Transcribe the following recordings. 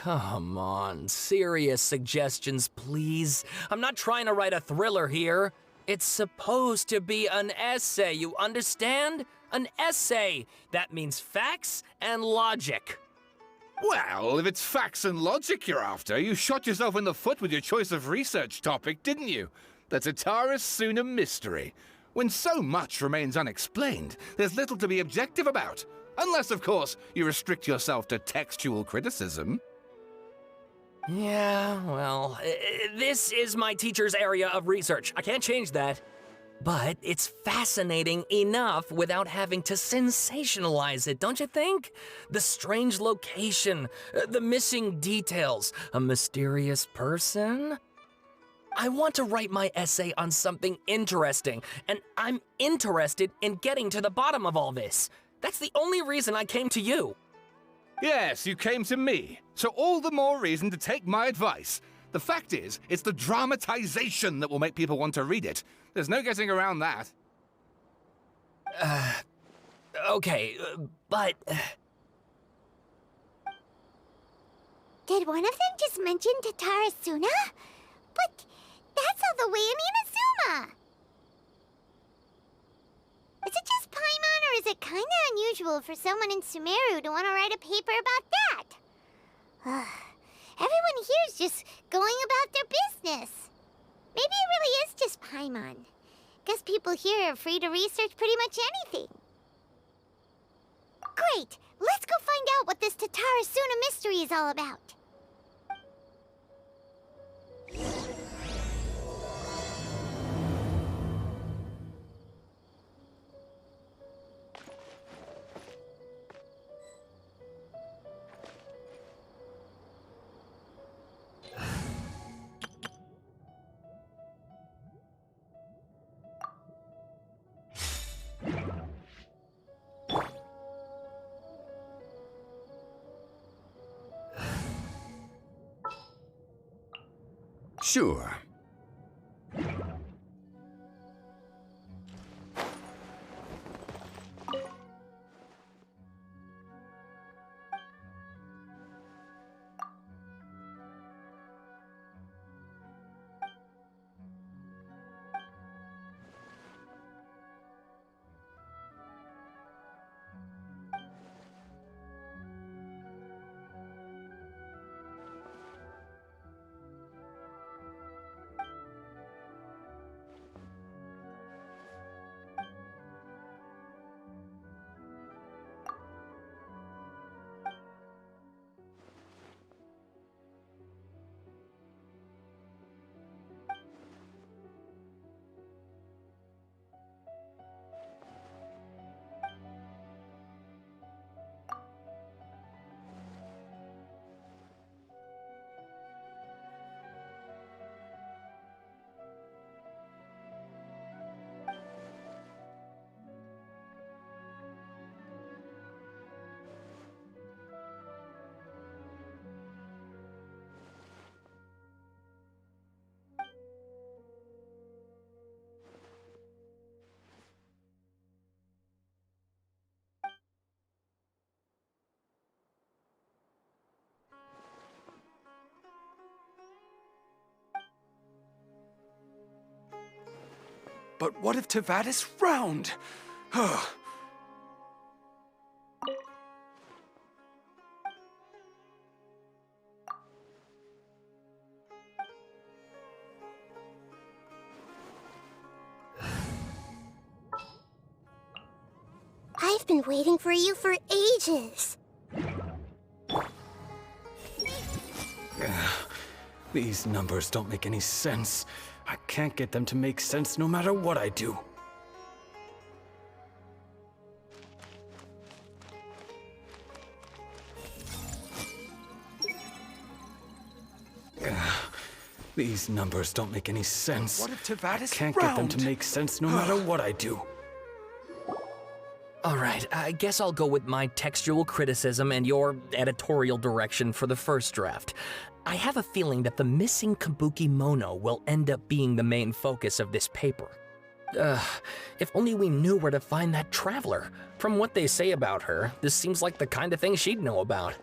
Come on, serious suggestions, please. I'm not trying to write a thriller here. It's supposed to be an essay, you understand? An essay! That means facts and logic. Well, if it's facts and logic you're after, you shot yourself in the foot with your choice of research topic, didn't you? The Tataris Suna mystery. When so much remains unexplained, there's little to be objective about. Unless, of course, you restrict yourself to textual criticism. Yeah, well, this is my teacher's area of research. I can't change that. But it's fascinating enough without having to sensationalize it, don't you think? The strange location, the missing details, a mysterious person. I want to write my essay on something interesting, and I'm interested in getting to the bottom of all this. That's the only reason I came to you. Yes, you came to me, so all the more reason to take my advice. The fact is, it's the dramatization that will make people want to read it. There's no getting around that. Okay, but... Did one of them just mention Tataris Suna? But that's all the way in Inazuma! Is it just Paimon, or is it kinda unusual for someone in Sumeru to want to write a paper about that? Everyone here's just going about their business. Maybe it really is just Paimon. Guess people here are free to research pretty much anything. Great! Let's go find out what this Tataris Suna mystery is all about. Sure. But what if Tavadis frowned? I've been waiting for you for ages. These numbers don't make any sense. I can't get them to make sense no matter what I do. These numbers don't make any sense. What if Tavadis I can't get them to make sense no matter what I do. All right, I guess I'll go with my textual criticism and your editorial direction for the first draft. I have a feeling that the missing Kabuki Mono will end up being the main focus of this paper. If only we knew where to find that traveler. From what they say about her, this seems like the kind of thing she'd know about.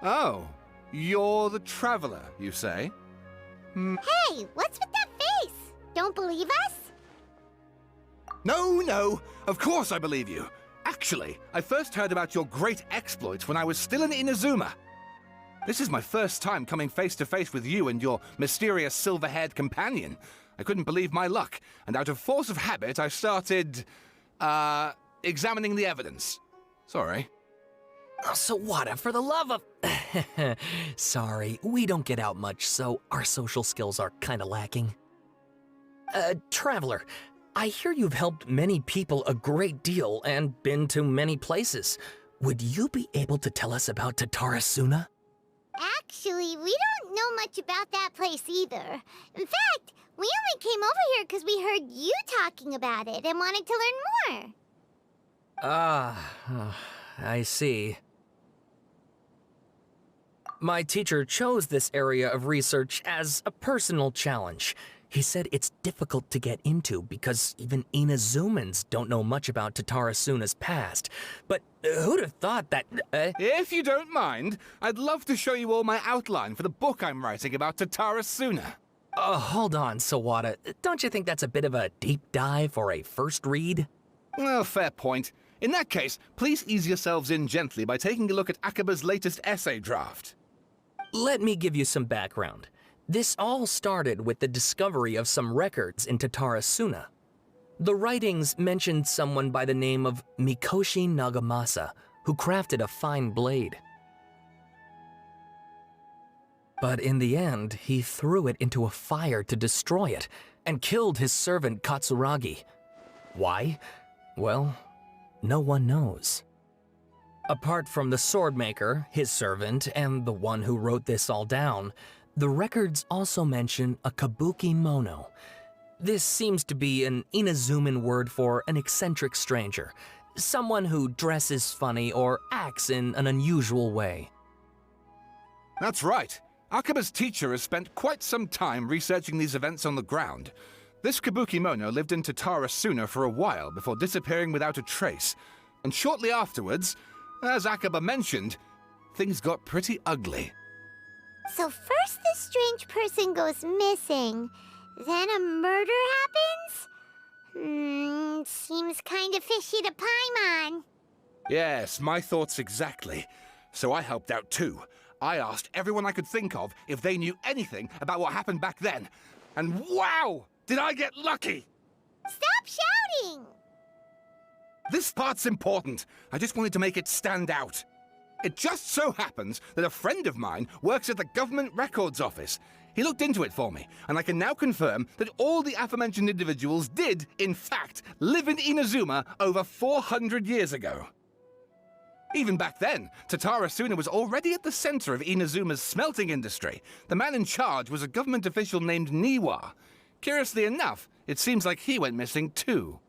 Oh, you're the traveler, you say? Hey, what's with that face? Don't believe us? No, of course I believe you. Actually, I first heard about your great exploits when I was still in Inazuma. This is my first time coming face to face with you and your mysterious silver-haired companion. I couldn't believe my luck, and out of force of habit, I started, examining the evidence. Sorry. Oh, Sawada, for the love of... Sorry, we don't get out much, so our social skills are kinda lacking. Traveler, I hear you've helped many people a great deal and been to many places. Would you be able to tell us about Tatarasuna? Actually, we don't know much about that place either. In fact, we only came over here because we heard you talking about it and wanted to learn more. I see. My teacher chose this area of research as a personal challenge. He said it's difficult to get into because even Inazumans don't know much about Tatarasuna's past. But who'd have thought that... If you don't mind, I'd love to show you all my outline for the book I'm writing about Tatarasuna. Hold on, Sawada. Don't you think that's a bit of a deep dive for a first read? Well, fair point. In that case, please ease yourselves in gently by taking a look at Akaba's latest essay draft. Let me give you some background. This all started with the discovery of some records in Tatarasuna. The writings mentioned someone by the name of Mikoshi Nagamasa, who crafted a fine blade. But in the end, he threw it into a fire to destroy it, and killed his servant Katsuragi. Why? Well, no one knows. Apart from the swordmaker, his servant, and the one who wrote this all down, the records also mention a kabuki mono. This seems to be an Inazuman word for an eccentric stranger, someone who dresses funny or acts in an unusual way. That's right. Akaba's teacher has spent quite some time researching these events on the ground. This kabuki mono lived in Tatarasuna for a while before disappearing without a trace. And shortly afterwards, as Akaba mentioned, things got pretty ugly. So first this strange person goes missing, then a murder happens? Seems kinda fishy to Paimon. Yes, my thoughts exactly. So I helped out too. I asked everyone I could think of if they knew anything about what happened back then. And wow! Did I get lucky! Stop shouting! This part's important. I just wanted to make it stand out. It just so happens that a friend of mine works at the Government Records Office. He looked into it for me, and I can now confirm that all the aforementioned individuals did, in fact, live in Inazuma over 400 years ago. Even back then, Tatarasuna was already at the center of Inazuma's smelting industry. The man in charge was a government official named Niwa. Curiously enough, it seems like he went missing too.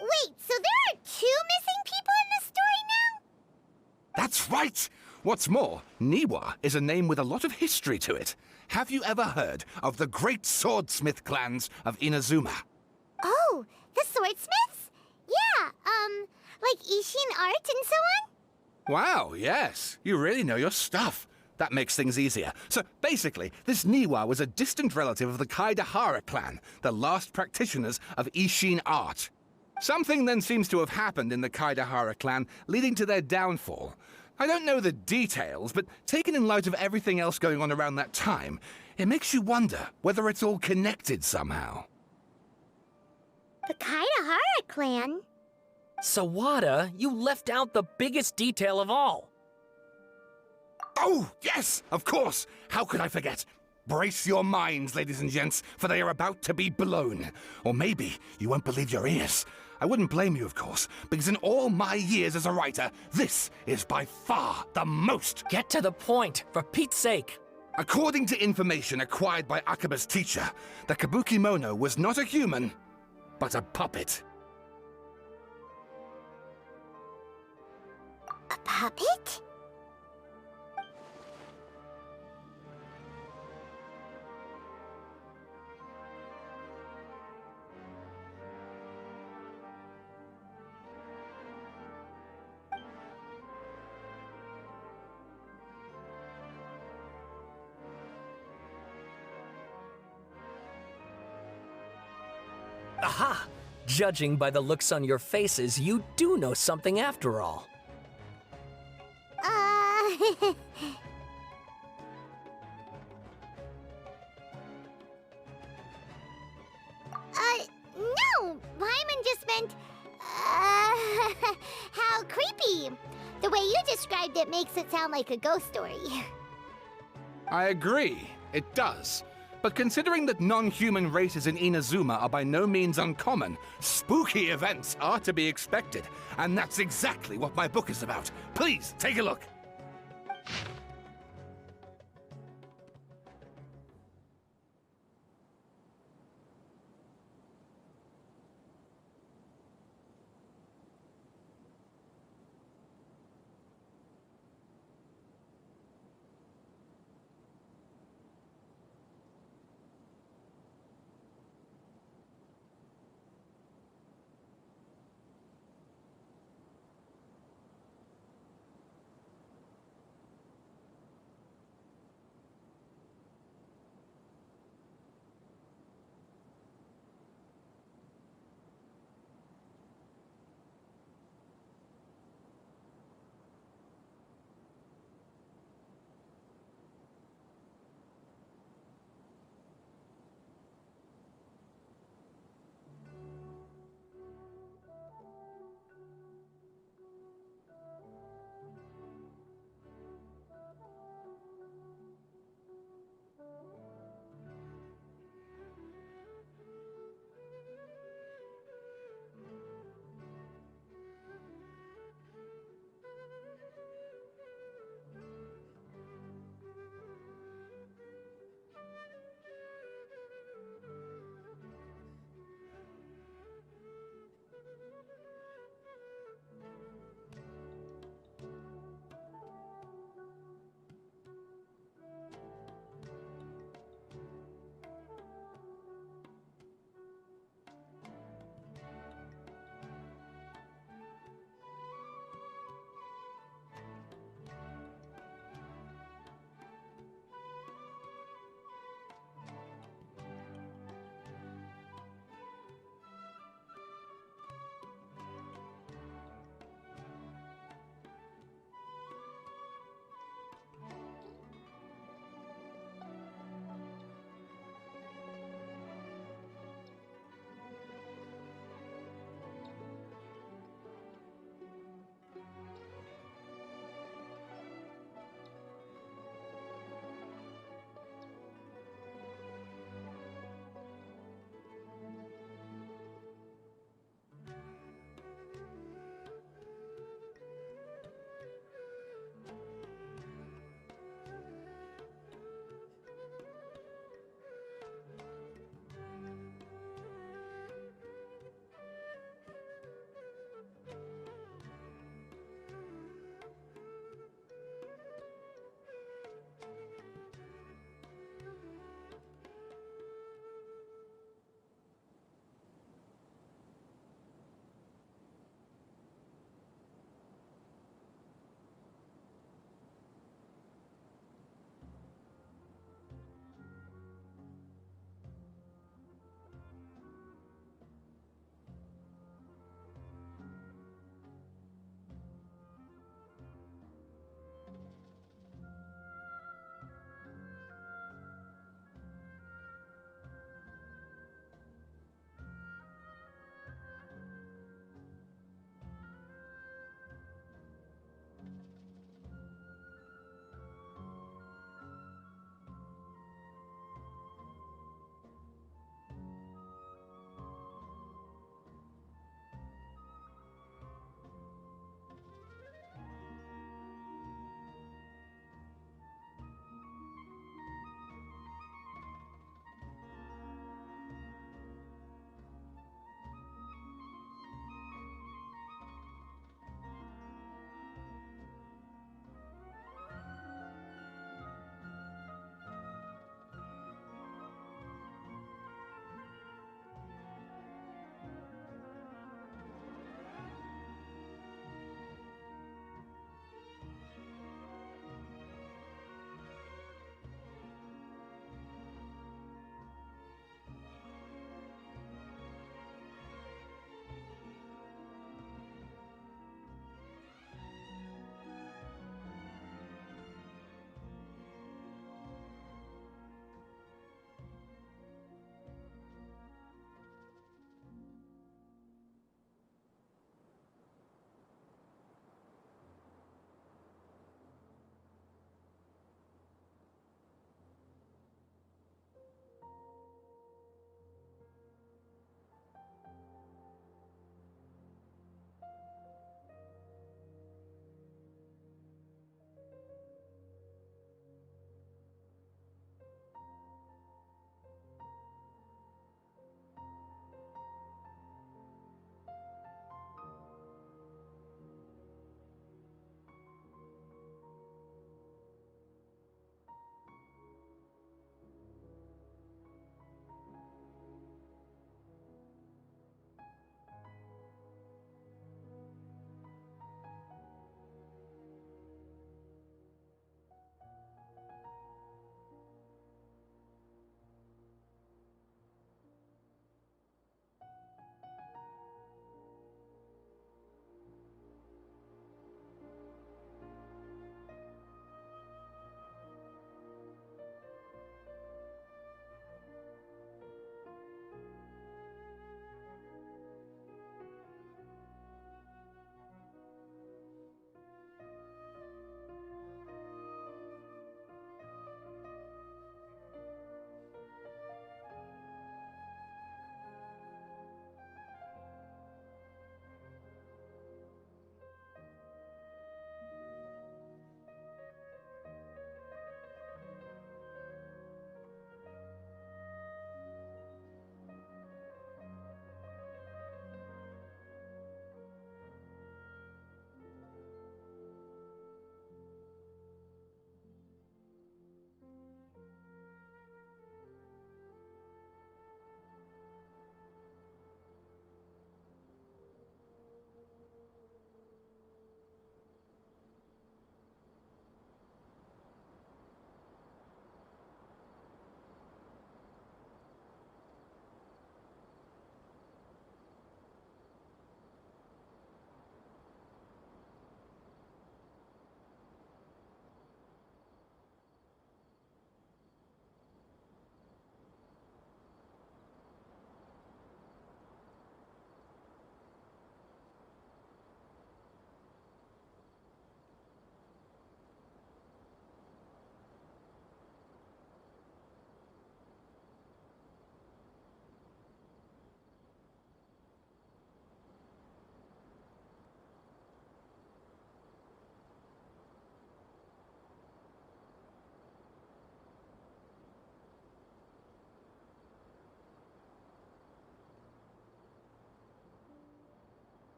Wait, so there are 2 missing people in the story now? That's right! What's more, Niwa is a name with a lot of history to it. Have you ever heard of the great swordsmith clans of Inazuma? Oh, the swordsmiths? Yeah, like Ishin art and so on? Wow, yes. You really know your stuff. That makes things easier. So basically, this Niwa was a distant relative of the Kaidahara clan, the last practitioners of Ishin art. Something then seems to have happened in the Kaidahara clan, leading to their downfall. I don't know the details, but taken in light of everything else going on around that time, it makes you wonder whether it's all connected somehow. The Kaidahara clan? Sawada, you left out the biggest detail of all. Oh, yes, of course. How could I forget? Brace your minds, ladies and gents, for they are about to be blown. Or maybe you won't believe your ears. I wouldn't blame you, of course, because in all my years as a writer, this is by far the most. Get to the point, for Pete's sake. According to information acquired by Akaba's teacher, the Kabuki Mono was not a human, but a puppet. A puppet? Aha! Judging by the looks on your faces, you do know something after all. No! Paimon just meant, how creepy. The way you described it makes it sound like a ghost story. I agree, it does. But considering that non-human races in Inazuma are by no means uncommon, spooky events are to be expected. And that's exactly what my book is about. Please, take a look.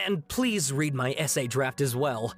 And please read my essay draft as well.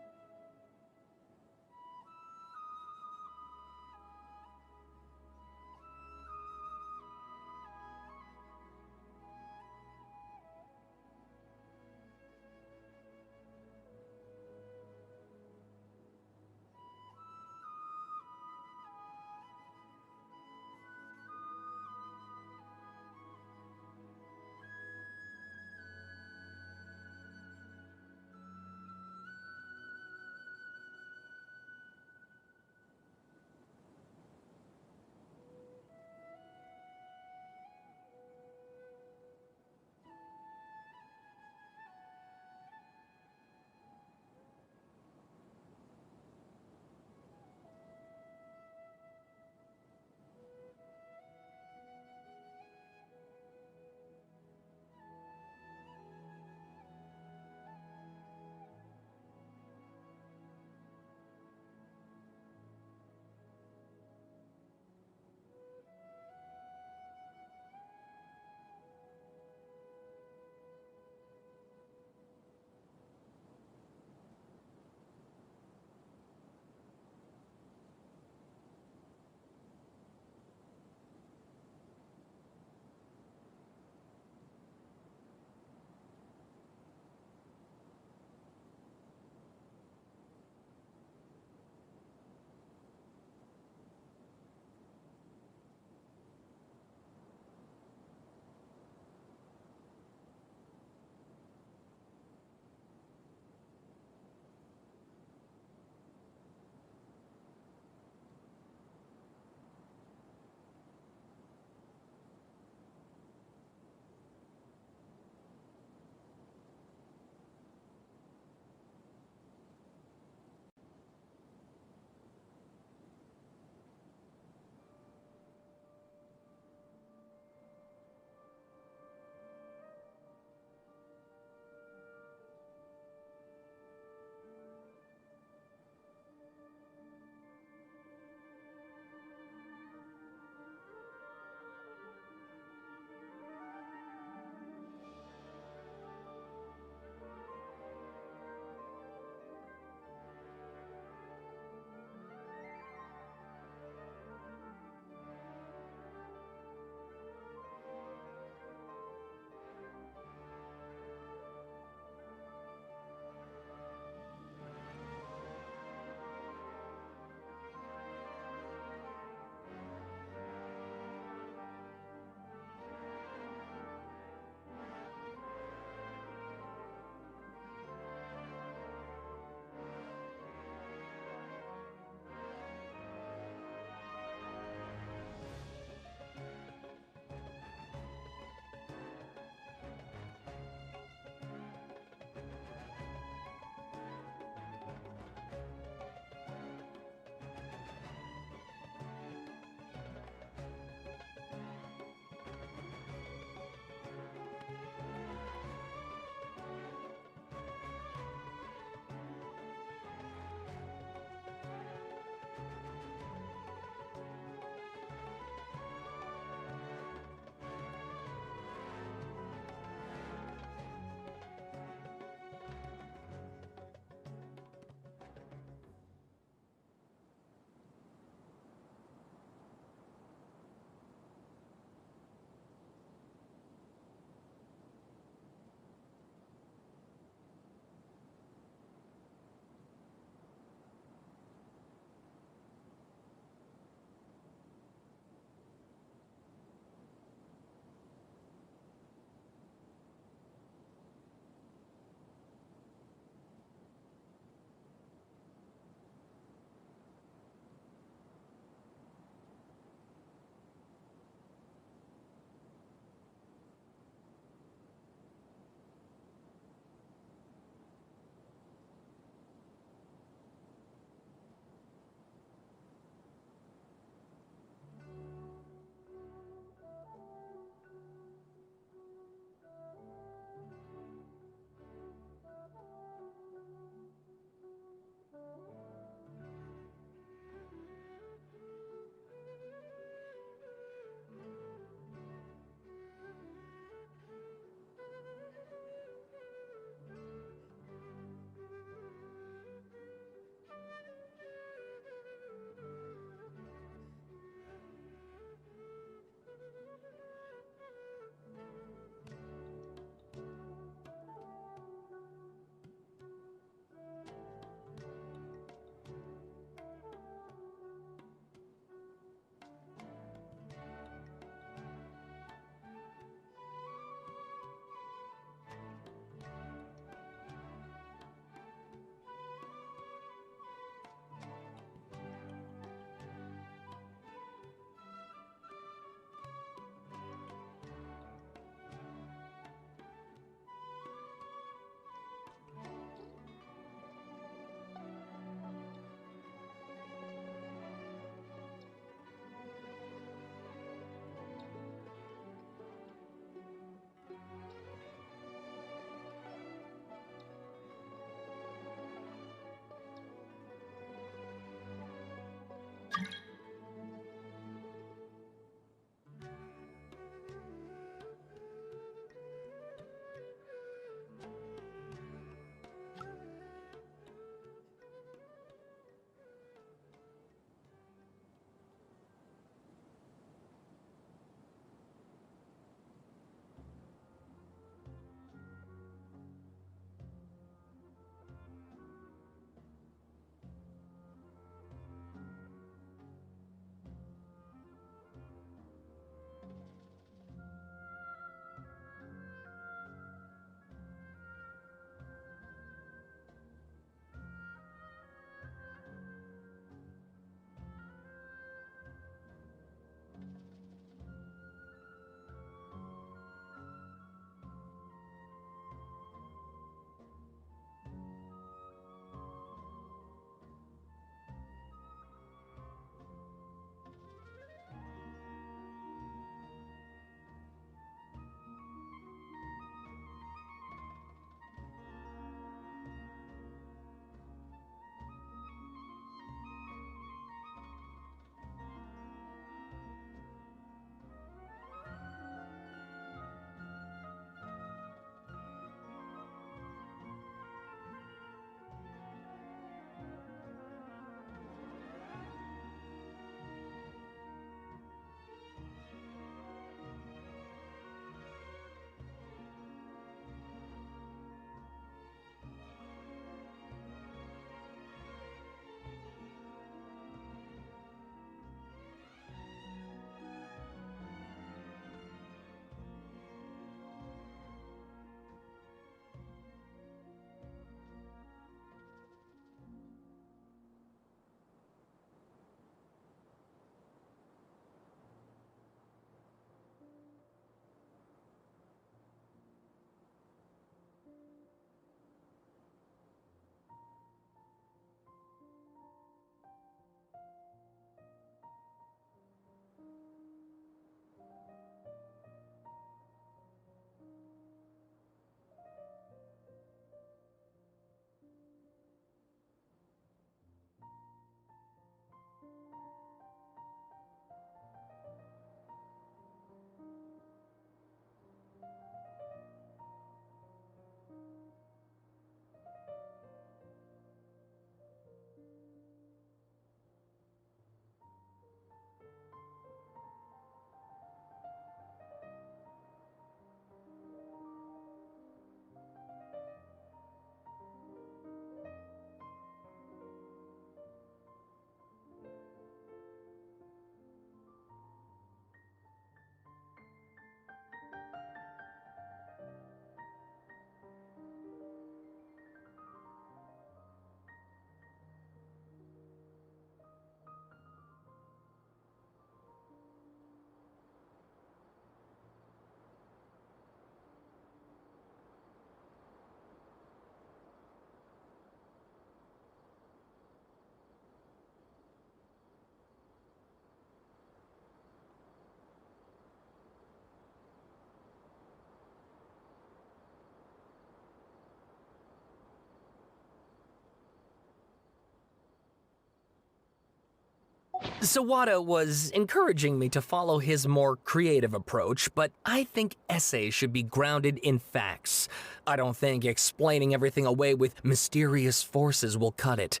Sawada was encouraging me to follow his more creative approach, but I think essays should be grounded in facts. I don't think explaining everything away with mysterious forces will cut it.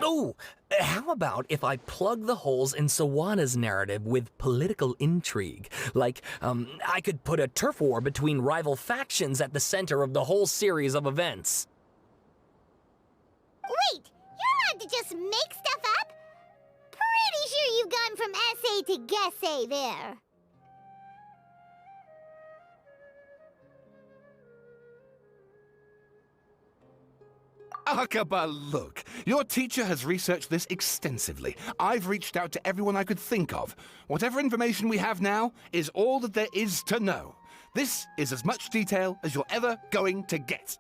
Oh, how about if I plug the holes in Sawada's narrative with political intrigue? Like, I could put a turf war between rival factions at the center of the whole series of events. Wait, you're allowed to just make stuff up? Pretty sure you've gone from essay to guessay there. Akaba, look. Your teacher has researched this extensively. I've reached out to everyone I could think of. Whatever information we have now is all that there is to know. This is as much detail as you're ever going to get.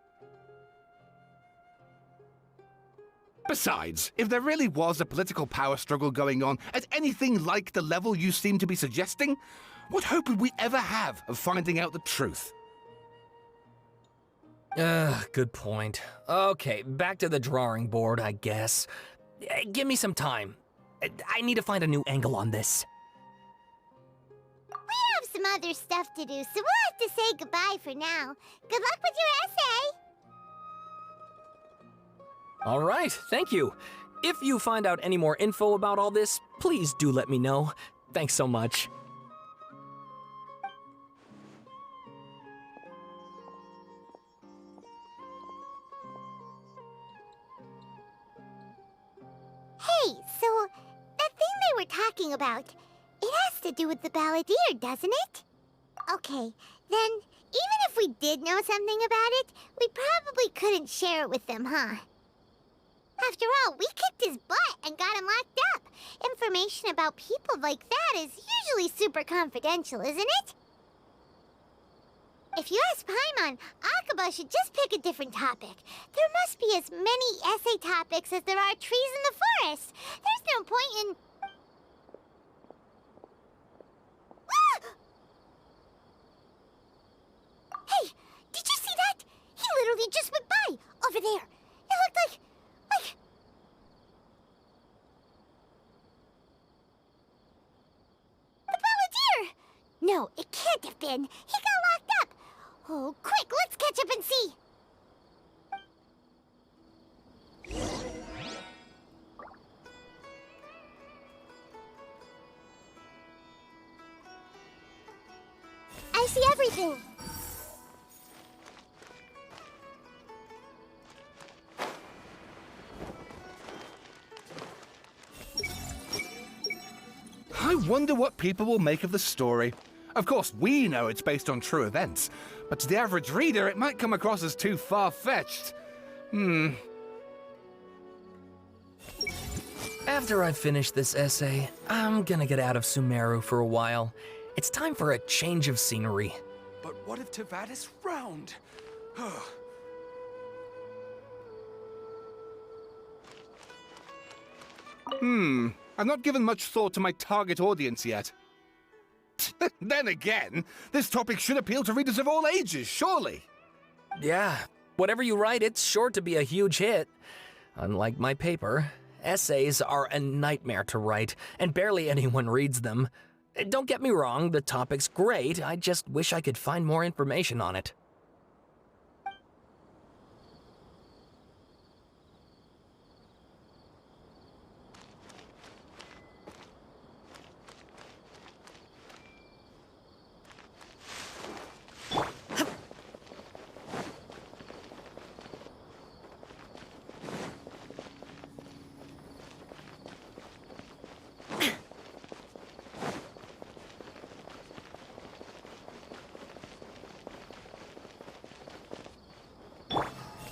Besides, if there really was a political power struggle going on at anything like the level you seem to be suggesting, what hope would we ever have of finding out the truth? Good point. Okay, back to the drawing board, I guess. Give me some time. I need to find a new angle on this. We have some other stuff to do, so we'll have to say goodbye for now. Good luck with your essay! All right, thank you. If you find out any more info about all this, please do let me know. Thanks so much. Hey, so that thing they were talking about, it has to do with the balladeer, doesn't it? Okay, then even if we did know something about it, we probably couldn't share it with them, huh? After all, we kicked his butt and got him locked up. Information about people like that is usually super confidential, isn't it? If you ask Paimon, Akaba should just pick a different topic. There must be as many essay topics as there are trees in the forest. There's no point in... Ah! Hey, did you see that? He literally just went by, over there. It looked like... the balladeer! No, it can't have been. He got locked up. Oh, quick, let's catch up and see. I see everything. I wonder what people will make of the story. Of course, we know it's based on true events, but to the average reader, it might come across as too far-fetched. After I finish this essay, I'm gonna get out of Sumeru for a while. It's time for a change of scenery. But what if Tevat is round? I've not given much thought to my target audience yet. Then again, this topic should appeal to readers of all ages, surely. Yeah, whatever you write, it's sure to be a huge hit. Unlike my paper, essays are a nightmare to write, and barely anyone reads them. Don't get me wrong, the topic's great, I just wish I could find more information on it.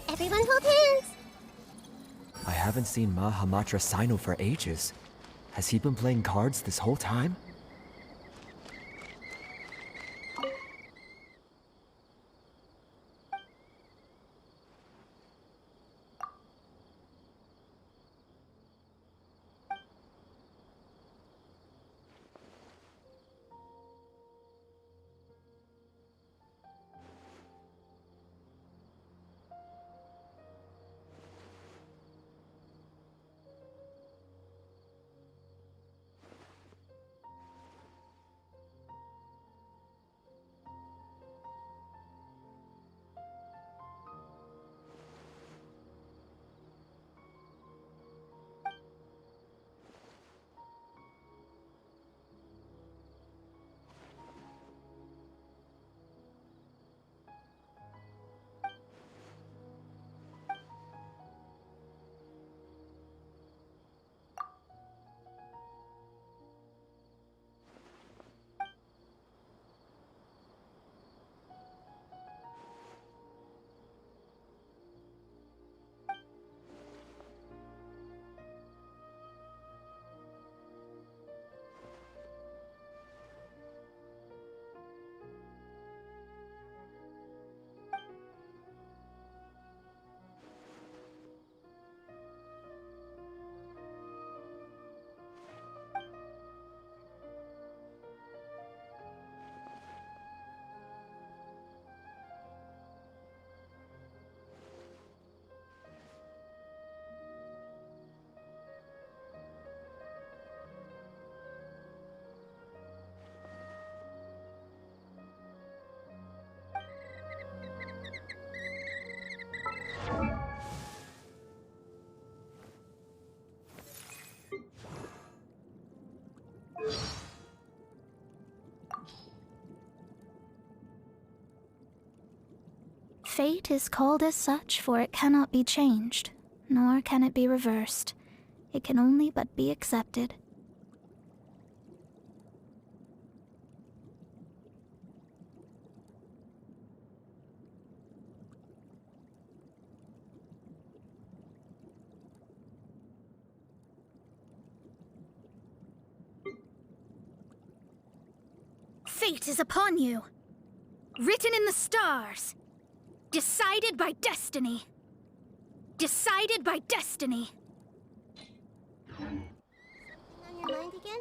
Everyone hold hands. I haven't seen Ma Hamatra Sino for ages. Has he been playing cards this whole time? Fate is called as such, for it cannot be changed, nor can it be reversed. It can only but be accepted. Fate is upon you. Written in the stars. Decided by destiny. Decided by destiny. Something on your mind again?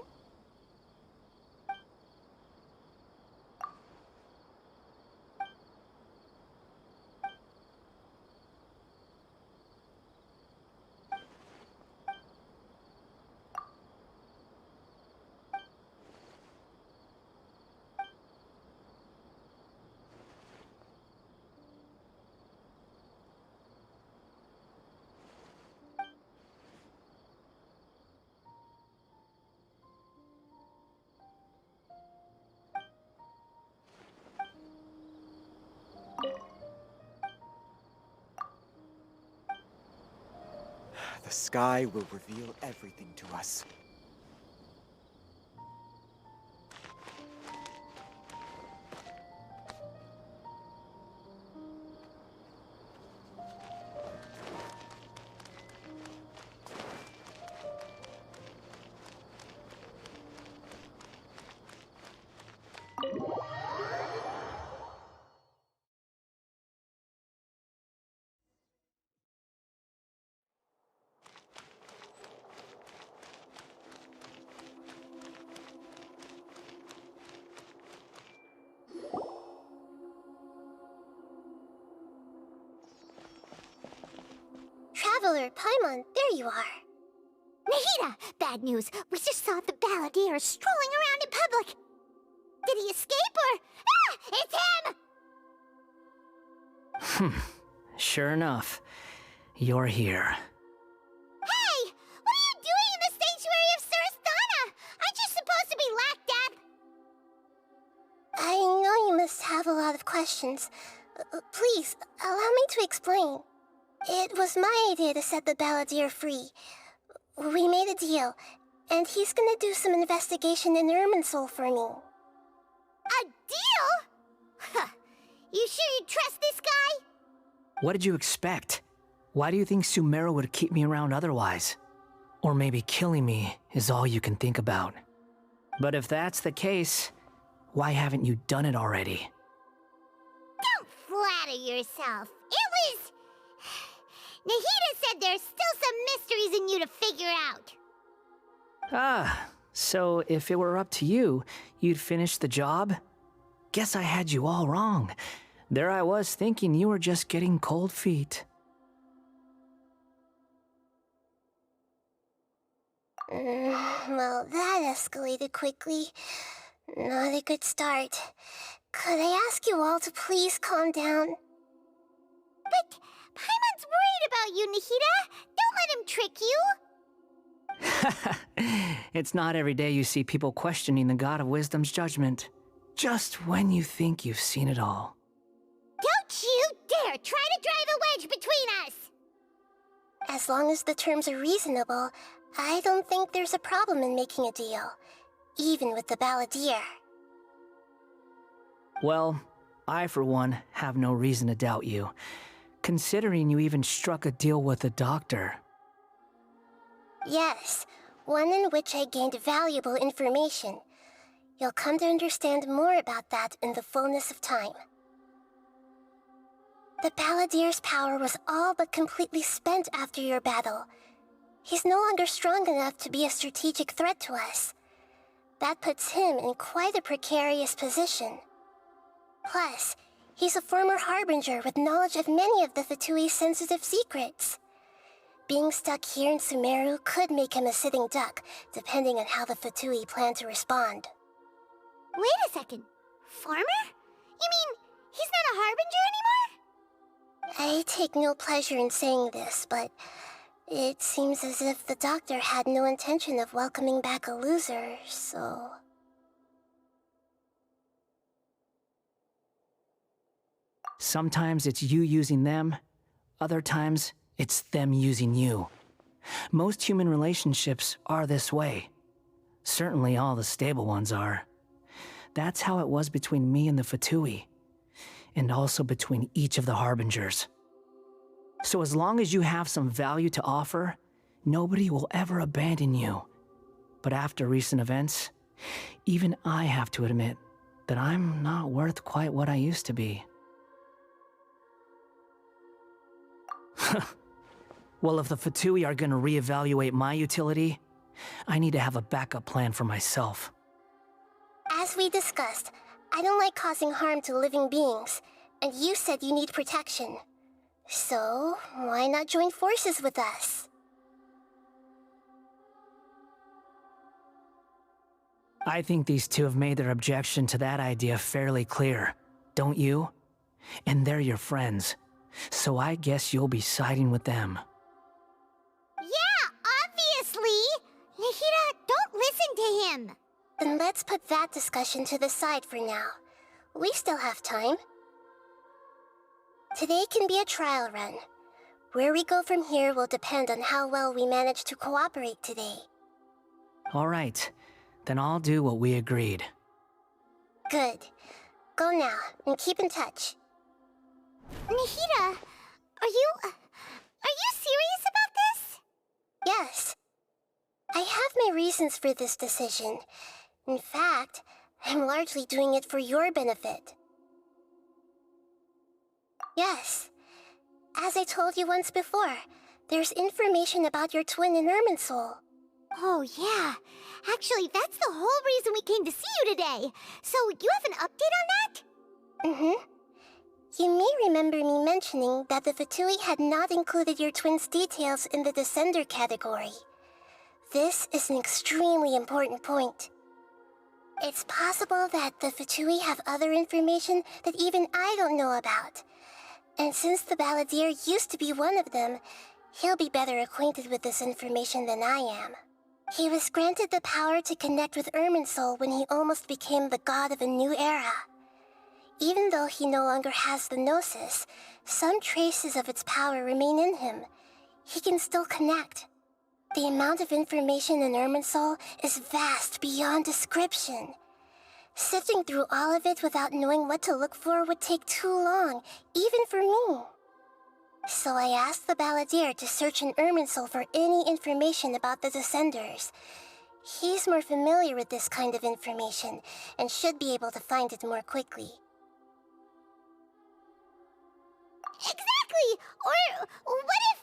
The sky will reveal everything to us. Traveler, Paimon, there you are. Nahida! Bad news. We just saw the balladeer strolling around in public. Did he escape or... Ah! It's him! Sure enough, you're here. Hey! What are you doing in the sanctuary of Surasthana? Aren't you supposed to be lacked up? I know you must have a lot of questions. Please, allow me to explain. It was my idea to set the balladeer free. We made a deal, and he's gonna do some investigation in Irminsul for me. A deal? Huh. You sure you trust this guy? What did you expect? Why do you think Sumeru would keep me around otherwise? Or maybe killing me is all you can think about. But if that's the case, why haven't you done it already? Don't flatter yourself. It was... Nahida said there's still some mysteries in you to figure out. Ah, so if it were up to you, you'd finish the job? Guess I had you all wrong. There I was thinking you were just getting cold feet. Well, that escalated quickly. Not a good start. Could I ask you all to please calm down? But Paimon's worried about you, Nahida. Don't let him trick you. It's not every day you see people questioning the God of Wisdom's judgment. Just when you think you've seen it all. Don't you dare try to drive a wedge between us! As long as the terms are reasonable, I don't think there's a problem in making a deal. Even with the balladeer. Well, I for one have no reason to doubt you, considering you even struck a deal with the doctor. Yes, one in which I gained valuable information. You'll come to understand more about that in the fullness of time. The balladeer's power was all but completely spent after your battle. He's no longer strong enough to be a strategic threat to us. That puts him in quite a precarious position. Plus, he's a former Harbinger with knowledge of many of the Fatui's sensitive secrets. Being stuck here in Sumeru could make him a sitting duck, depending on how the Fatui plan to respond. Wait a second. Farmer? You mean he's not a Harbinger anymore? I take no pleasure in saying this, but it seems as if the doctor had no intention of welcoming back a loser, so... Sometimes it's you using them, other times it's them using you. Most human relationships are this way. Certainly all the stable ones are. That's how it was between me and the Fatui, and also between each of the Harbingers. So as long as you have some value to offer, nobody will ever abandon you. But after recent events, even I have to admit that I'm not worth quite what I used to be. Well, if the Fatui are gonna reevaluate my utility, I need to have a backup plan for myself. As we discussed, I don't like causing harm to living beings, and you said you need protection. So, why not join forces with us? I think these two have made their objection to that idea fairly clear, don't you? And they're your friends, so I guess you'll be siding with them. Yeah, obviously! Nahida, don't listen to him! Then let's put that discussion to the side for now. We still have time. Today can be a trial run. Where we go from here will depend on how well we manage to cooperate today. All right, then I'll do what we agreed. Good. Go now, and keep in touch. Nahida, are you serious about this? Yes. I have my reasons for this decision. In fact, I'm largely doing it for your benefit. Yes. As I told you once before, there's information about your twin in Irminsul. Oh, yeah. Actually, that's the whole reason we came to see you today. So, you have an update on that? Mm-hmm. You may remember me mentioning that the Fatui had not included your twin's details in the Descender category. This is an extremely important point. It's possible that the Fatui have other information that even I don't know about. And since the Balladeer used to be one of them, he'll be better acquainted with this information than I am. He was granted the power to connect with Irminsul when he almost became the god of a new era. Even though he no longer has the Gnosis, some traces of its power remain in him. He can still connect. The amount of information in Irminsul is vast beyond description. Sifting through all of it without knowing what to look for would take too long, even for me. So I asked the Balladeer to search in Irminsul for any information about the Descenders. He's more familiar with this kind of information, and should be able to find it more quickly. Exactly! Or what if...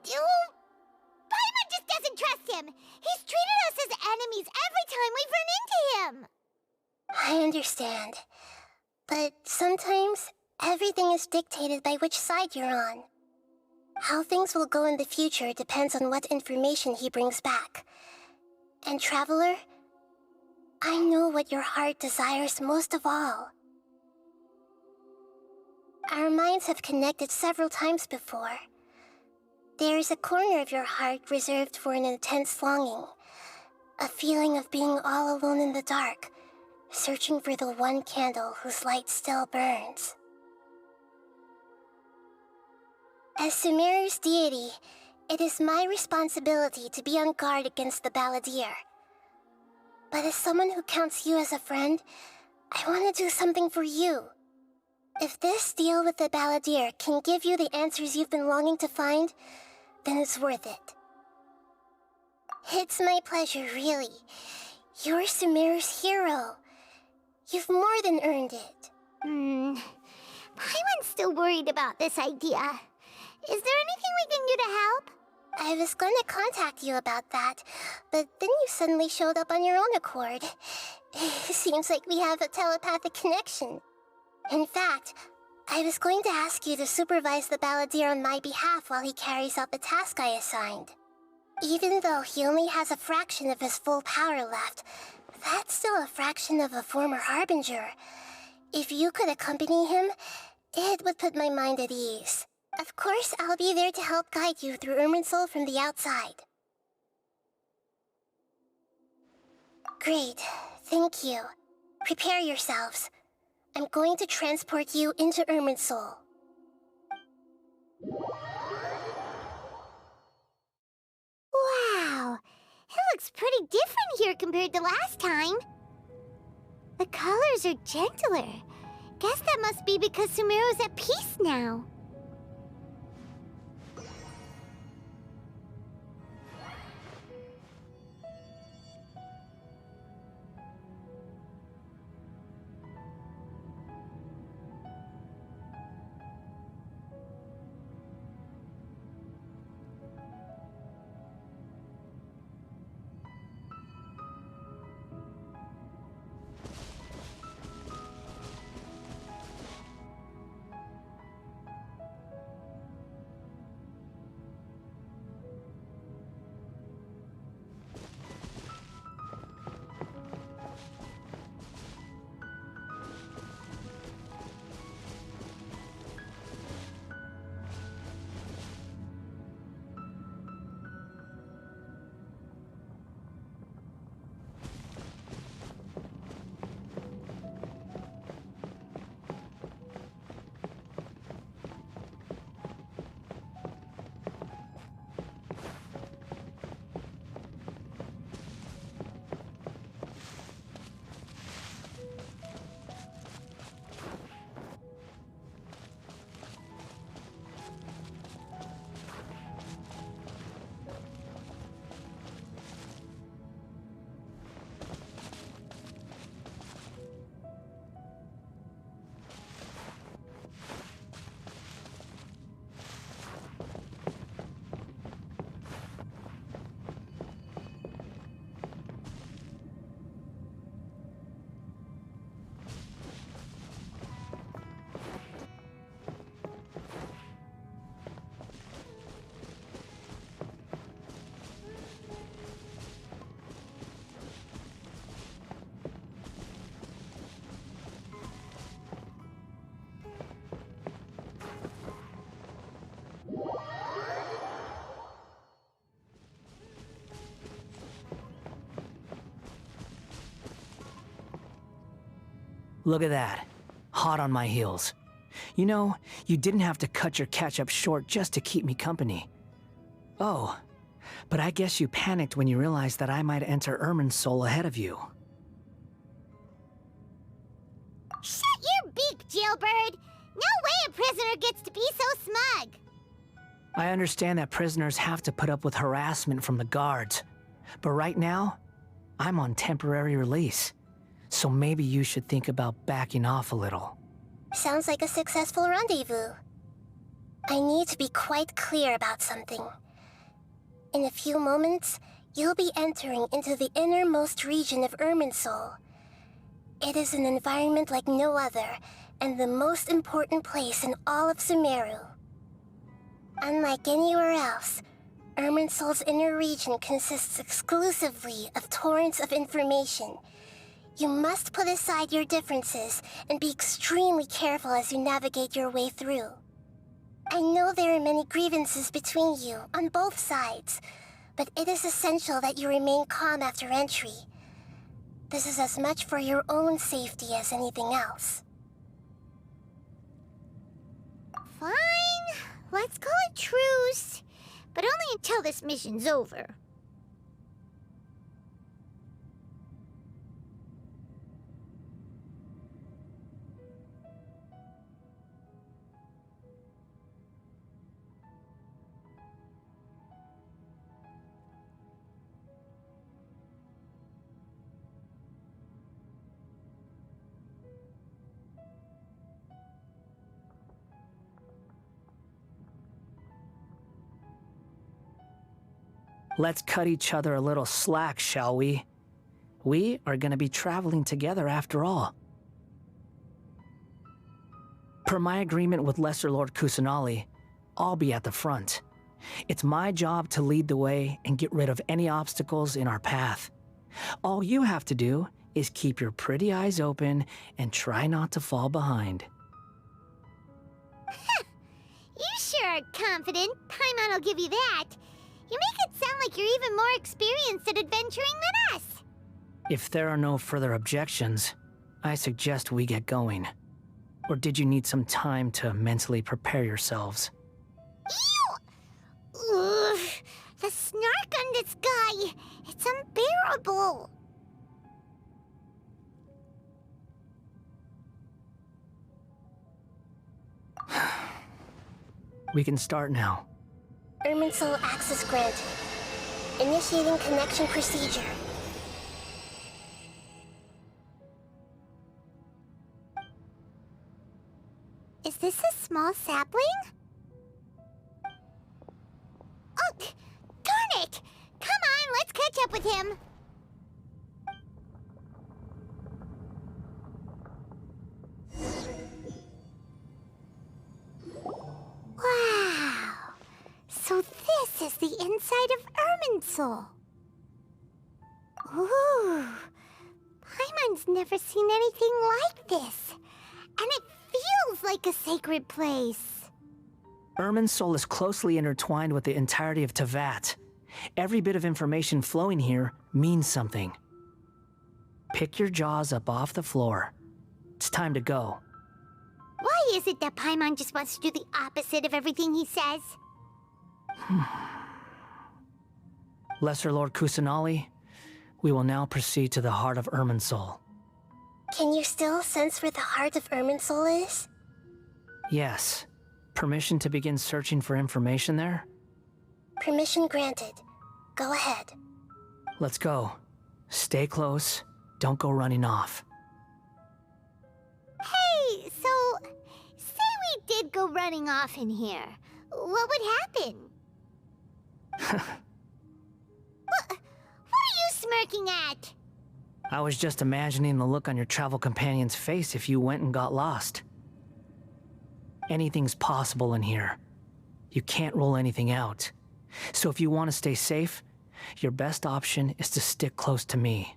Paimon just doesn't trust him! He's treated us as enemies every time we've run into him! I understand. But sometimes, everything is dictated by which side you're on. How things will go in the future depends on what information he brings back. And Traveler, I know what your heart desires most of all. Our minds have connected several times before. There is a corner of your heart reserved for an intense longing. A feeling of being all alone in the dark, searching for the one candle whose light still burns. As Sumeru's deity, it is my responsibility to be on guard against the Balladeer. But as someone who counts you as a friend, I want to do something for you. If this deal with the Balladeer can give you the answers you've been longing to find, then it's worth it. It's my pleasure, really. You're Sumeru's hero. You've more than earned it. Paimon's still worried about this idea. Is there anything we can do to help? I was gonna contact you about that, but then you suddenly showed up on your own accord. Seems like we have a telepathic connection. In fact, I was going to ask you to supervise the Balladeer on my behalf while he carries out the task I assigned. Even though he only has a fraction of his full power left, that's still a fraction of a former Harbinger. If you could accompany him, it would put my mind at ease. Of course, I'll be there to help guide you through Irminsul from the outside. Great. Thank you. Prepare yourselves. I'm going to transport you into Irminsul. Wow, it looks pretty different here compared to last time. The colors are gentler. Guess that must be because Sumeru's at peace now. Look at that. Hot on my heels. You know, you didn't have to cut your catch-up short just to keep me company. Oh, but I guess you panicked when you realized that I might enter Irminsul ahead of you. Shut your beak, jailbird! No way a prisoner gets to be so smug! I understand that prisoners have to put up with harassment from the guards, but right now, I'm on temporary release. So maybe you should think about backing off a little. Sounds like a successful rendezvous. I need to be quite clear about something. In a few moments, you'll be entering into the innermost region of Irminsul. It is an environment like no other, and the most important place in all of Sumeru. Unlike anywhere else, Irminsul's inner region consists exclusively of torrents of information. You must put aside your differences and be extremely careful as you navigate your way through. I know there are many grievances between you on both sides, but it is essential that you remain calm after entry. This is as much for your own safety as anything else. Fine, let's call it truce, but only until this mission's over. Let's cut each other a little slack, shall we? We are gonna be traveling together after all. Per my agreement with Lesser Lord Kusanali, I'll be at the front. It's my job to lead the way and get rid of any obstacles in our path. All you have to do is keep your pretty eyes open and try not to fall behind. You sure are confident. Paimon will give you that. You make it sound like you're even more experienced at adventuring than us. If there are no further objections, I suggest we get going. Or did you need some time to mentally prepare yourselves? Ew! Ugh, the snark on this guy, it's unbearable. We can start now. Irminsul access granted. Initiating connection procedure. Is this a small sapling? Oh, darn it! Come on, let's catch up with him. Wow! So this is the inside of Irminsul. Ooh! Paimon's never seen anything like this. And it feels like a sacred place. Irminsul is closely intertwined with the entirety of Teyvat. Every bit of information flowing here means something. Pick your jaws up off the floor. It's time to go. Why is it that Paimon just wants to do the opposite of everything he says? Lesser Lord Kusanali, we will now proceed to the heart of Irminsul. Can you still sense where the heart of Irminsul is? Yes. Permission to begin searching for information there? Permission granted. Go ahead. Let's go. Stay close. Don't go running off. Hey, so... say we did go running off in here. What would happen? What are you smirking at? I was just imagining the look on your travel companion's face if you went and got lost. Anything's possible in here. You can't rule anything out. So if you want to stay safe, your best option is to stick close to me.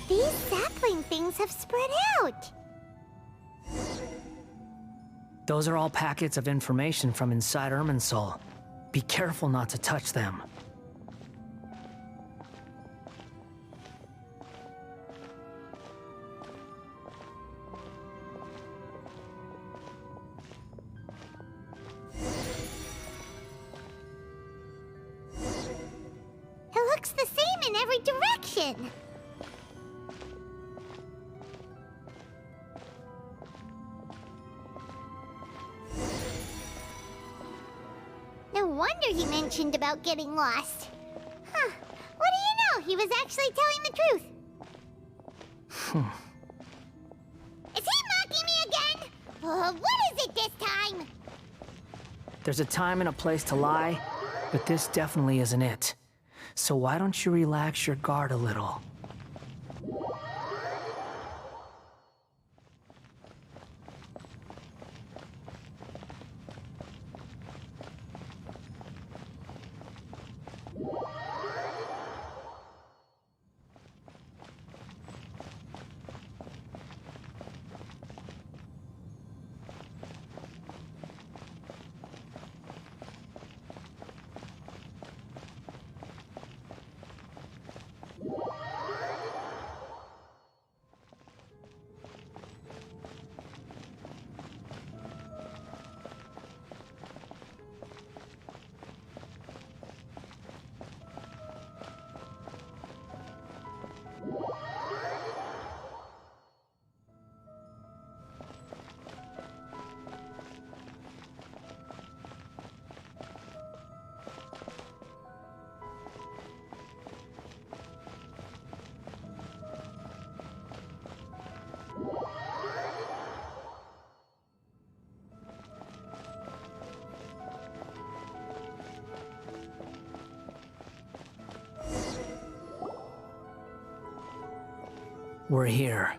These sapling things have spread out. Those are all packets of information from inside Irminsul. Be careful not to touch them. It looks the same in every direction. No wonder he mentioned about getting lost. Huh. What do you know? He was actually telling the truth. Is he mocking me again? What is it this time? There's a time and a place to lie, but this definitely isn't it. So why don't you relax your guard a little? We're here.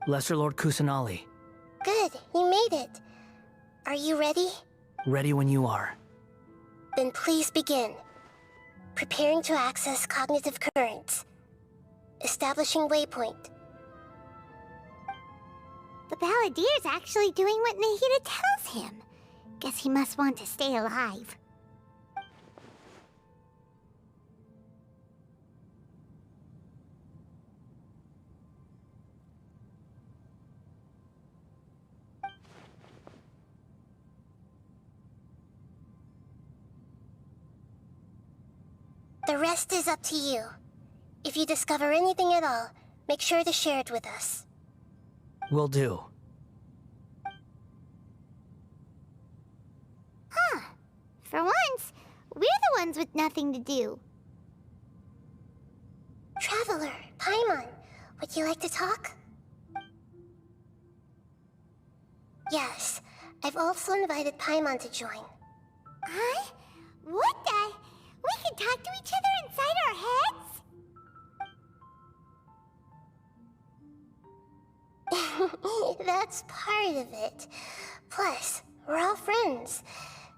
Lesser Lord Kusanali. Good, you made it. Are you ready? Ready when you are. Then please begin. Preparing to access cognitive currents. Establishing waypoint. The Balladier's actually doing what Nahida tells him. Guess he must want to stay alive. The rest is up to you. If you discover anything at all, make sure to share it with us. Will do. Huh. For once, we're the ones with nothing to do. Traveler, Paimon, would you like to talk? Yes, I've also invited Paimon to join. Huh? What the? We can talk to each other inside our heads? That's part of it. Plus, we're all friends.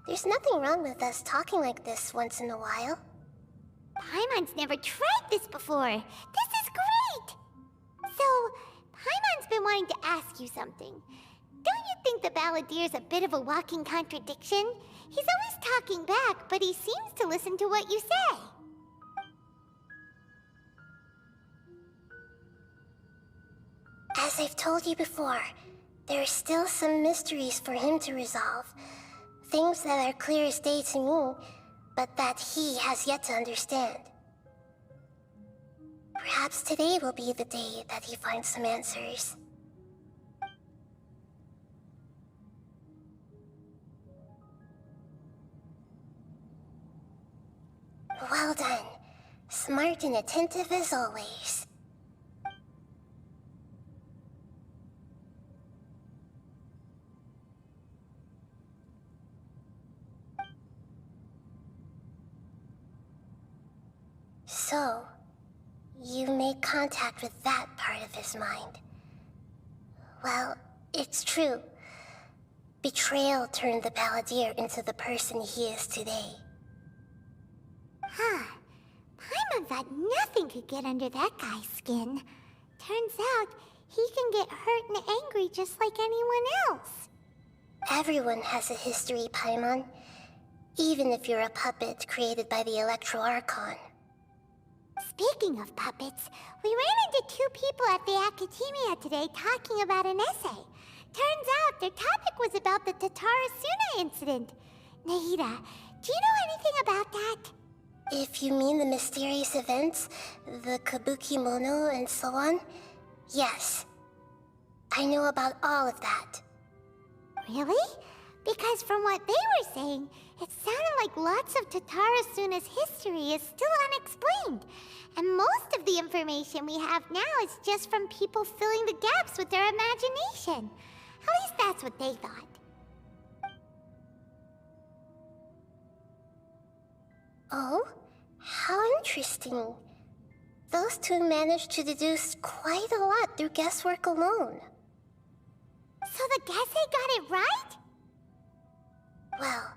There's nothing wrong with us talking like this once in a while. Paimon's never tried this before. This is great! So, Paimon's been wanting to ask you something. Don't you think the Balladier's a bit of a walking contradiction? He's always talking back, but he seems to listen to what you say. As I've told you before, there are still some mysteries for him to resolve. Things that are clear as day to me, but that he has yet to understand. Perhaps today will be the day that he finds some answers. Well done. Smart and attentive as always. So, you made contact with that part of his mind. Well, it's true. Betrayal turned the Balladeer into the person he is today. Huh. Paimon thought nothing could get under that guy's skin. Turns out, he can get hurt and angry just like anyone else. Everyone has a history, Paimon. Even if you're a puppet created by the Electro Archon. Speaking of puppets, we ran into two people at the Academia today talking about an essay. Turns out their topic was about the Tatarasuna incident. Nahida, do you know anything about that? If you mean the mysterious events, the Kabuki Mono and so on, yes. I know about all of that. Really? Because from what they were saying, it sounded like lots of Tatarasuna's history is still unexplained. And most of the information we have now is just from people filling the gaps with their imagination. At least that's what they thought. Oh? How interesting. Those two managed to deduce quite a lot through guesswork alone. So the Gese got it right? Well,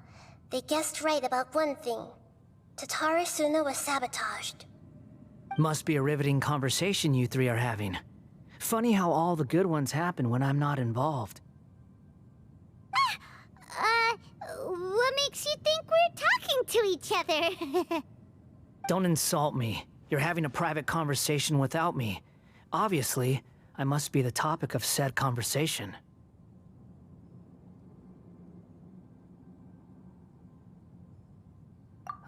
they guessed right about one thing. Tatarasuna was sabotaged. Must be a riveting conversation you three are having. Funny how all the good ones happen when I'm not involved. What makes you think we're talking to each other? Don't insult me. You're having a private conversation without me. Obviously, I must be the topic of said conversation.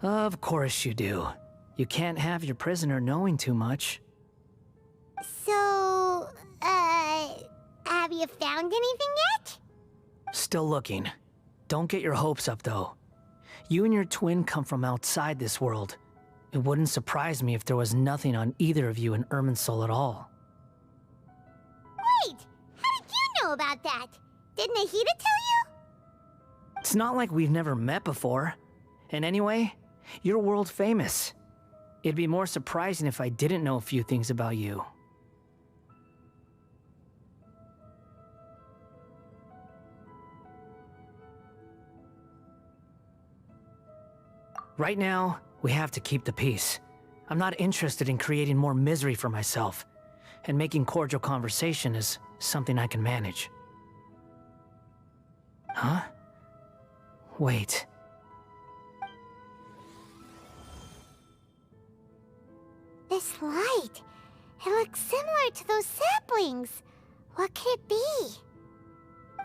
Of course you do. You can't have your prisoner knowing too much. So, have you found anything yet? Still looking. Don't get your hopes up, though. You and your twin come from outside this world. It wouldn't surprise me if there was nothing on either of you in Irminsul at all. Wait! How did you know about that? Did Nahida tell you? It's not like we've never met before. And anyway, you're world famous. It'd be more surprising if I didn't know a few things about you. Right now, we have to keep the peace. I'm not interested in creating more misery for myself, and making cordial conversation is something I can manage. Huh? Wait. This light, it looks similar to those saplings. What could it be?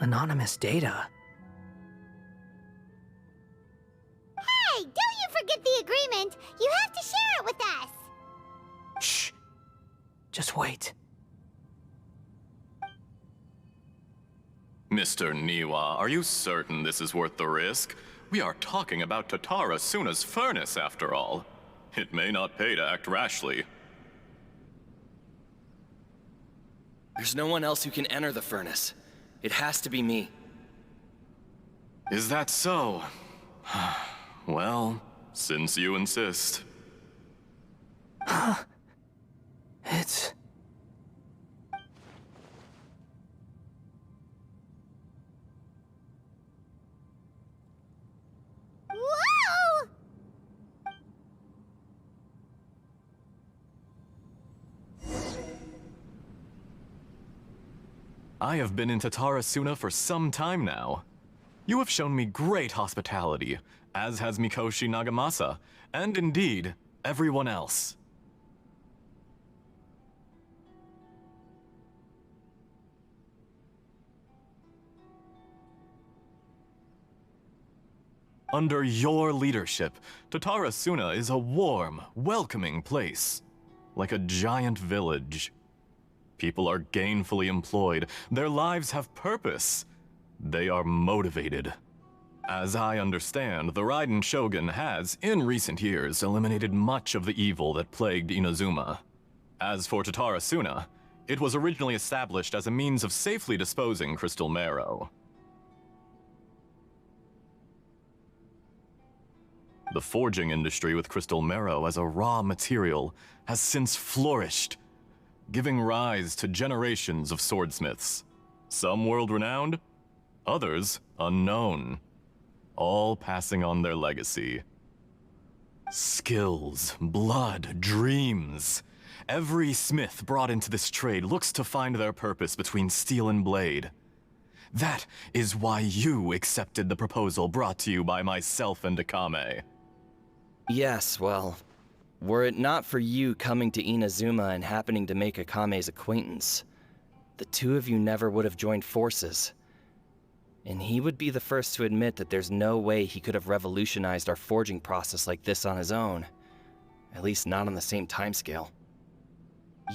Anonymous data. Hey, don't you forget the agreement! You have to share it with us! Shh. Just wait. Mr. Niwa, are you certain this is worth the risk? We are talking about Tatara Suna's furnace, after all. It may not pay to act rashly. There's no one else who can enter the furnace. It has to be me. Is that so? Well, since you insist. It's... Whoa! I have been in Tatara Suna for some time now. You have shown me great hospitality, as has Mikoshi Nagamasa, and indeed, everyone else. Under your leadership, Tatara Suna is a warm, welcoming place, like a giant village. People are gainfully employed, their lives have purpose. They are motivated. As I understand, the Raiden Shogun has, in recent years, eliminated much of the evil that plagued Inazuma. As for Tatara Suna, it was originally established as a means of safely disposing crystal marrow. The forging industry with crystal marrow as a raw material has since flourished, giving rise to generations of swordsmiths. Some world-renowned, others unknown, all passing on their legacy. Skills, blood, dreams. Every smith brought into this trade looks to find their purpose between steel and blade. That is why you accepted the proposal brought to you by myself and Akame. Yes, well, were it not for you coming to Inazuma and happening to make Akame's acquaintance, the two of you never would have joined forces. And he would be the first to admit that there's no way he could have revolutionized our forging process like this on his own. At least not on the same timescale.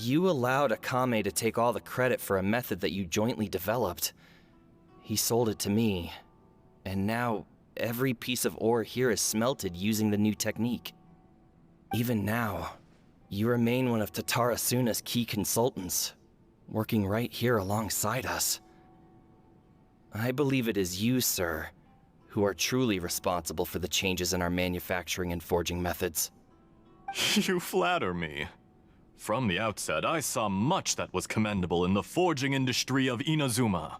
You allowed Akame to take all the credit for a method that you jointly developed. He sold it to me, and now every piece of ore here is smelted using the new technique. Even now, you remain one of Tatara Suna's key consultants, working right here alongside us. I believe it is you, sir, who are truly responsible for the changes in our manufacturing and forging methods. You flatter me. From the outset, I saw much that was commendable in the forging industry of Inazuma,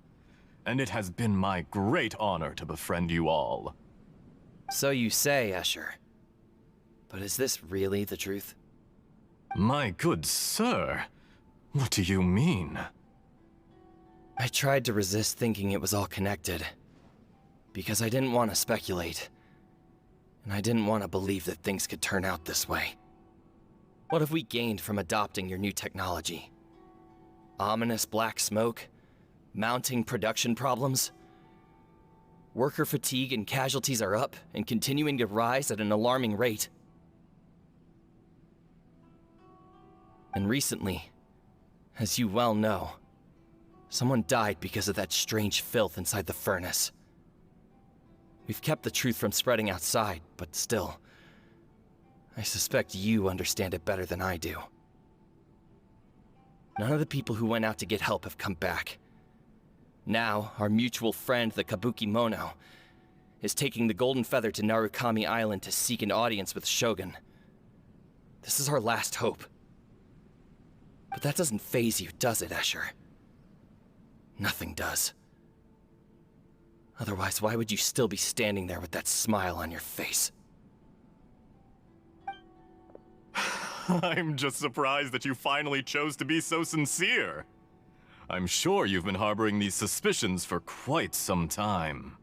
and it has been my great honor to befriend you all. So you say, Escher. But is this really the truth? My good sir, what do you mean? I tried to resist thinking it was all connected, because I didn't want to speculate, and I didn't want to believe that things could turn out this way. What have we gained from adopting your new technology? Ominous black smoke? Mounting production problems? Worker fatigue and casualties are up and continuing to rise at an alarming rate. And recently, as you well know, someone died because of that strange filth inside the furnace. We've kept the truth from spreading outside, but still, I suspect you understand it better than I do. None of the people who went out to get help have come back. Now, our mutual friend, the Kabuki Mono, is taking the Golden Feather to Narukami Island to seek an audience with Shogun. This is our last hope. But that doesn't faze you, does it, Escher? Nothing does. Otherwise, why would you still be standing there with that smile on your face? I'm just surprised that you finally chose to be so sincere. I'm sure you've been harboring these suspicions for quite some time.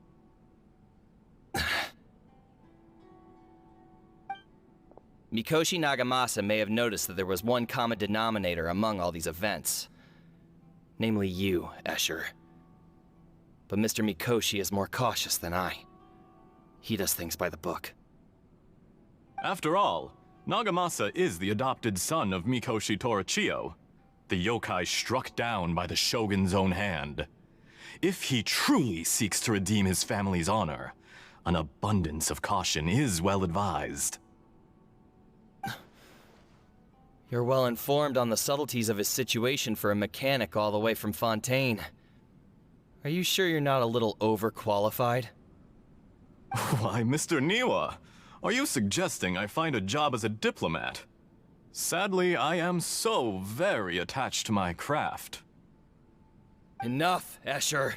Mikoshi Nagamasa may have noticed that there was one common denominator among all these events. Namely you, Escher. But Mr. Mikoshi is more cautious than I. He does things by the book. After all, Nagamasa is the adopted son of Mikoshi Torichio, the yokai struck down by the Shogun's own hand. If he truly seeks to redeem his family's honor, an abundance of caution is well advised. You're well informed on the subtleties of his situation for a mechanic all the way from Fontaine. Are you sure you're not a little overqualified? Why, Mr. Niwa, are you suggesting I find a job as a diplomat? Sadly, I am so very attached to my craft. Enough, Escher.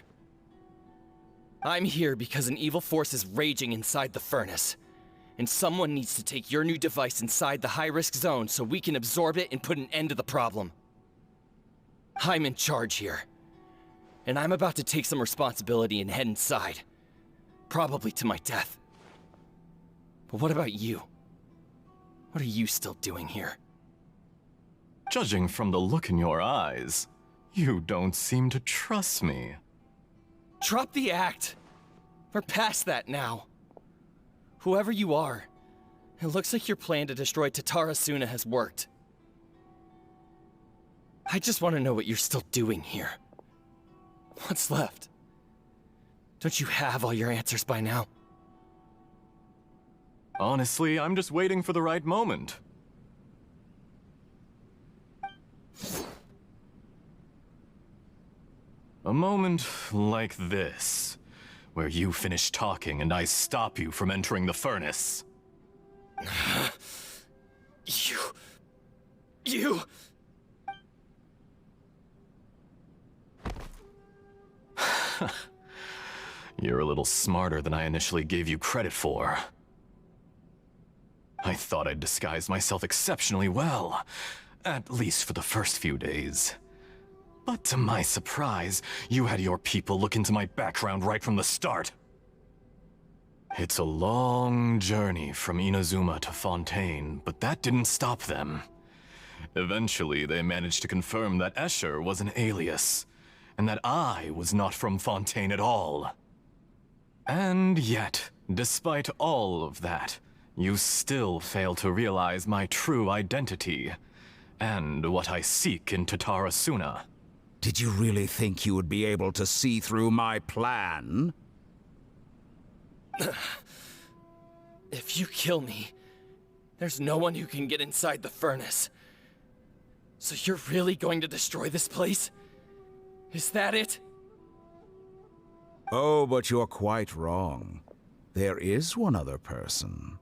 I'm here because an evil force is raging inside the furnace. And someone needs to take your new device inside the high-risk zone so we can absorb it and put an end to the problem. I'm in charge here. And I'm about to take some responsibility and head inside. Probably to my death. But what about you? What are you still doing here? Judging from the look in your eyes, you don't seem to trust me. Drop the act! We're past that now. Whoever you are, it looks like your plan to destroy Tatara Suna has worked. I just want to know what you're still doing here. What's left? Don't you have all your answers by now? Honestly, I'm just waiting for the right moment. A moment like this, where you finish talking and I stop you from entering the furnace. You... You're a little smarter than I initially gave you credit for. I thought I'd disguised myself exceptionally well, at least for the first few days. But to my surprise, you had your people look into my background right from the start. It's a long journey from Inazuma to Fontaine, but that didn't stop them. Eventually, they managed to confirm that Escher was an alias, and that I was not from Fontaine at all. And yet, despite all of that, you still fail to realize my true identity, and what I seek in Tatara Suna. Did you really think you would be able to see through my plan? If you kill me, there's no one who can get inside the furnace. So you're really going to destroy this place? Is that it? Oh, but you're quite wrong. There is one other person.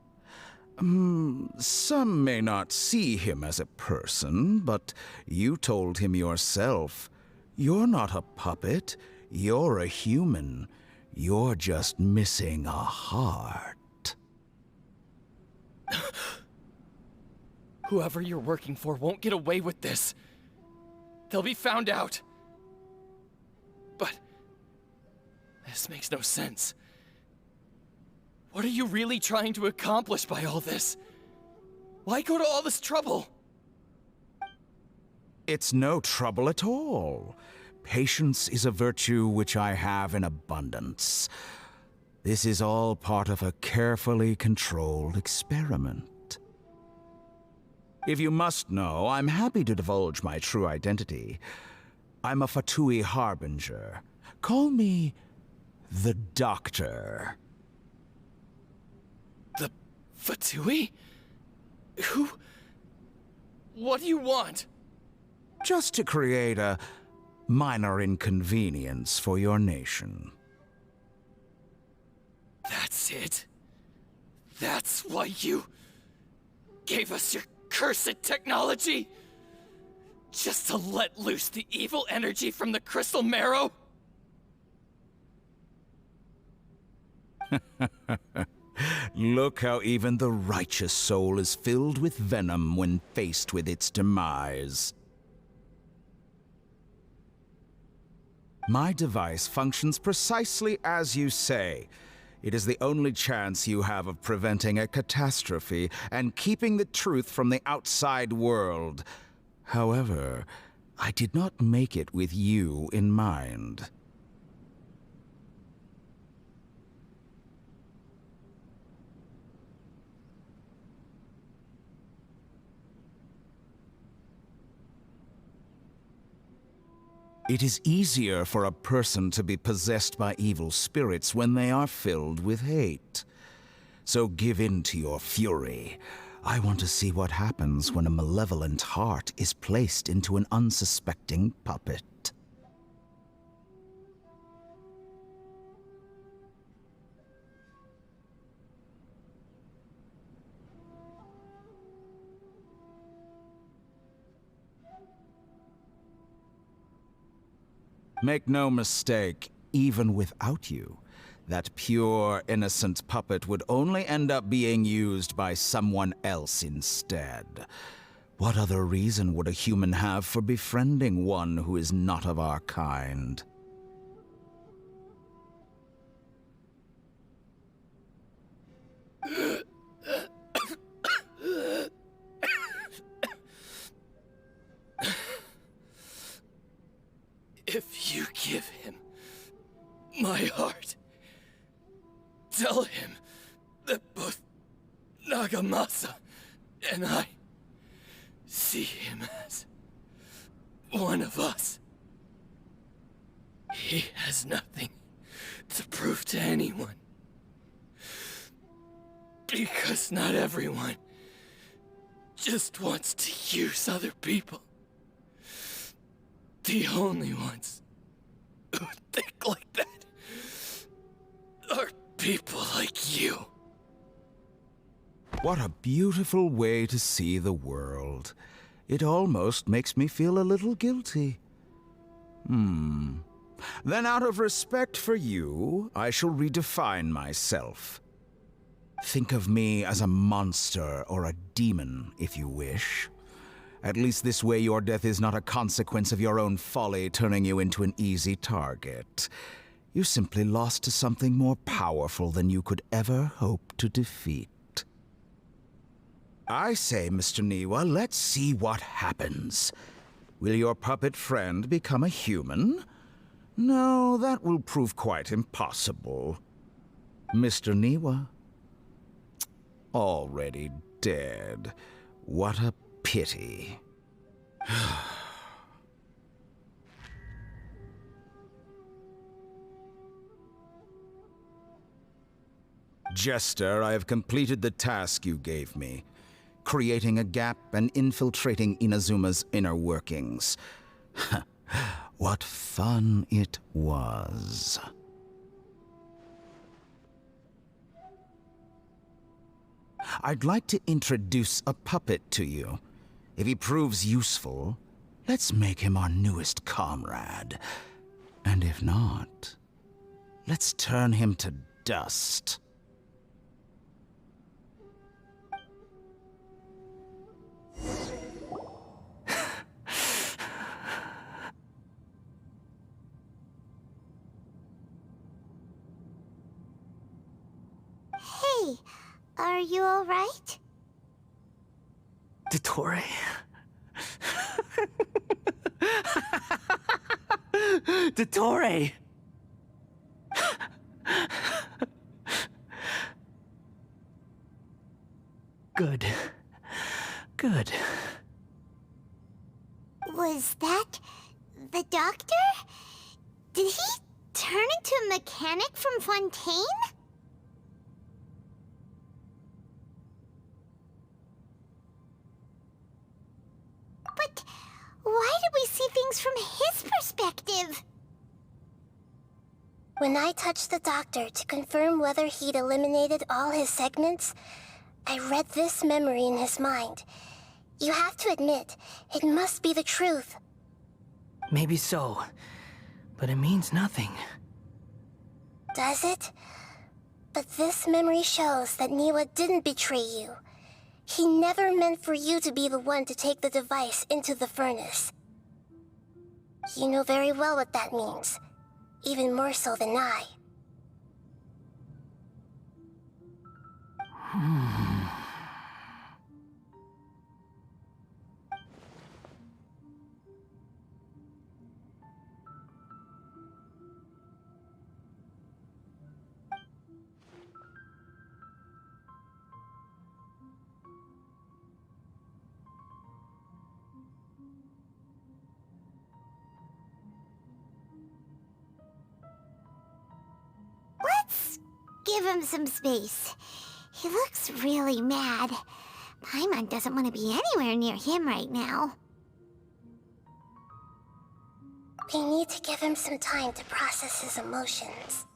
Some may not see him as a person, but you told him yourself. You're not a puppet. You're a human. You're just missing a heart. Whoever you're working for won't get away with this. They'll be found out. But this makes no sense. What are you really trying to accomplish by all this? Why go to all this trouble? It's no trouble at all. Patience is a virtue which I have in abundance. This is all part of a carefully controlled experiment. If you must know, I'm happy to divulge my true identity. I'm a Fatui Harbinger. Call me the Doctor. The Fatui? Who? What do you want? Just to create a minor inconvenience for your nation. That's it? That's why you gave us your cursed technology? Just to let loose the evil energy from the crystal marrow? Look how even the righteous soul is filled with venom when faced with its demise. My device functions precisely as you say. It is the only chance you have of preventing a catastrophe and keeping the truth from the outside world. However, I did not make it with you in mind. It is easier for a person to be possessed by evil spirits when they are filled with hate. So give in to your fury. I want to see what happens when a malevolent heart is placed into an unsuspecting puppet. Make no mistake, even without you, that pure, innocent puppet would only end up being used by someone else instead. What other reason would a human have for befriending one who is not of our kind? If you give him my heart, tell him that both Nagamasa and I see him as one of us. He has nothing to prove to anyone. Because not everyone just wants to use other people. The only ones who think like that are people like you. What a beautiful way to see the world. It almost makes me feel a little guilty. Then out of respect for you, I shall redefine myself. Think of me as a monster or a demon, if you wish. At least this way your death is not a consequence of your own folly turning you into an easy target. You simply lost to something more powerful than you could ever hope to defeat. I say, Mr. Niwa, let's see what happens. Will your puppet friend become a human? No, that will prove quite impossible. Mr. Niwa? Already dead. What a pity. Jester, I have completed the task you gave me, creating a gap and infiltrating Inazuma's inner workings. What fun it was. I'd like to introduce a puppet to you. If he proves useful, let's make him our newest comrade. And if not, let's turn him to dust. Hey, are you all right? Dottore? Dottore! Good. Good. Was that the doctor? Did he turn into a mechanic from Fontaine? But why did we see things from his perspective? When I touched the doctor to confirm whether he'd eliminated all his segments, I read this memory in his mind. You have to admit, it must be the truth. Maybe so, but it means nothing. Does it? But this memory shows that Niwa didn't betray you. He never meant for you to be the one to take the device into the furnace. You know very well what that means, even more so than I. Let's give him some space. He looks really mad. Paimon doesn't want to be anywhere near him right now. We need to give him some time to process his emotions.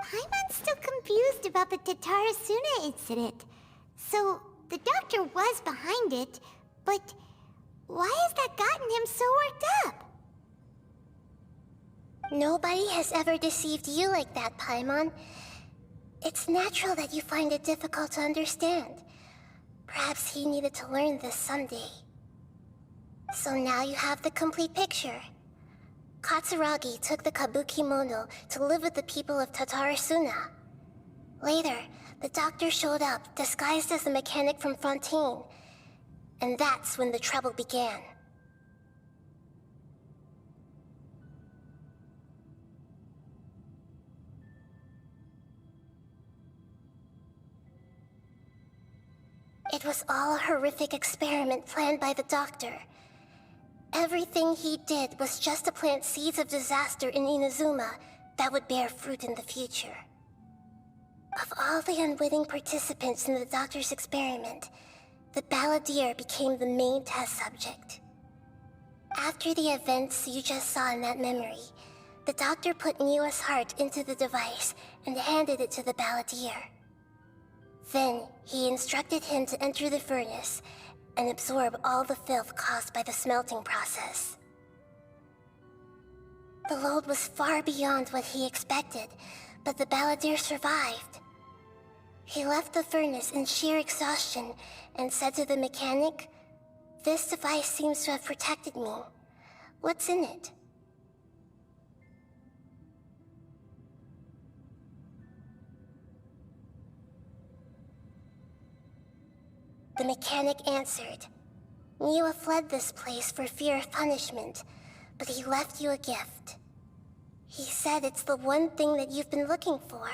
Paimon's still confused about the Tatarasuna incident. So, the doctor was behind it, but why has that gotten him so worked up? Nobody has ever deceived you like that, Paimon. It's natural that you find it difficult to understand. Perhaps he needed to learn this someday. So now you have the complete picture. Katsuragi took the Kabukimono to live with the people of Tatarasuna. Later, the doctor showed up, disguised as a mechanic from Fontaine. And that's when the trouble began. It was all a horrific experiment planned by the doctor. Everything he did was just to plant seeds of disaster in Inazuma that would bear fruit in the future. Of all the unwitting participants in the doctor's experiment, the balladeer became the main test subject. After the events you just saw in that memory, the doctor put Niwa's heart into the device and handed it to the balladeer. Then, he instructed him to enter the furnace and absorb all the filth caused by the smelting process. The load was far beyond what he expected, but the balladeer survived. He left the furnace in sheer exhaustion and said to the mechanic, "This device seems to have protected me. What's in it?" The mechanic answered, "Niwa fled this place for fear of punishment, but he left you a gift. He said it's the one thing that you've been looking for."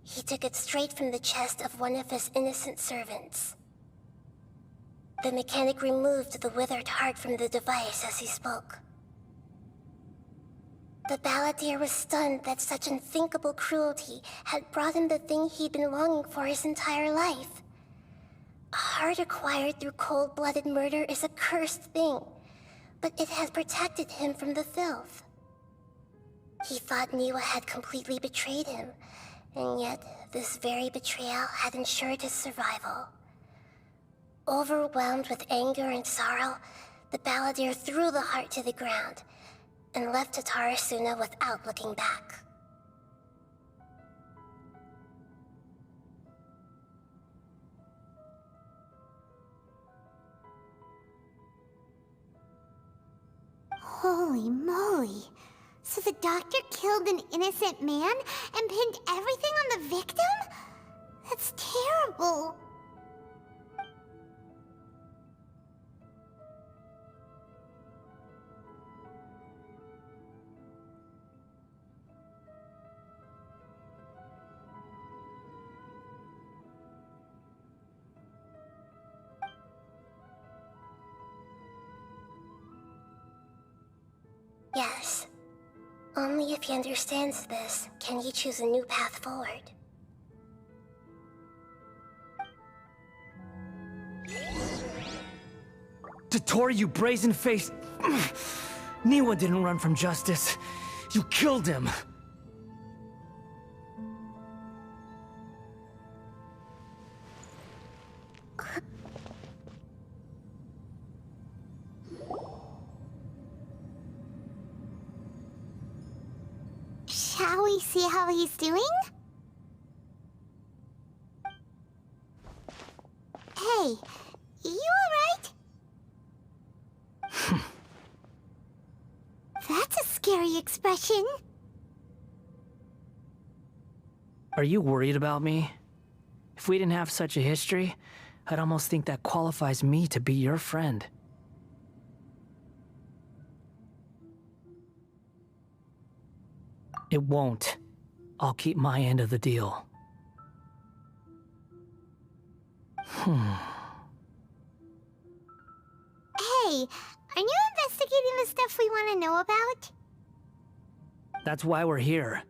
He took it straight from the chest of one of his innocent servants. The mechanic removed the withered heart from the device as he spoke. The balladeer was stunned that such unthinkable cruelty had brought him the thing he'd been longing for his entire life. A heart acquired through cold-blooded murder is a cursed thing, but it has protected him from the filth. He thought Niwa had completely betrayed him, and yet this very betrayal had ensured his survival. Overwhelmed with anger and sorrow, the balladeer threw the heart to the ground and left Tatarasuna without looking back. Holy moly. So the doctor killed an innocent man and pinned everything on the victim? That's terrible. Yes. Only if he understands this can he choose a new path forward. Tottori, you brazen-faced... Niwa didn't run from justice. You killed him. we see how he's doing? Hey, you alright? That's a scary expression. Are you worried about me? If we didn't have such a history, I'd almost think that qualifies me to be your friend. It won't. I'll keep my end of the deal. Hey, are you investigating the stuff we want to know about? That's why we're here.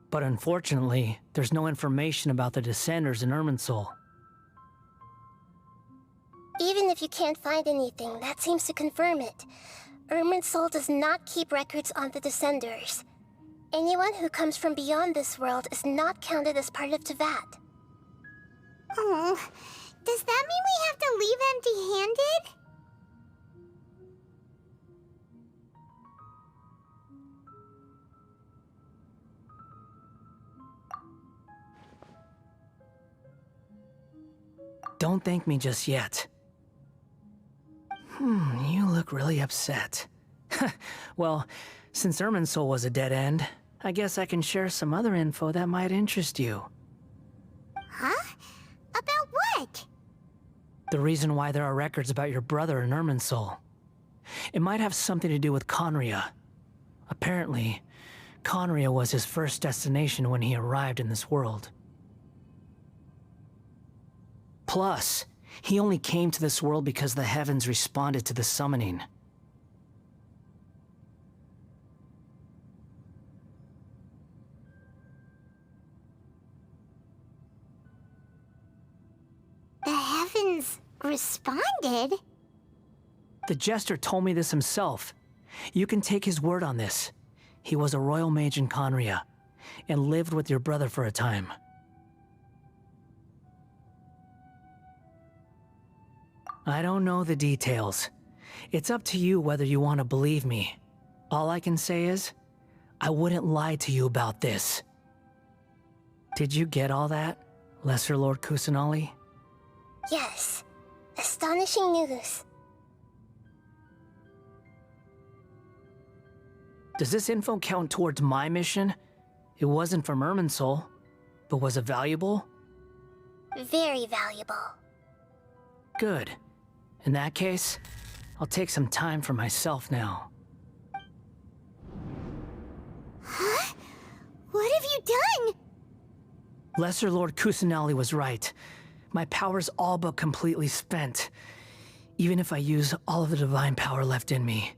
But unfortunately, there's no information about the Descenders in Irminsul. Even if you can't find anything, that seems to confirm it. Irminsul does not keep records on the Descenders. Anyone who comes from beyond this world is not counted as part of Teyvat. Oh, does that mean we have to leave empty-handed? Don't thank me just yet. You look really upset. Well, since Irminsul was a dead end, I guess I can share some other info that might interest you. Huh? About what? The reason why there are records about your brother in Irminsul. It might have something to do with Conria. Apparently, Conria was his first destination when he arrived in this world. Plus, he only came to this world because the heavens responded to the summoning. The heavens responded? The Jester told me this himself. You can take his word on this. He was a royal mage in Conria, and lived with your brother for a time. I don't know the details. It's up to you whether you want to believe me. All I can say is, I wouldn't lie to you about this. Did you get all that, Lesser Lord Kusanali? Yes. Astonishing news. Does this info count towards my mission? It wasn't from Irminsul, but was it valuable? Very valuable. Good. In that case, I'll take some time for myself now. Huh? What have you done? Lesser Lord Kusanali was right. My power's all but completely spent. Even if I use all of the divine power left in me,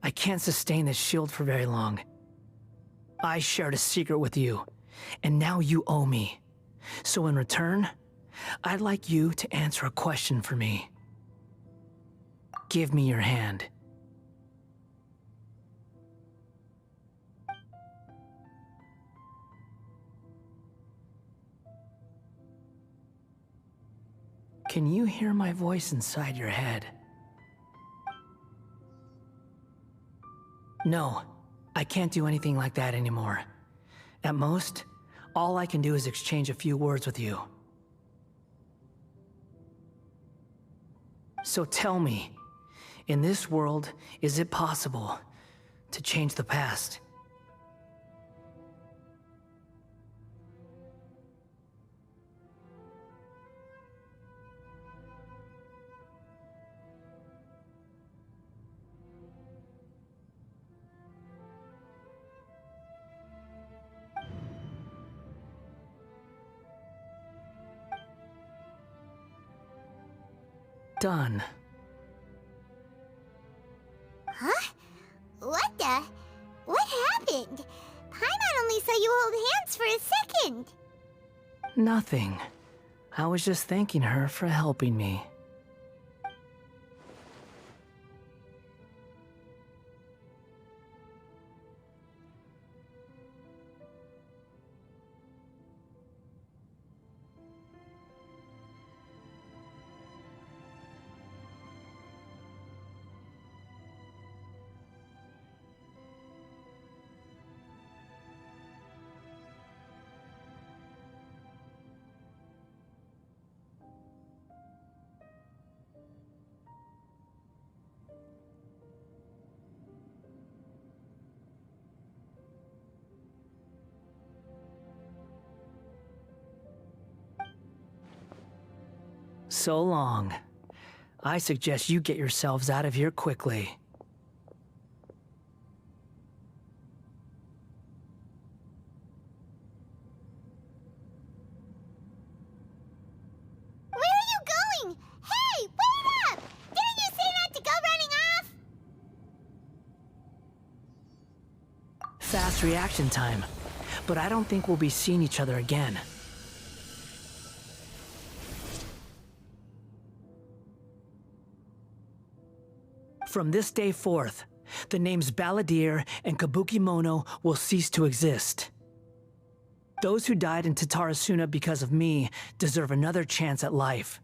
I can't sustain this shield for very long. I shared a secret with you, and now you owe me. So in return, I'd like you to answer a question for me. Give me your hand. Can you hear my voice inside your head? No, I can't do anything like that anymore. At most, all I can do is exchange a few words with you. So tell me, in this world, is it possible to change the past? Done. Huh? What the? What happened? Paimon only saw you hold hands for a second. Nothing. I was just thanking her for helping me. so long. I suggest you get yourselves out of here quickly. Where are you going? Hey, wait up! Didn't you say not to go running off? Fast reaction time. But I don't think we'll be seeing each other again. From this day forth, the names Balladeer and Kabukimono will cease to exist. Those who died in Tatarasuna because of me deserve another chance at life.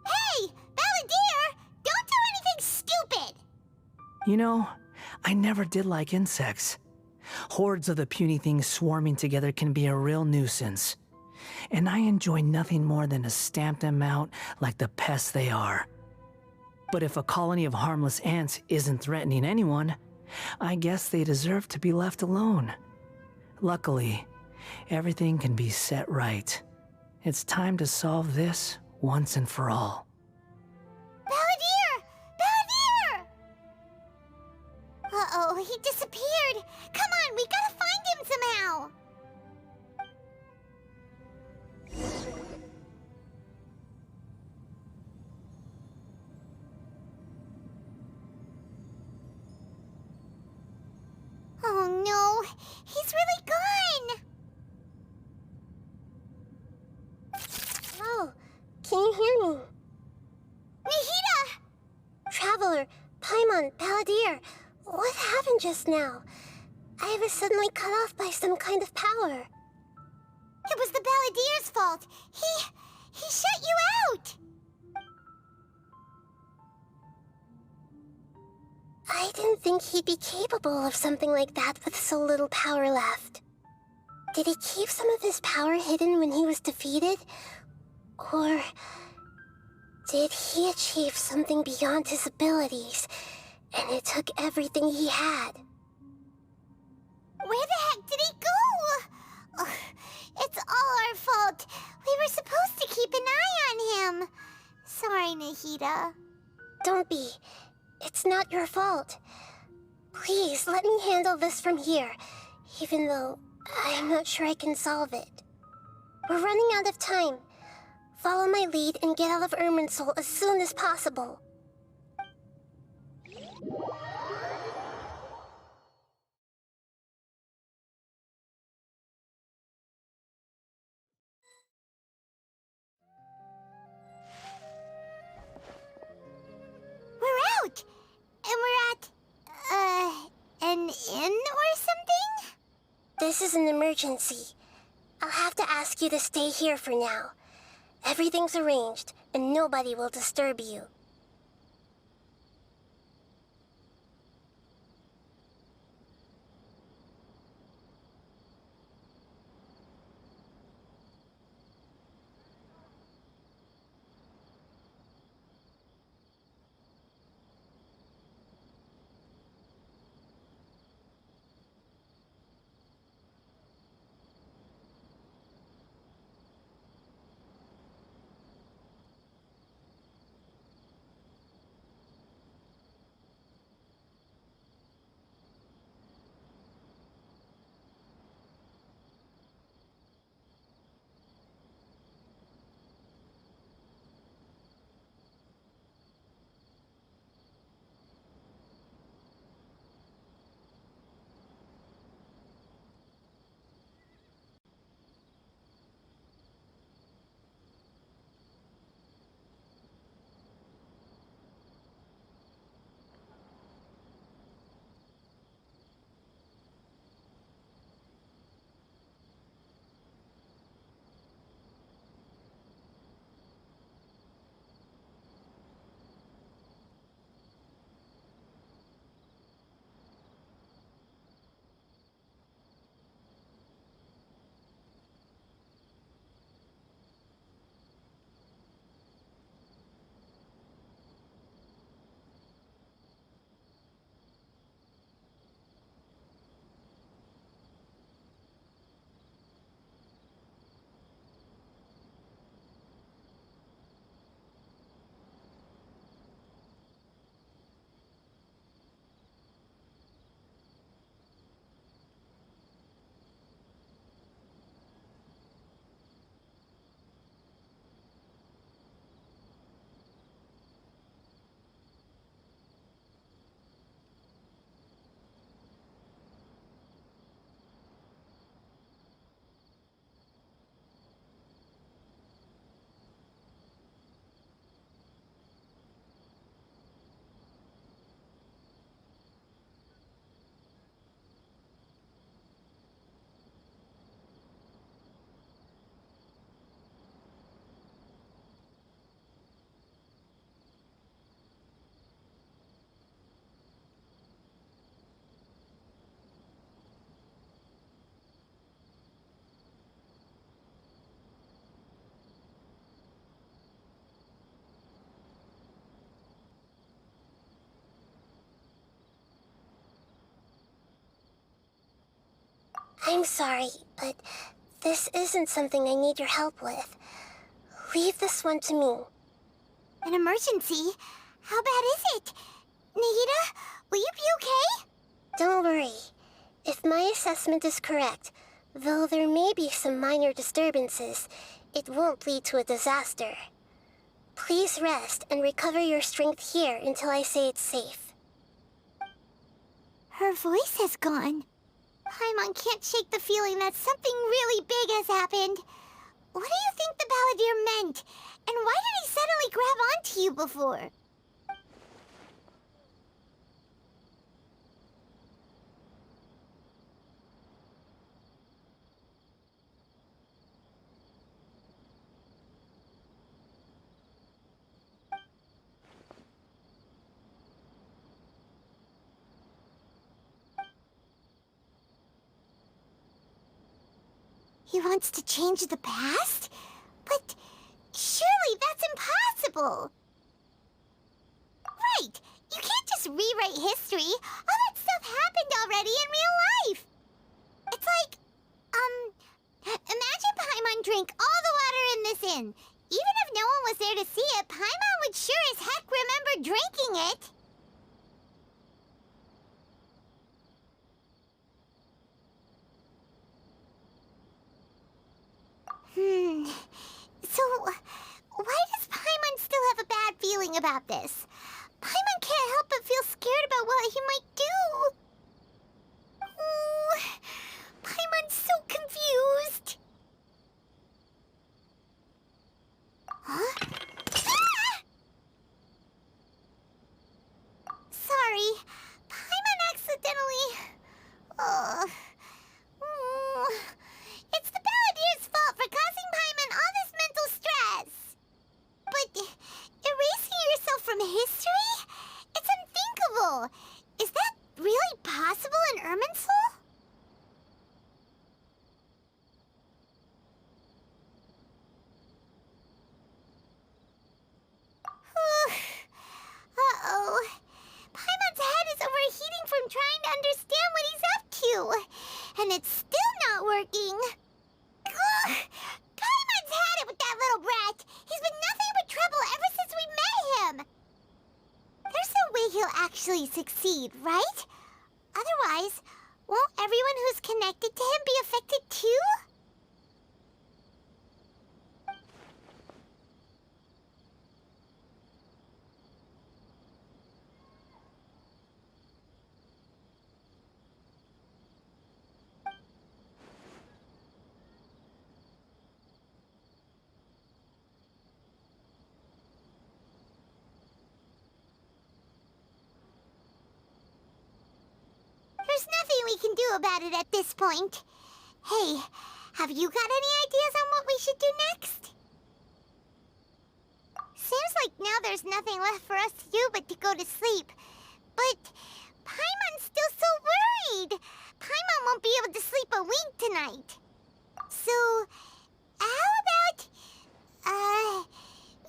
Hey, Balladeer! Don't do anything stupid! You know, I never did like insects. Hordes of the puny things swarming together can be a real nuisance. And I enjoy nothing more than to stamp them out like the pests they are. But if a colony of harmless ants isn't threatening anyone, I guess they deserve to be left alone. Luckily, everything can be set right. It's time to solve this once and for all. Balladeer! Balladeer! Uh-oh, he disappeared. Come on, we gotta find him somehow. Oh no, he's really gone. Oh, can you hear me? Nahida! Traveler, Paimon, Balladeer, what happened just now? I was suddenly cut off by some kind of power. It was the Balladeer's fault. He shut you out. I didn't think he'd be capable of something like that with so little power left. Did he keep some of his power hidden when he was defeated? Or did he achieve something beyond his abilities, and it took everything he had? Where the heck did he go? Ugh, it's all our fault. We were supposed to keep an eye on him. Sorry, Nahida. Don't be. It's not your fault. Please, let me handle this from here, even though I'm not sure I can solve it. We're running out of time. Follow my lead and get out of Irminsul as soon as possible. We're out! And we're at, an inn or something? This is an emergency. I'll have to ask you to stay here for now. Everything's arranged, and nobody will disturb you. I'm sorry, but this isn't something I need your help with. Leave this one to me. An emergency? How bad is it? Nagita, will you be okay? Don't worry. If my assessment is correct, though there may be some minor disturbances, it won't lead to a disaster. Please rest and recover your strength here until I say it's safe. Her voice has gone. Paimon can't shake the feeling that something really big has happened. What do you think the Balladeer meant? And why did he suddenly grab onto you before? He wants to change the past? But surely that's impossible! Right! You can't just rewrite history! All that stuff happened already in real life! It's like, imagine Paimon drank all the water in this inn. Even if no one was there to see it, Paimon would sure as heck remember drinking it! So, why does Paimon still have a bad feeling about this? Paimon can't help but feel scared about what he might do. Ooh, Paimon's so confused. Huh? Ah! Sorry, Paimon accidentally... It's the Balladeer's fault for causing Paimon all this mental stress. But erasing yourself from history? It's unthinkable. Is that really possible in Irminsul? Uh-oh. Paimon's head is overheating from trying to understand what he's up to. And it's still not working. Ugh! Paimon's had it with that little brat. He's been nothing but trouble ever since we met him. There's no way he'll actually succeed, right? Otherwise, won't everyone who's connected to him be affected too? There's nothing we can do about it at this point. Hey, have you got any ideas on what we should do next? Seems like now there's nothing left for us to do but to go to sleep. But Paimon's still so worried. Paimon won't be able to sleep a wink tonight. So, how about,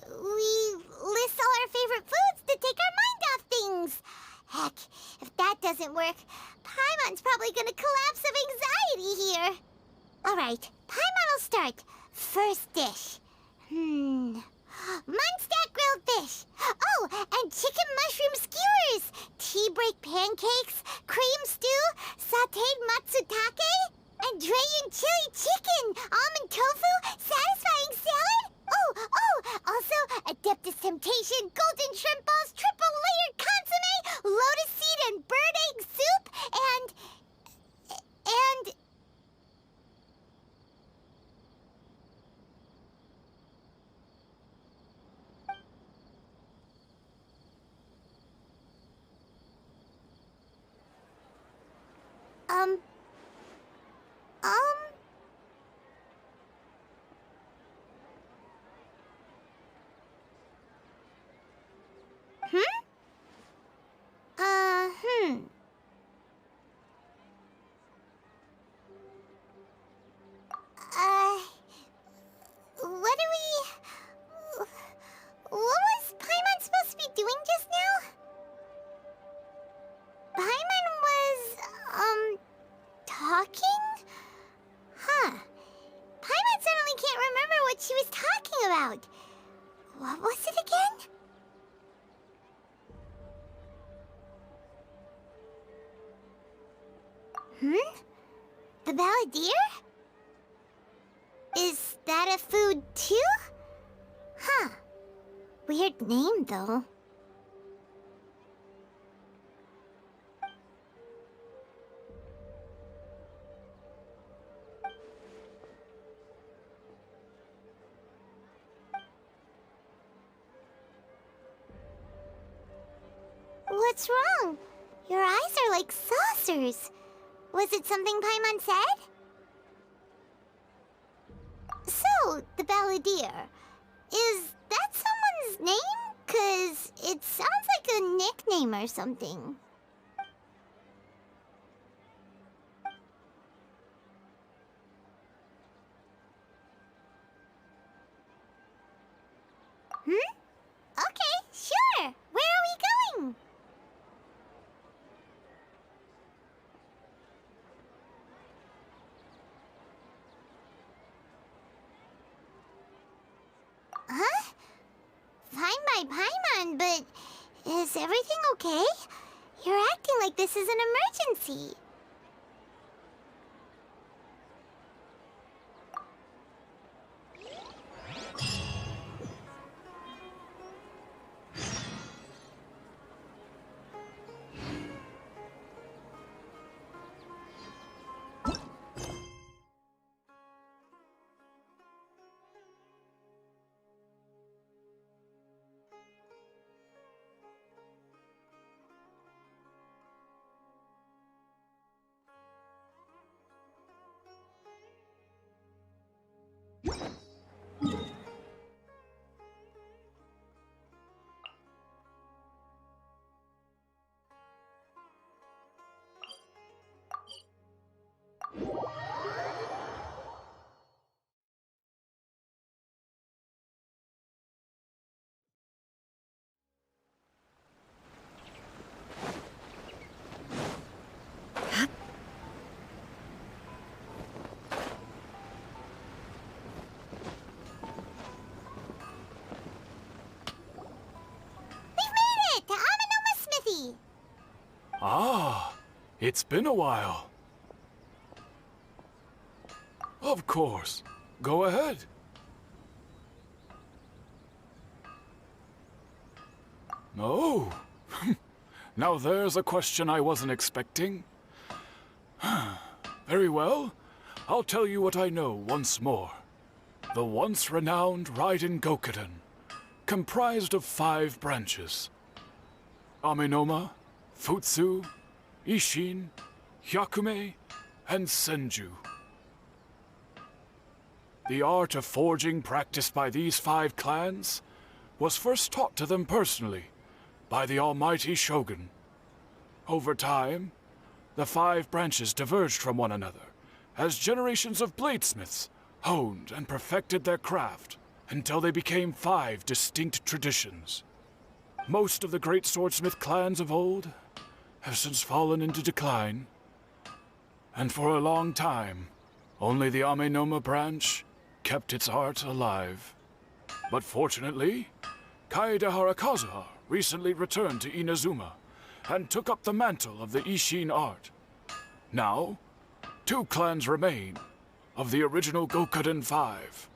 we list all our favorite foods to take our mind off things? Heck, if that doesn't work, Paimon's probably gonna collapse of anxiety here. Alright, Paimon will start. First dish. Munstack grilled fish. Oh, and chicken mushroom skewers. Tea break pancakes, cream stew, sauteed matsutake, and Dragon chili chicken, almond tofu, satisfying salad. Also, Adeptus Temptation, golden shrimp balls, triple layered consomme, lotus seed and bird egg soup, and... What was it again? The Balladeer? Is that a food too? Huh. Weird name, though. What's wrong? Your eyes are like saucers. Was it something Paimon said? So, the Balladeer. Is that someone's name? 'Cause it sounds like a nickname or something. Okay, sure. Where are we going? Huh? Fine by Paimon, but is everything okay? You're acting like this is an emergency. Ah, it's been a while. Of course. Go ahead. Oh. Now there's a question I wasn't expecting. Very well. I'll tell you what I know once more. The once renowned Raiden Gokuden, comprised of 5 branches. Amenoma, Futsu, Ishin, Hyakume, and Senju. The art of forging practiced by these 5 clans was first taught to them personally by the almighty Shogun. Over time, the 5 branches diverged from one another as generations of bladesmiths honed and perfected their craft until they became 5 distinct traditions. Most of the great swordsmith clans of old have since fallen into decline, and for a long time, only the Amenoma branch kept its art alive. But fortunately, Kaedehara Kazuha recently returned to Inazuma and took up the mantle of the Ishin art. Now, 2 clans remain of the original Gokuden 5.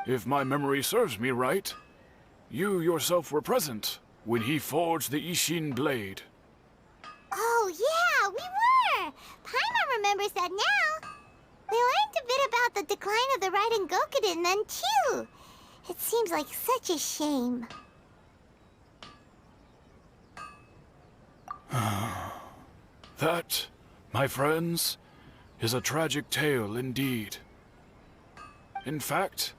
If my memory serves me right, you yourself were present when he forged the Ishin blade. Oh, yeah, we were! Paimon remembers that now. We learned a bit about the decline of the Raiden Gokuden then, too. It seems like such a shame. That, my friends, is a tragic tale indeed. In fact,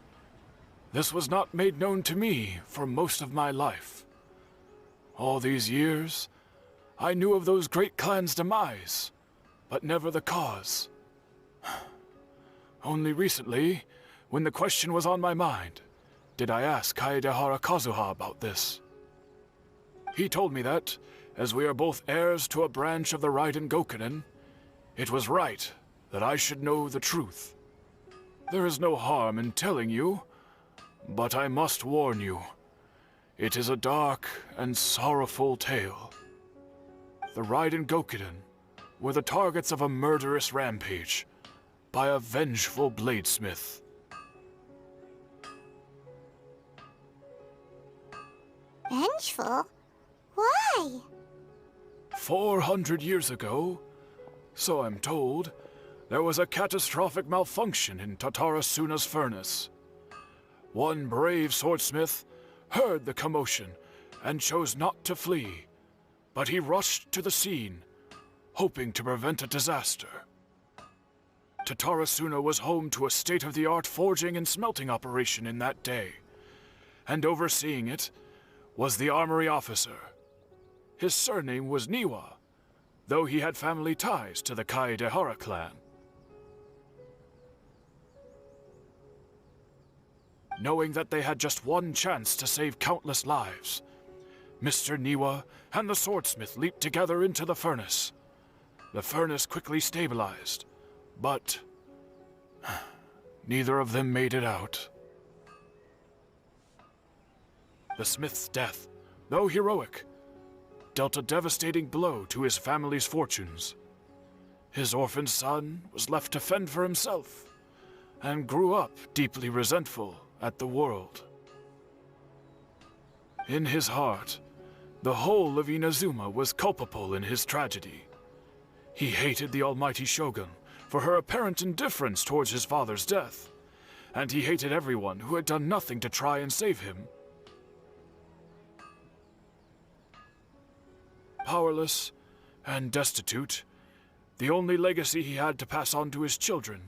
this was not made known to me for most of my life. All these years, I knew of those great clans' demise, but never the cause. Only recently, when the question was on my mind, did I ask Kaedehara Kazuha about this. He told me that, as we are both heirs to a branch of the Raiden Gokuden, it was right that I should know the truth. There is no harm in telling you, But I must warn you, it is a dark and sorrowful tale. The Raiden Gokiden were the targets of a murderous rampage by a vengeful bladesmith. Vengeful? Why? 400 years ago, so I'm told, there was a catastrophic malfunction in Tatara Suna's furnace. One brave swordsmith heard the commotion and chose not to flee, but he rushed to the scene, hoping to prevent a disaster. Tatara Suna was home to a state-of-the-art forging and smelting operation in that day, and overseeing it was the armory officer. His surname was Niwa, though he had family ties to the Kaedehara clan. Knowing that they had just one chance to save countless lives, Mr. Niwa and the swordsmith leaped together into the furnace. The furnace quickly stabilized, but neither of them made it out. The smith's death, though heroic, dealt a devastating blow to his family's fortunes. His orphaned son was left to fend for himself, and grew up deeply resentful at the world. In his heart, the whole of Inazuma was culpable in his tragedy. He hated the almighty Shogun for her apparent indifference towards his father's death, and he hated everyone who had done nothing to try and save him. Powerless and destitute, the only legacy he had to pass on to his children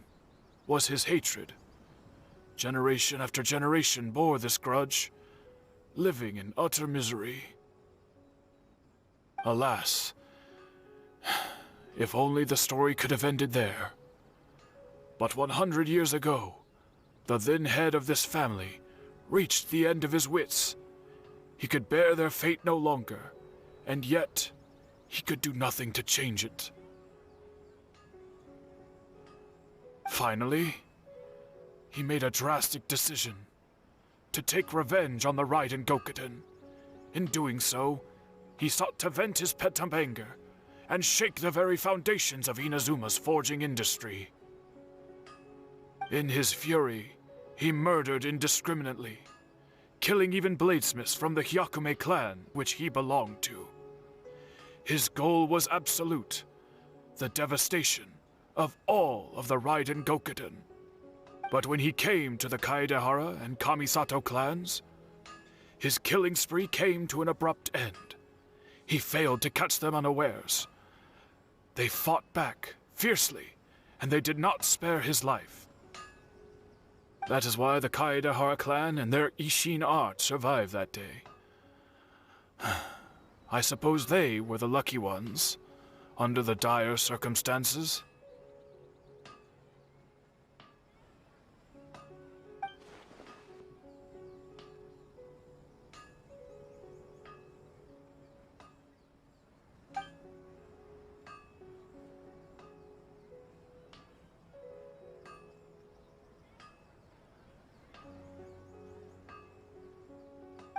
was his hatred. Generation after generation bore this grudge, living in utter misery. Alas, if only the story could have ended there. But 100 years ago, the then head of this family reached the end of his wits. He could bear their fate no longer, and yet he could do nothing to change it. Finally, he made a drastic decision to take revenge on the Raiden Gokiden. In doing so, he sought to vent his pent-up anger and shake the very foundations of Inazuma's forging industry. In his fury, he murdered indiscriminately, killing even bladesmiths from the Hyakume clan which he belonged to. His goal was absolute, the devastation of all of the Raiden Gokiden. But when he came to the Kaedehara and Kamisato clans, his killing spree came to an abrupt end. He failed to catch them unawares. They fought back fiercely, and they did not spare his life. That is why the Kaedehara clan and their Ishin art survived that day. I suppose they were the lucky ones, under the dire circumstances.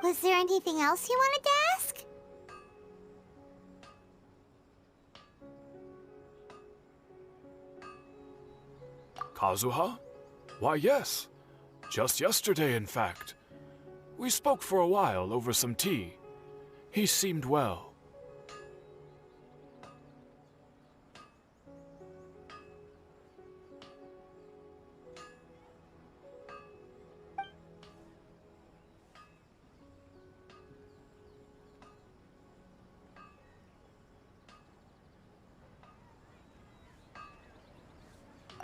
Was there anything else you wanted to ask? Kazuha? Why, yes. Just yesterday, in fact. We spoke for a while over some tea. He seemed well.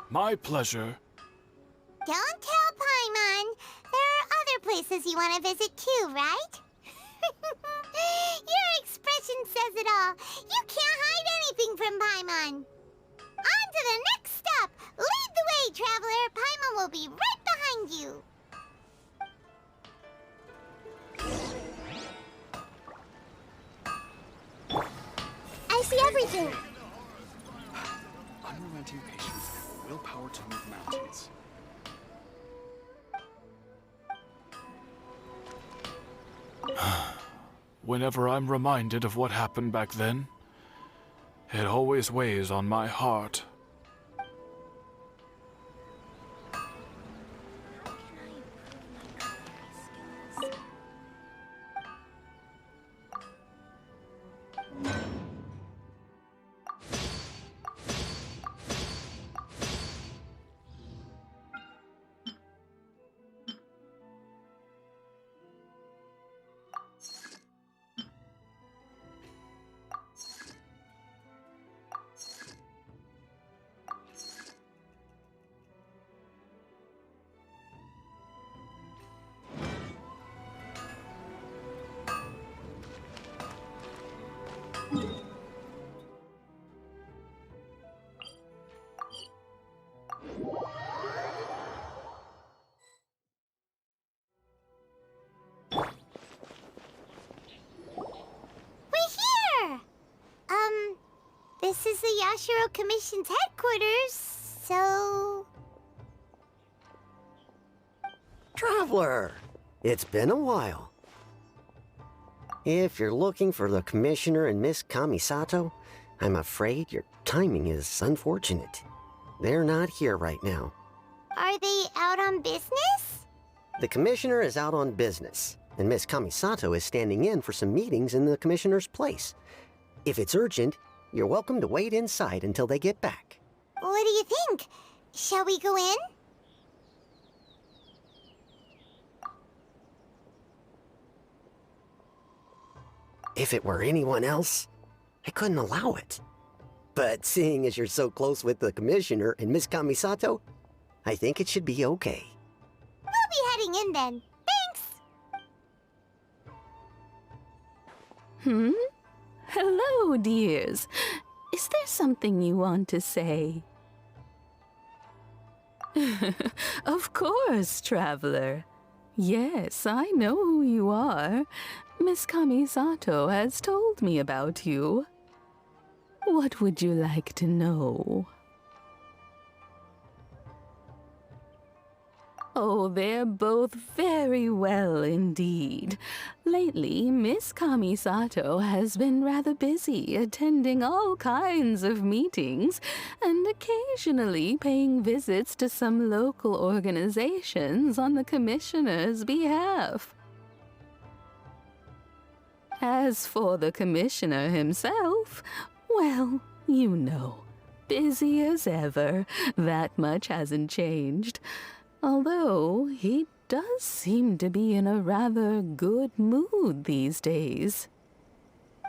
My pleasure. Don't tell Paimon. There are other places you want to visit too, right? Your expression says it all. You can't hide anything from Paimon. On to the next stop. Lead the way, traveler. Paimon will be right behind you. I see everything. Unrelenting patience and willpower to move mountains. Whenever I'm reminded of what happened back then, it always weighs on my heart. This is the Yashiro Commission's headquarters, so... Traveler! It's been a while. If you're looking for the Commissioner and Miss Kamisato, I'm afraid your timing is unfortunate. They're not here right now. Are they out on business? The Commissioner is out on business, and Miss Kamisato is standing in for some meetings in the Commissioner's place. If it's urgent, you're welcome to wait inside until they get back. What do you think? Shall we go in? If it were anyone else, I couldn't allow it. But seeing as you're so close with the Commissioner and Miss Kamisato, I think it should be okay. We'll be heading in then. Thanks! Hello, dears. Is there something you want to say? Of course, traveler. Yes, I know who you are. Miss Kamisato has told me about you. What would you like to know? Oh, they're both very well indeed. Lately, Miss Kamisato has been rather busy attending all kinds of meetings and occasionally paying visits to some local organizations on the Commissioner's behalf. As for the Commissioner himself, well, you know, busy as ever. That much hasn't changed. Although, he does seem to be in a rather good mood these days.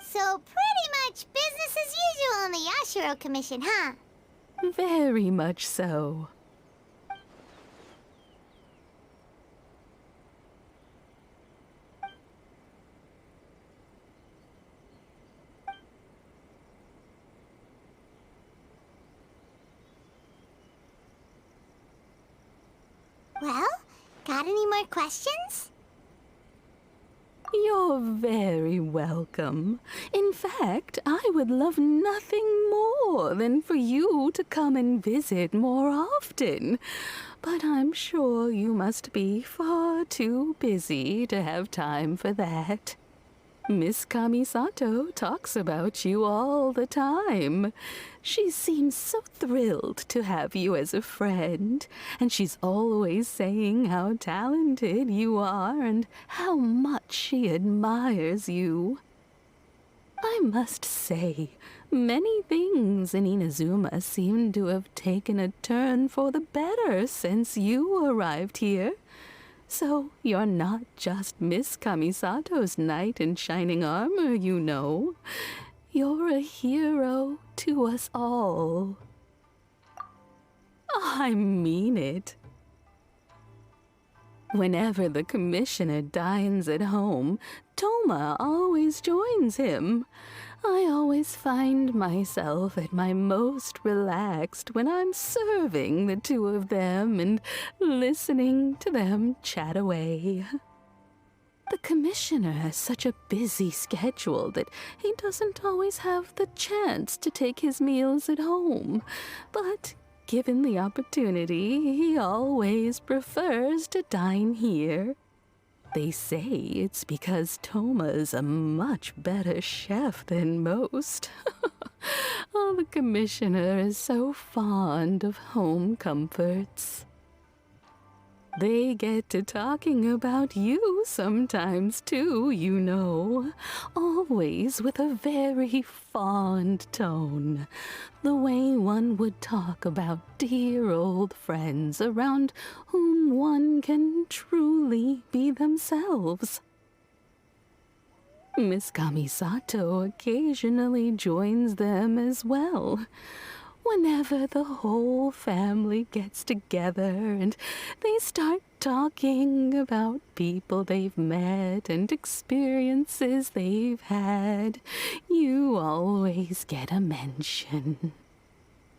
So pretty much business as usual in the Yashiro Commission, huh? Very much so. Well, got any more questions? You're very welcome. In fact, I would love nothing more than for you to come and visit more often. But I'm sure you must be far too busy to have time for that. Miss Kamisato talks about you all the time. She seems so thrilled to have you as a friend, and she's always saying how talented you are and how much she admires you. I must say, many things in Inazuma seem to have taken a turn for the better since you arrived here. So you're not just Miss Kamisato's knight in shining armor, you know. You're a hero to us all. I mean it. Whenever the Commissioner dines at home, Toma always joins him. I always find myself at my most relaxed when I'm serving the two of them and listening to them chat away. The Commissioner has such a busy schedule that he doesn't always have the chance to take his meals at home, but given the opportunity, he always prefers to dine here. They say it's because Toma's a much better chef than most. Oh, the commissioner is so fond of home comforts. They get to talking about you sometimes too, you know. Always with a very fond tone. The way one would talk about dear old friends around whom one can truly be themselves. Miss Kamisato occasionally joins them as well. Whenever the whole family gets together and they start talking about people they've met and experiences they've had, you always get a mention.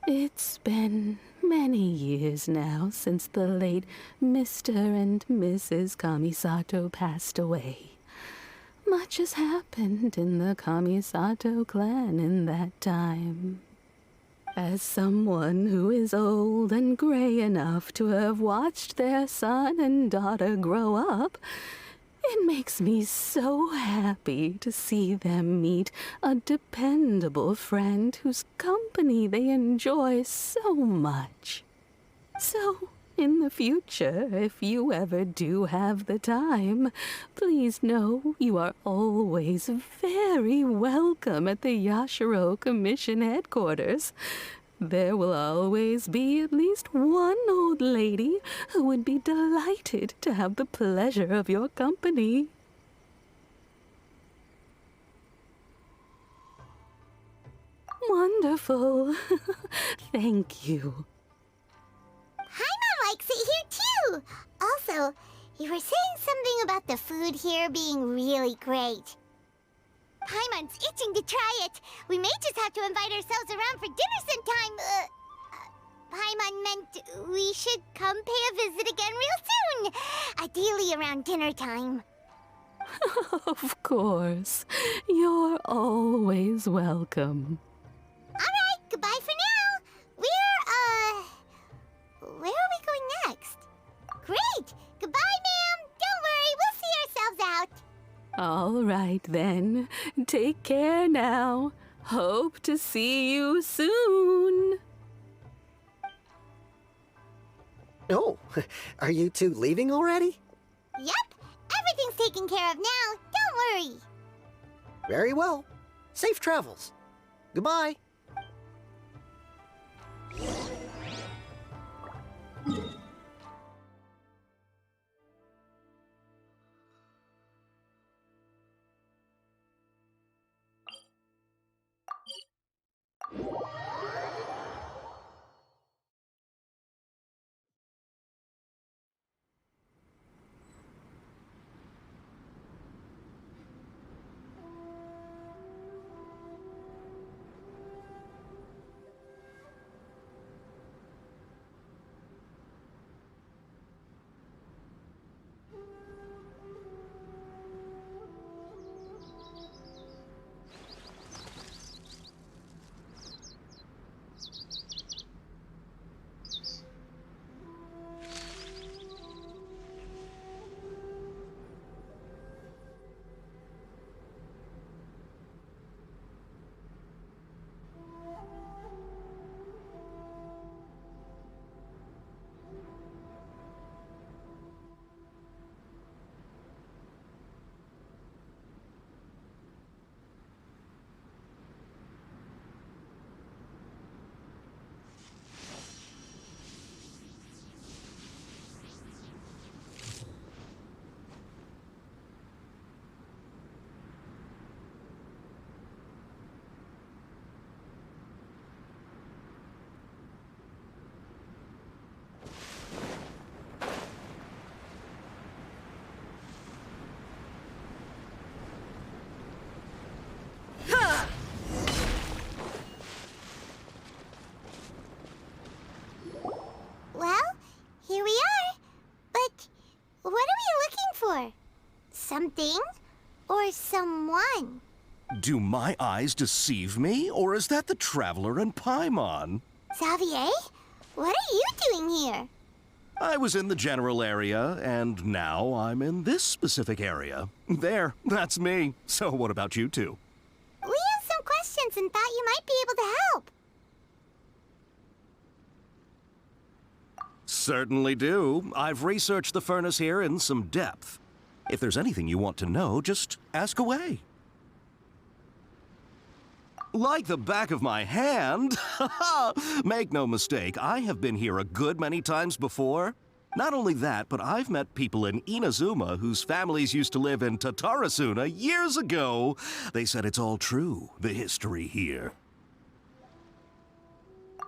It's been many years now since the late Mr. and Mrs. Kamisato passed away. Much has happened in the Kamisato clan in that time. As someone who is old and gray enough to have watched their son and daughter grow up, it makes me so happy to see them meet a dependable friend whose company they enjoy so much. So, in the future, if you ever do have the time, please know you are always very welcome at the Yashiro Commission headquarters. There will always be at least one old lady who would be delighted to have the pleasure of your company. Wonderful. Thank you. Paimon likes it here too! Also, you were saying something about the food here being really great. Paimon's itching to try it. We may just have to invite ourselves around for dinner sometime. Paimon meant we should come pay a visit again real soon. Ideally around dinner time. Of course. You're always welcome. Alright, goodbye for now. Where are we going next? Great! Goodbye, ma'am! Don't worry, we'll see ourselves out. All right, then. Take care now. Hope to see you soon. Oh, are you two leaving already? Yep, everything's taken care of now. Don't worry. Very well. Safe travels. Goodbye. Well, here we are. But what are we looking for? Something or someone? Do my eyes deceive me, or is that the Traveler and Paimon? Xavier, what are you doing here? I was in the general area, and now I'm in this specific area. There, that's me. So what about you two? We have some questions and thought you might be able to help. Certainly do. I've researched the furnace here in some depth. If there's anything you want to know, just ask away. Like the back of my hand? Make no mistake, I have been here a good many times before. Not only that, but I've met people in Inazuma whose families used to live in Tatarasuna years ago. They said it's all true, the history here.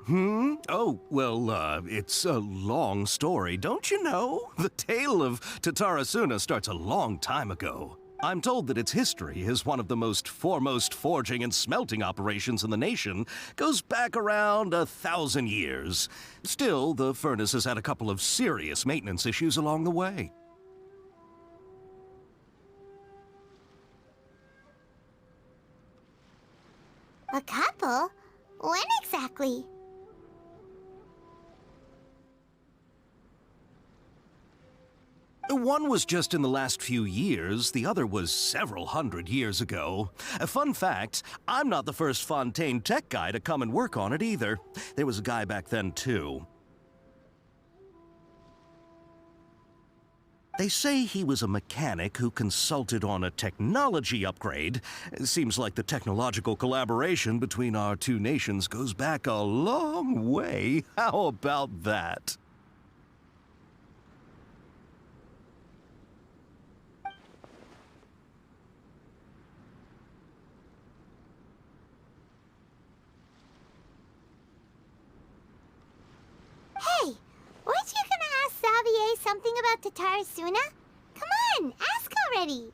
Oh, well, it's a long story, don't you know? The tale of Tatarasuna starts a long time ago. I'm told that its history is one of the most foremost forging and smelting operations in the nation, goes back around 1,000 years. Still, the furnace has had a couple of serious maintenance issues along the way. A couple? When exactly? One was just in the last few years, the other was several hundred years ago. A fun fact, I'm not the first Fontaine tech guy to come and work on it either. There was a guy back then too. They say he was a mechanic who consulted on a technology upgrade. It seems like the technological collaboration between our two nations goes back a long way. How about that? Hey, weren't you gonna ask Xavier something about Tatarasuna? Come on, ask already.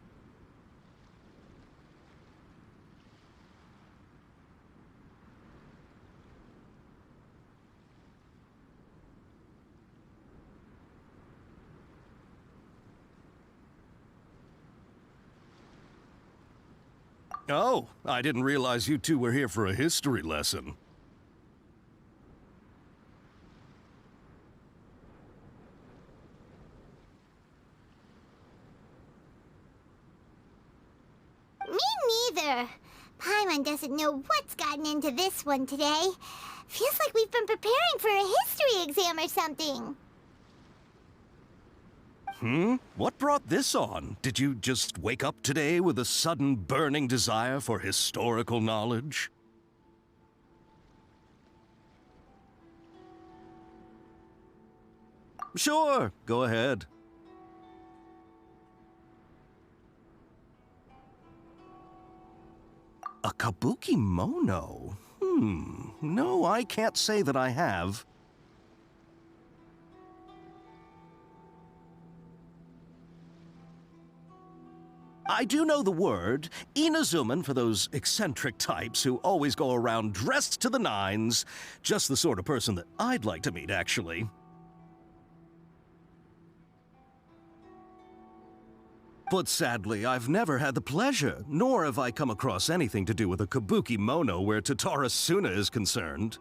Oh, I didn't realize you two were here for a history lesson. Me neither. Paimon doesn't know what's gotten into this one today. Feels like we've been preparing for a history exam or something. What brought this on? Did you just wake up today with a sudden burning desire for historical knowledge? Sure, go ahead. A kabuki mono? No, I can't say that I have. I do know the word, Inazuman for those eccentric types who always go around dressed to the nines. Just the sort of person that I'd like to meet, actually. But sadly, I've never had the pleasure, nor have I come across anything to do with a kabuki mono where Tatarasuna is concerned.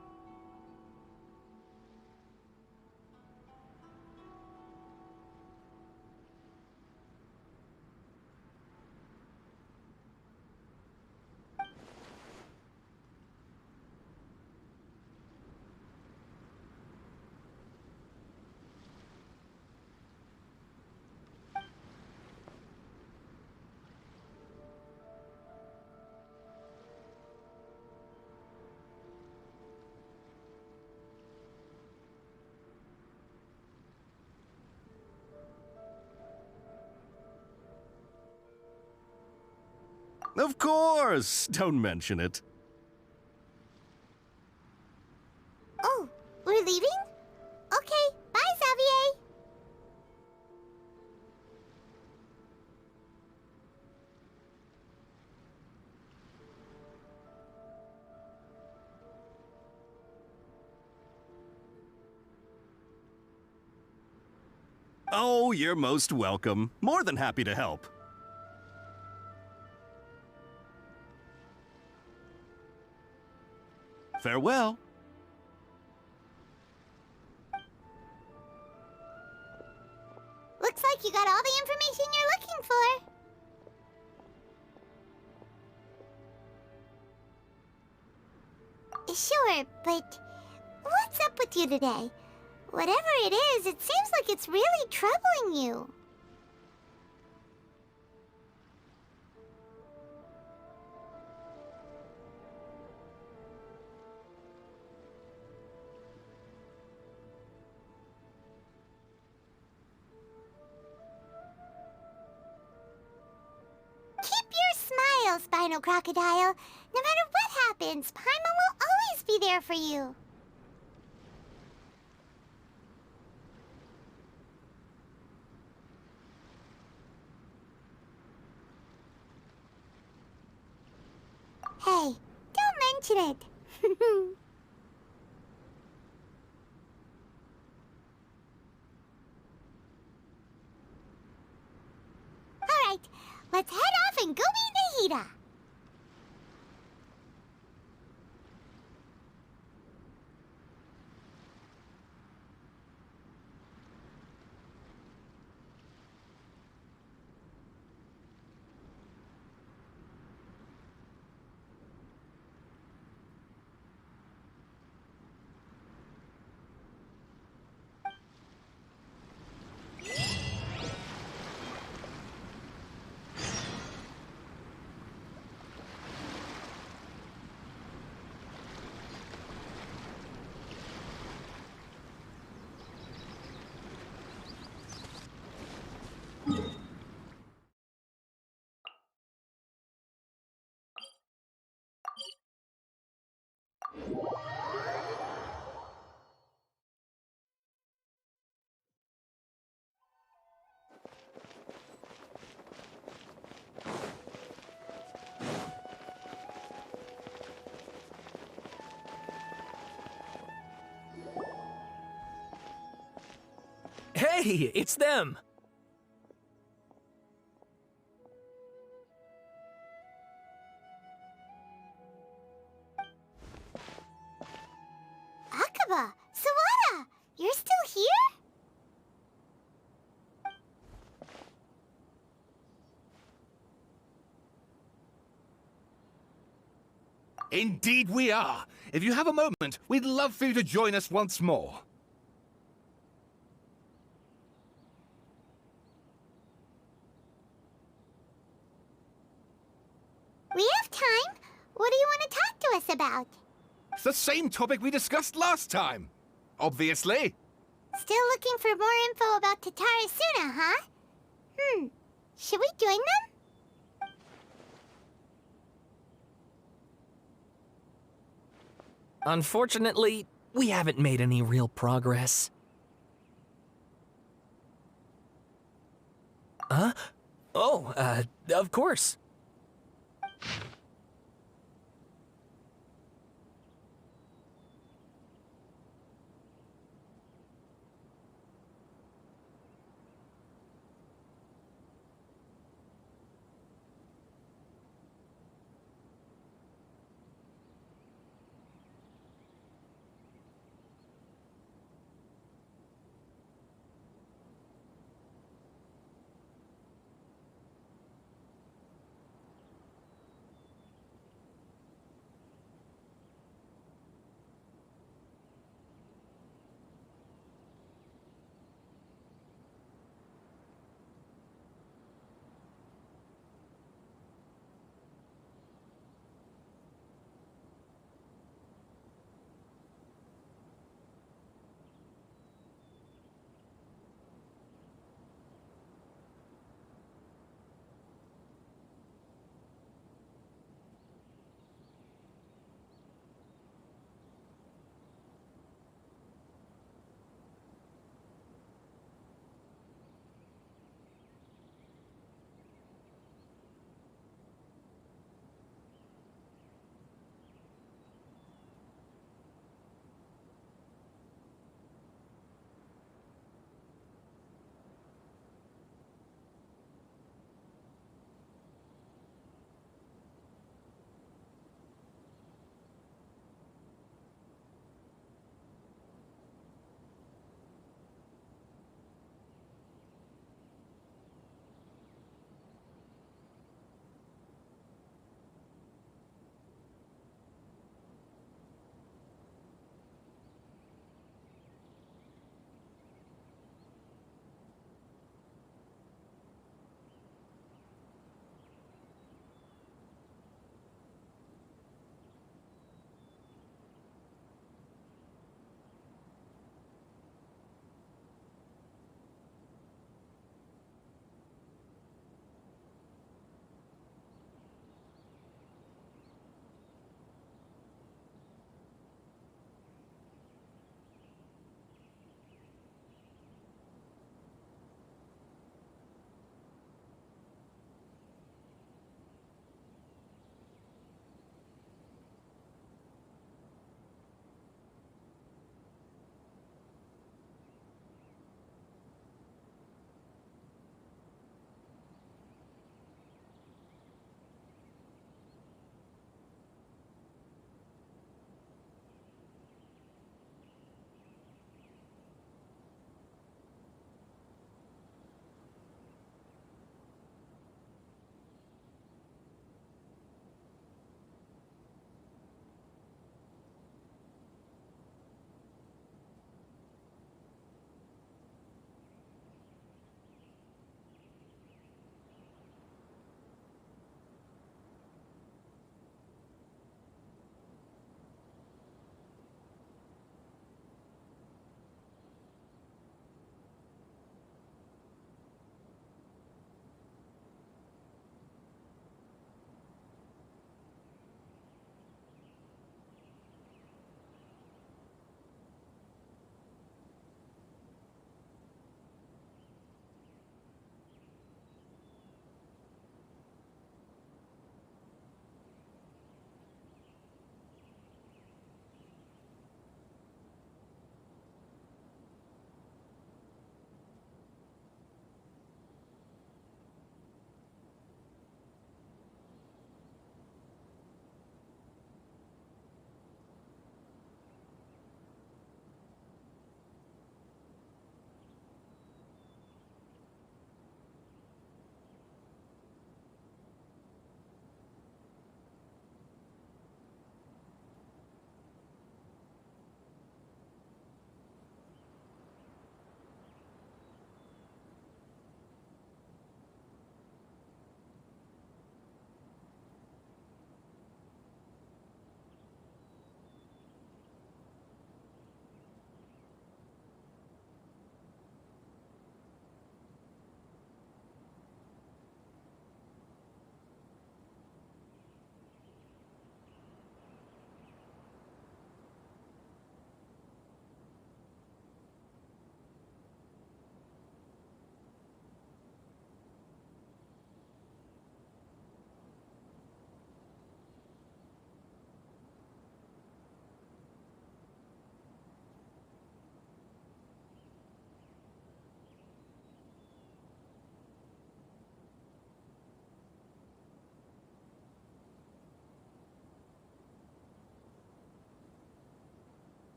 Of course! Don't mention it. Oh, we're leaving? Okay, bye, Xavier. Oh, you're most welcome. More than happy to help. Farewell. Looks like you got all the information you're looking for. Sure, but what's up with you today? Whatever it is, it seems like it's really troubling you. Keep your smile, Spinal Crocodile. No matter what happens, Paimon will always be there for you. Hey, don't mention it. Alright, let's head off and go meet Nahida. Hey, it's them! Akaba, Sawada, you're still here? Indeed we are. If you have a moment, we'd love for you to join us once more. We have time. What do you want to talk to us about? It's the same topic we discussed last time. Obviously. Still looking for more info about Tatara Suna, huh? Should we join them? Unfortunately, we haven't made any real progress. Huh? Oh, of course.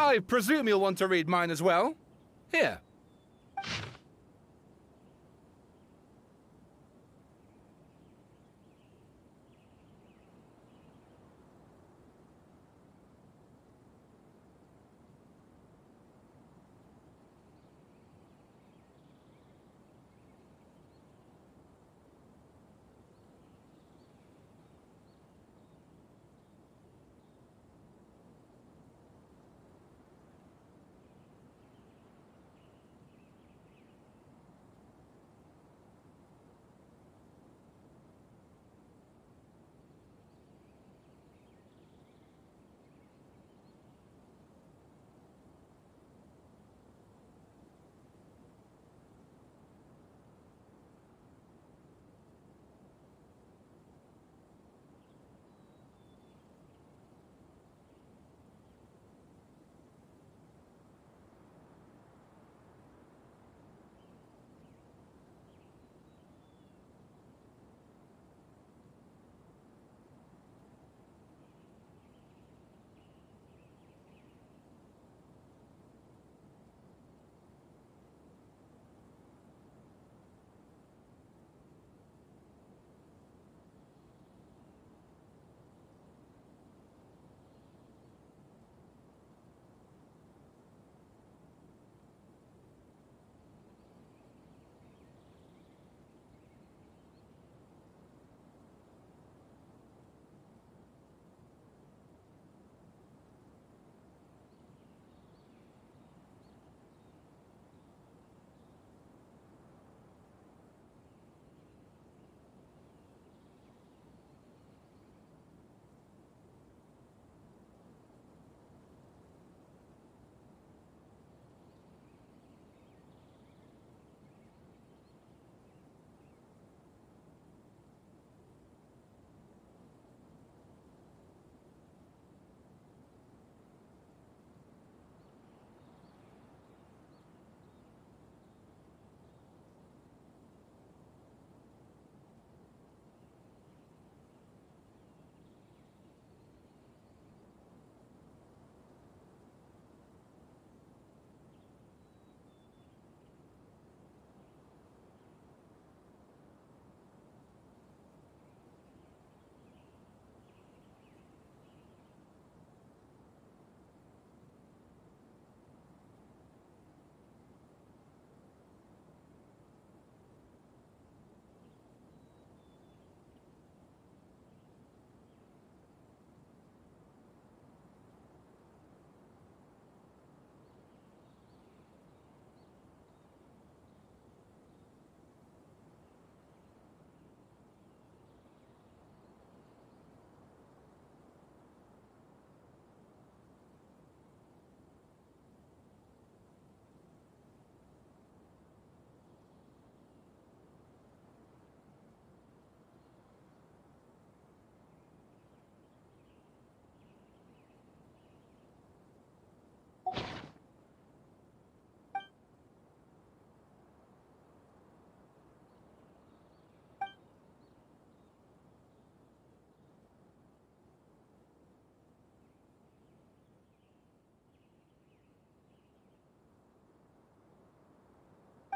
I presume you'll want to read mine as well. Here.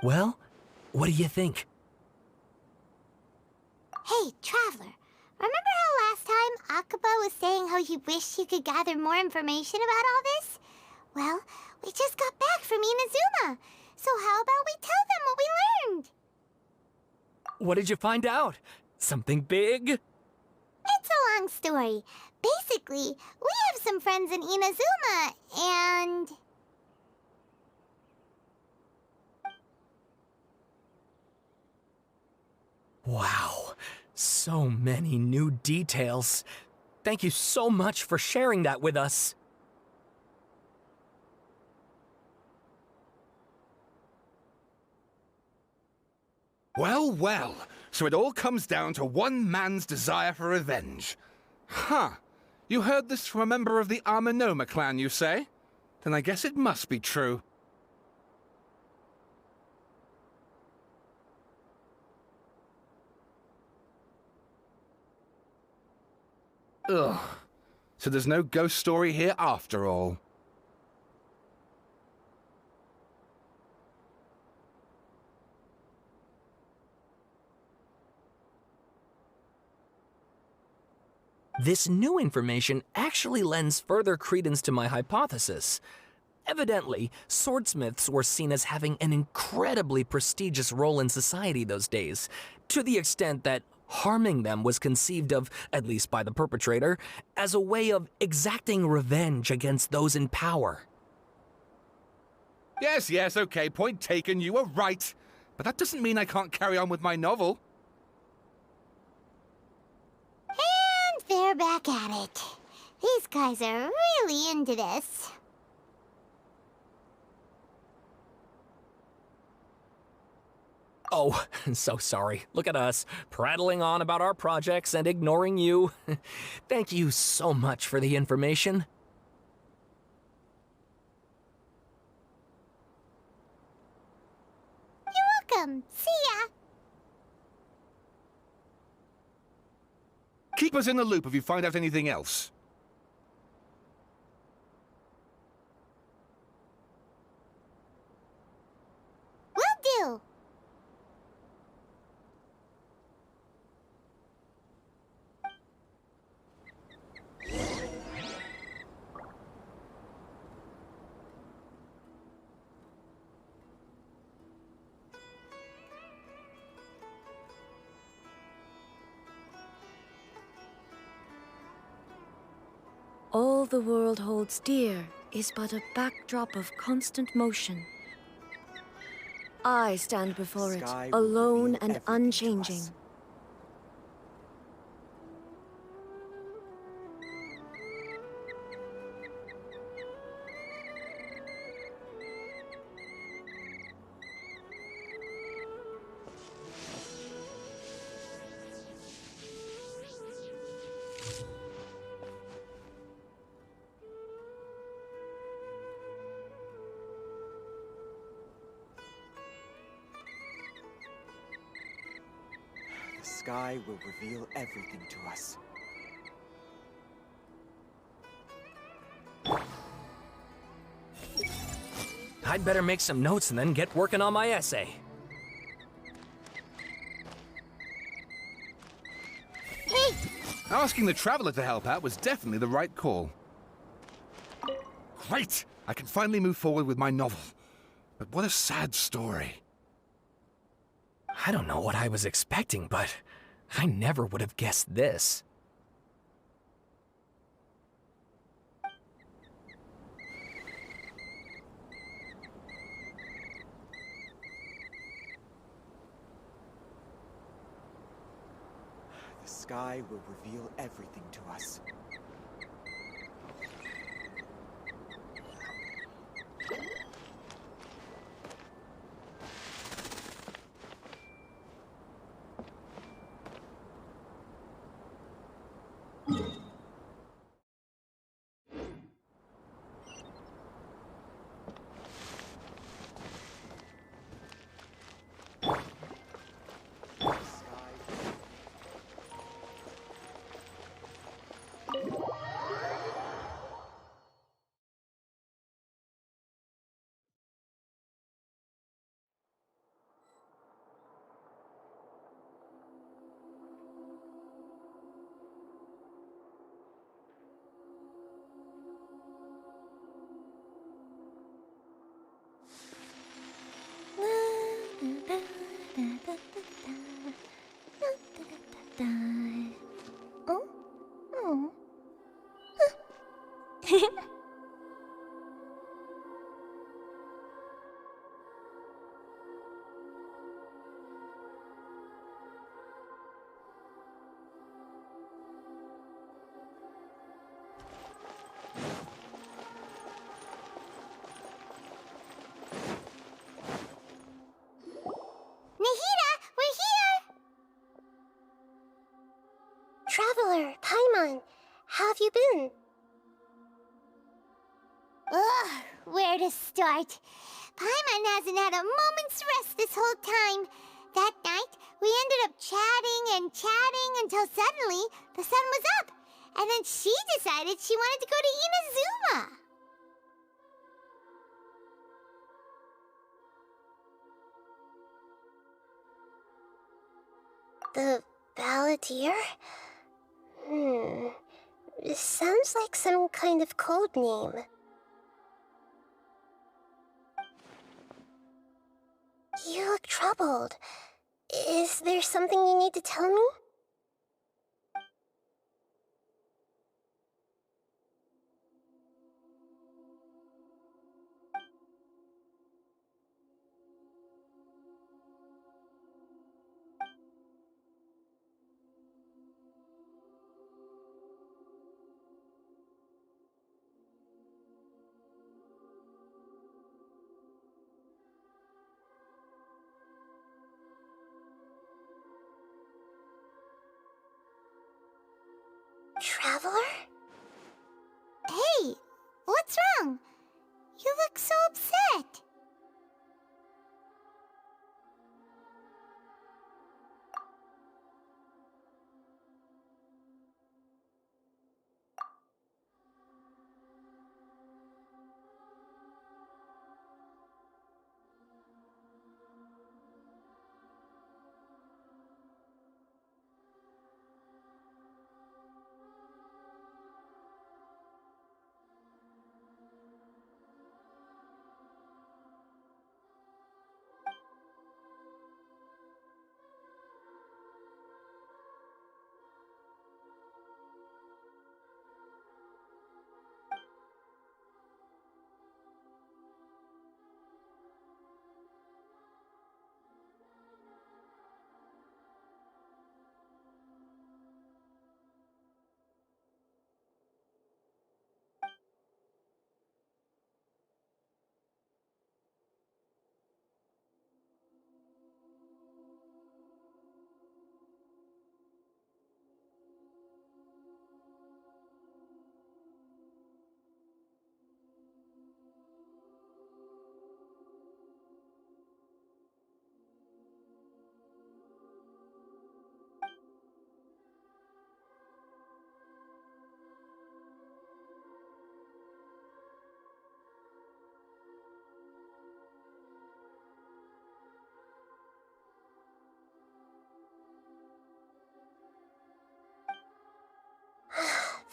Well, what do you think? Hey, Traveler. Remember how last time Akaba was saying how he wished he could gather more information about all this? Well, we just got back from Inazuma. So how about we tell them what we learned? What did you find out? Something big? It's a long story. Basically, we have some friends in Inazuma, and... Wow, so many new details. Thank you so much for sharing that with us. Well, well, so it all comes down to one man's desire for revenge. Huh. You heard this from a member of the Amanoma clan, you say? Then I guess it must be true. Ugh. So there's no ghost story here after all. This new information actually lends further credence to my hypothesis. Evidently, swordsmiths were seen as having an incredibly prestigious role in society those days, to the extent that harming them was conceived of, at least by the perpetrator, as a way of exacting revenge against those in power. Yes, okay, point taken, you were right. But that doesn't mean I can't carry on with my novel. And they're back at it. These guys are really into this. Oh, so sorry. Look at us, prattling on about our projects and ignoring you. Thank you so much for the information. You're welcome. See ya. Keep us in the loop if you find out anything else. Will do. All the world holds dear is but a backdrop of constant motion. I stand before it, alone and unchanging. The sky will reveal everything to us. I'd better make some notes and then get working on my essay. Hey! Asking the Traveler to help out was definitely the right call. Great! I can finally move forward with my novel. But what a sad story. I don't know what I was expecting, but I never would have guessed this. The sky will reveal everything to us. Oh? Oh. Nahida, we're here! Traveler, Paimon, how have you been? Ugh, where to start? Paimon hasn't had a moment's rest this whole time. That night, we ended up chatting and chatting until suddenly the sun was up. And then she decided she wanted to go to Inazuma. The Balladeer? It sounds like some kind of code name. You look troubled. Is there something you need to tell me? Traveler? Hey, what's wrong? You look so upset.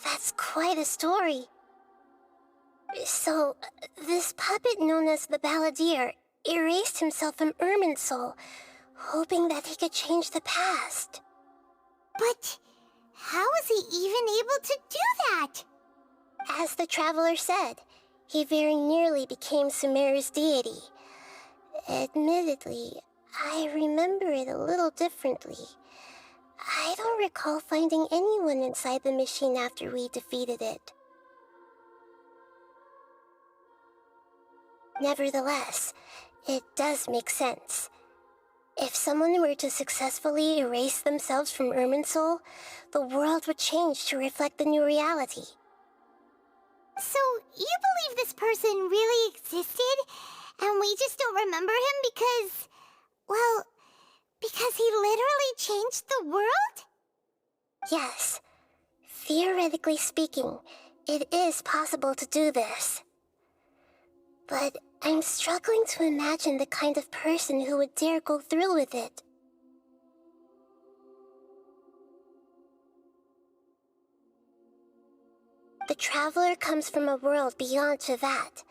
That's quite a story. So, this puppet known as the Balladeer erased himself from Irminsul, hoping that he could change the past. But how was he even able to do that? As the Traveler said, he very nearly became Sumeru's deity. Admittedly, I remember it a little differently. I don't recall finding anyone inside the machine after we defeated it. Nevertheless, it does make sense. If someone were to successfully erase themselves from Irminsul, the world would change to reflect the new reality. So, you believe this person really existed, and we just don't remember him because... well, because he literally changed the world? Yes. Theoretically speaking, it is possible to do this. But I'm struggling to imagine the kind of person who would dare go through with it. The Traveler comes from a world beyond Tevat.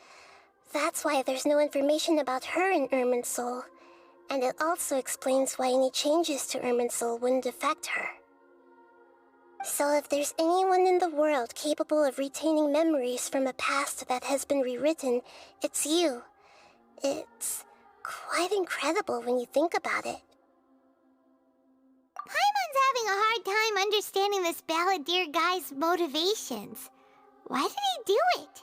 That's why there's no information about her in Irminsul, and it also explains why any changes to Irminsul wouldn't affect her. So if there's anyone in the world capable of retaining memories from a past that has been rewritten, it's you. It's quite incredible when you think about it. Paimon's having a hard time understanding this Balladeer guy's motivations. Why did he do it?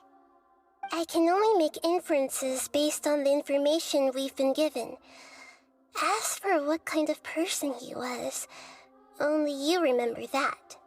I can only make inferences based on the information we've been given. As for what kind of person he was, only you remember that.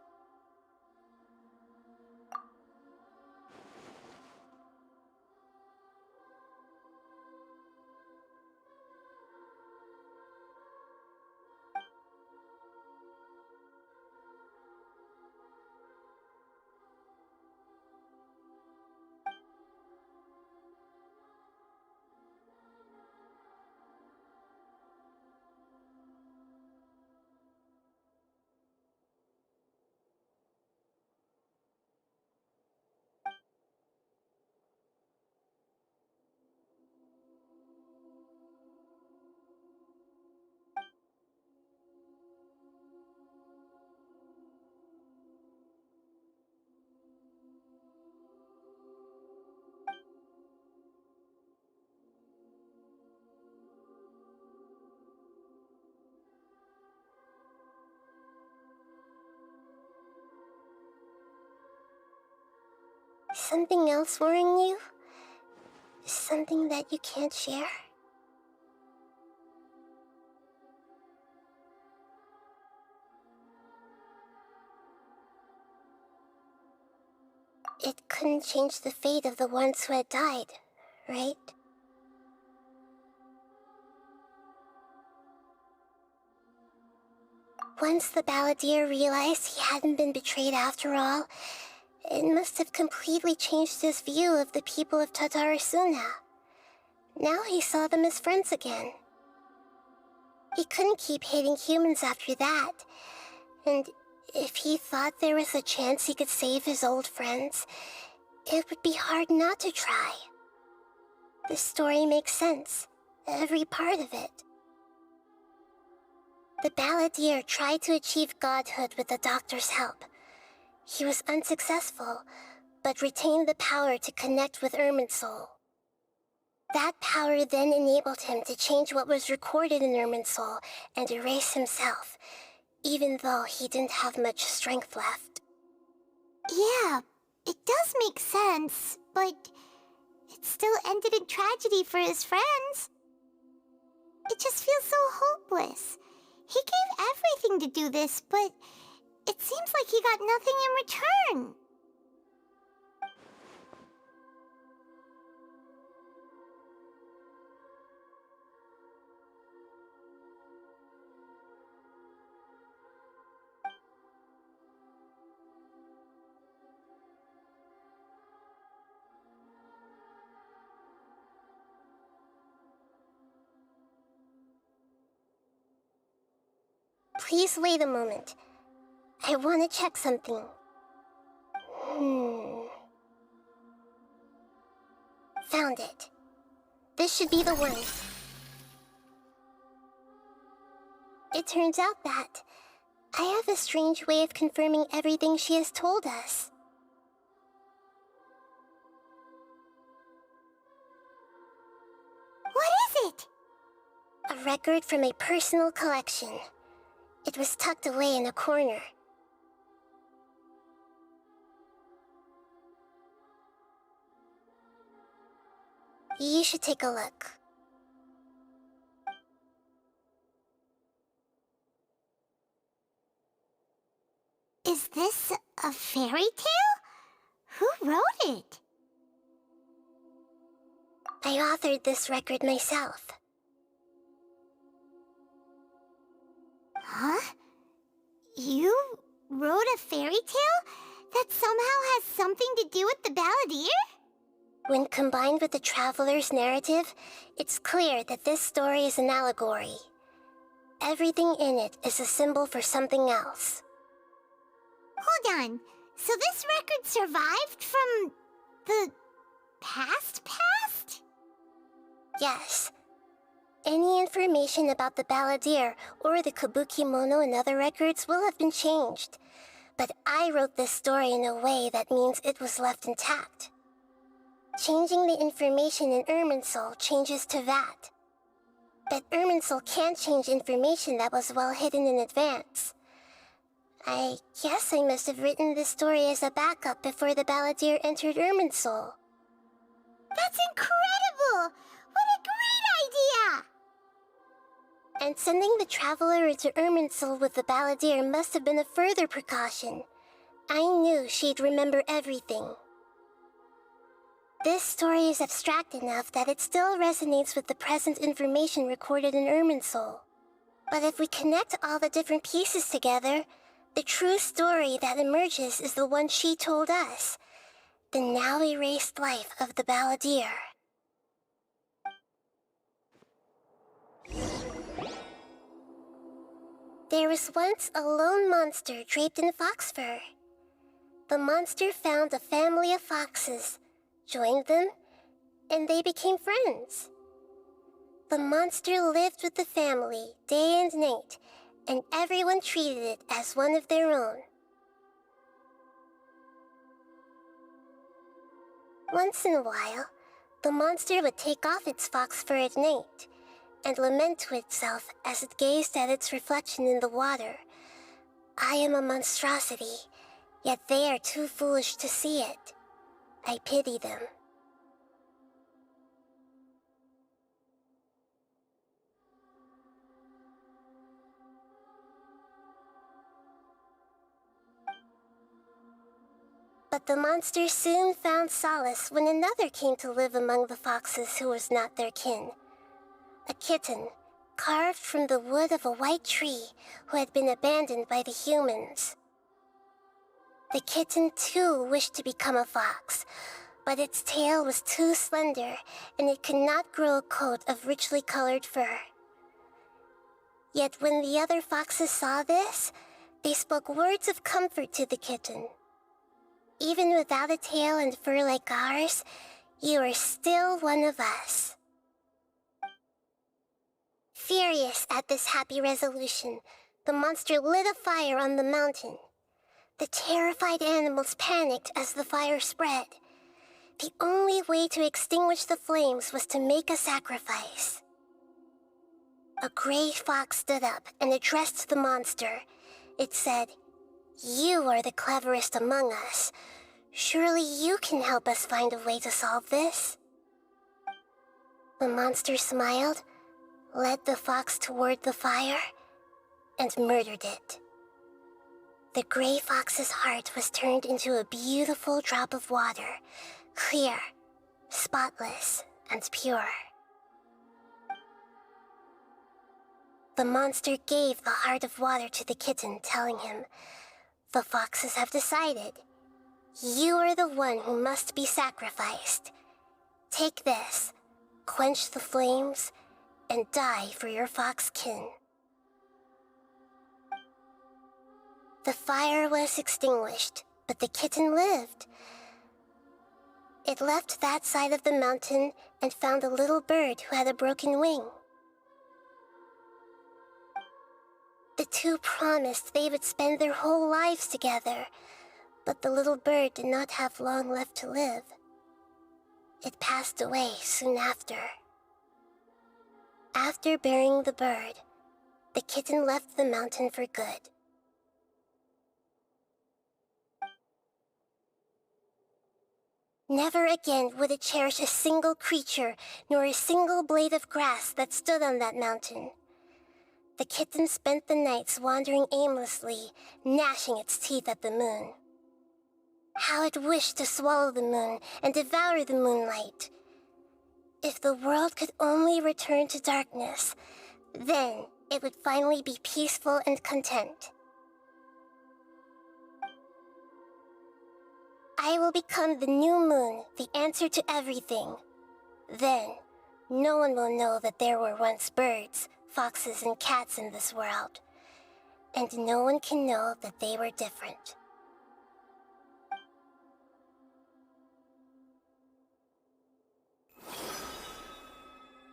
Something else worrying you? Something that you can't share? It couldn't change the fate of the ones who had died, right? Once the balladeer realized he hadn't been betrayed after all, it must have completely changed his view of the people of Tatarasuna. Now he saw them as friends again. He couldn't keep hating humans after that, and if he thought there was a chance he could save his old friends, it would be hard not to try. The story makes sense, every part of it. The balladeer tried to achieve godhood with the doctor's help. He was unsuccessful, but retained the power to connect with Irminsul. That power then enabled him to change what was recorded in Irminsul and erase himself, even though he didn't have much strength left. Yeah, it does make sense, but it still ended in tragedy for his friends. It just feels so hopeless. He gave everything to do this, but it seems like he got nothing in return. Please wait a moment. I want to check something. Found it. This should be the one. It turns out that I have a strange way of confirming everything she has told us. What is it? A record from a personal collection. It was tucked away in a corner. You should take a look. Is this a fairy tale? Who wrote it? I authored this record myself. Huh? You wrote a fairy tale that somehow has something to do with the balladeer? When combined with the traveler's narrative, it's clear that this story is an allegory. Everything in it is a symbol for something else. Hold on. So this record survived from the past? Yes. Any information about the balladeer or the kabuki mono in other records will have been changed. But I wrote this story in a way that means it was left intact. Changing the information in Irminsul changes to that. But Irminsul can't change information that was well hidden in advance. I guess I must have written this story as a backup before the balladeer entered Irminsul. That's incredible! What a great idea! And sending the traveler into Irminsul with the balladeer must have been a further precaution. I knew she'd remember everything. This story is abstract enough that it still resonates with the present information recorded in Irminsul. But if we connect all the different pieces together, the true story that emerges is the one she told us. The now erased life of the balladeer. There was once a lone monster draped in fox fur. The monster found a family of foxes, joined them, and they became friends. The monster lived with the family day and night, and everyone treated it as one of their own. Once in a while, the monster would take off its fox fur at night, and lament to itself as it gazed at its reflection in the water. I am a monstrosity, yet they are too foolish to see it. I pity them. But the monsters soon found solace when another came to live among the foxes who was not their kin. A kitten, carved from the wood of a white tree who had been abandoned by the humans. The kitten too wished to become a fox, but its tail was too slender and it could not grow a coat of richly colored fur. Yet when the other foxes saw this, they spoke words of comfort to the kitten. Even without a tail and fur like ours, you are still one of us. Furious at this happy resolution, the monster lit a fire on the mountain. The terrified animals panicked as the fire spread. The only way to extinguish the flames was to make a sacrifice. A gray fox stood up and addressed the monster. It said, "You are the cleverest among us. Surely you can help us find a way to solve this." The monster smiled, led the fox toward the fire, and murdered it. The gray fox's heart was turned into a beautiful drop of water, clear, spotless, and pure. The monster gave the heart of water to the kitten, telling him, "The foxes have decided. You are the one who must be sacrificed. Take this, quench the flames, and die for your fox kin." The fire was extinguished, but the kitten lived. It left that side of the mountain and found a little bird who had a broken wing. The two promised they would spend their whole lives together, but the little bird did not have long left to live. It passed away soon after. After burying the bird, the kitten left the mountain for good. Never again would it cherish a single creature, nor a single blade of grass that stood on that mountain. The kitten spent the nights wandering aimlessly, gnashing its teeth at the moon. How it wished to swallow the moon and devour the moonlight. If the world could only return to darkness, then it would finally be peaceful and content. I will become the new moon, the answer to everything. Then, no one will know that there were once birds, foxes, and cats in this world. And no one can know that they were different.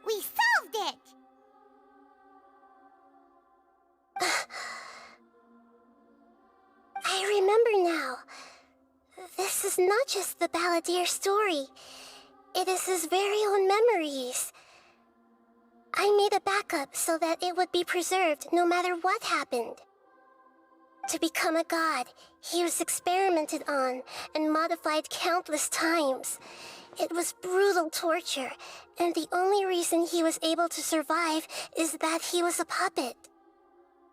We solved it! I remember now. This is not just the Balladeer story. It is his very own memories. I made a backup so that it would be preserved no matter what happened. To become a god, he was experimented on and modified countless times. It was brutal torture, and the only reason he was able to survive is that he was a puppet.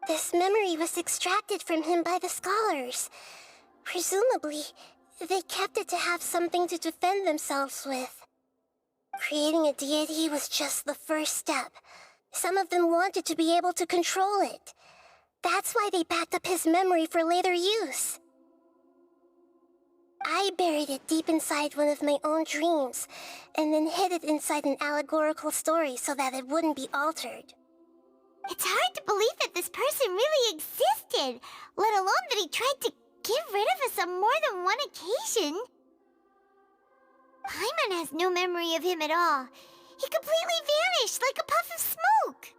This memory was extracted from him by the scholars. Presumably, they kept it to have something to defend themselves with. Creating a deity was just the first step. Some of them wanted to be able to control it. That's why they backed up his memory for later use. I buried it deep inside one of my own dreams, and then hid it inside an allegorical story so that it wouldn't be altered. It's hard to believe that this person really existed, let alone that he tried to get rid of us on more than one occasion. Paimon has no memory of him at all. He completely vanished like a puff of smoke.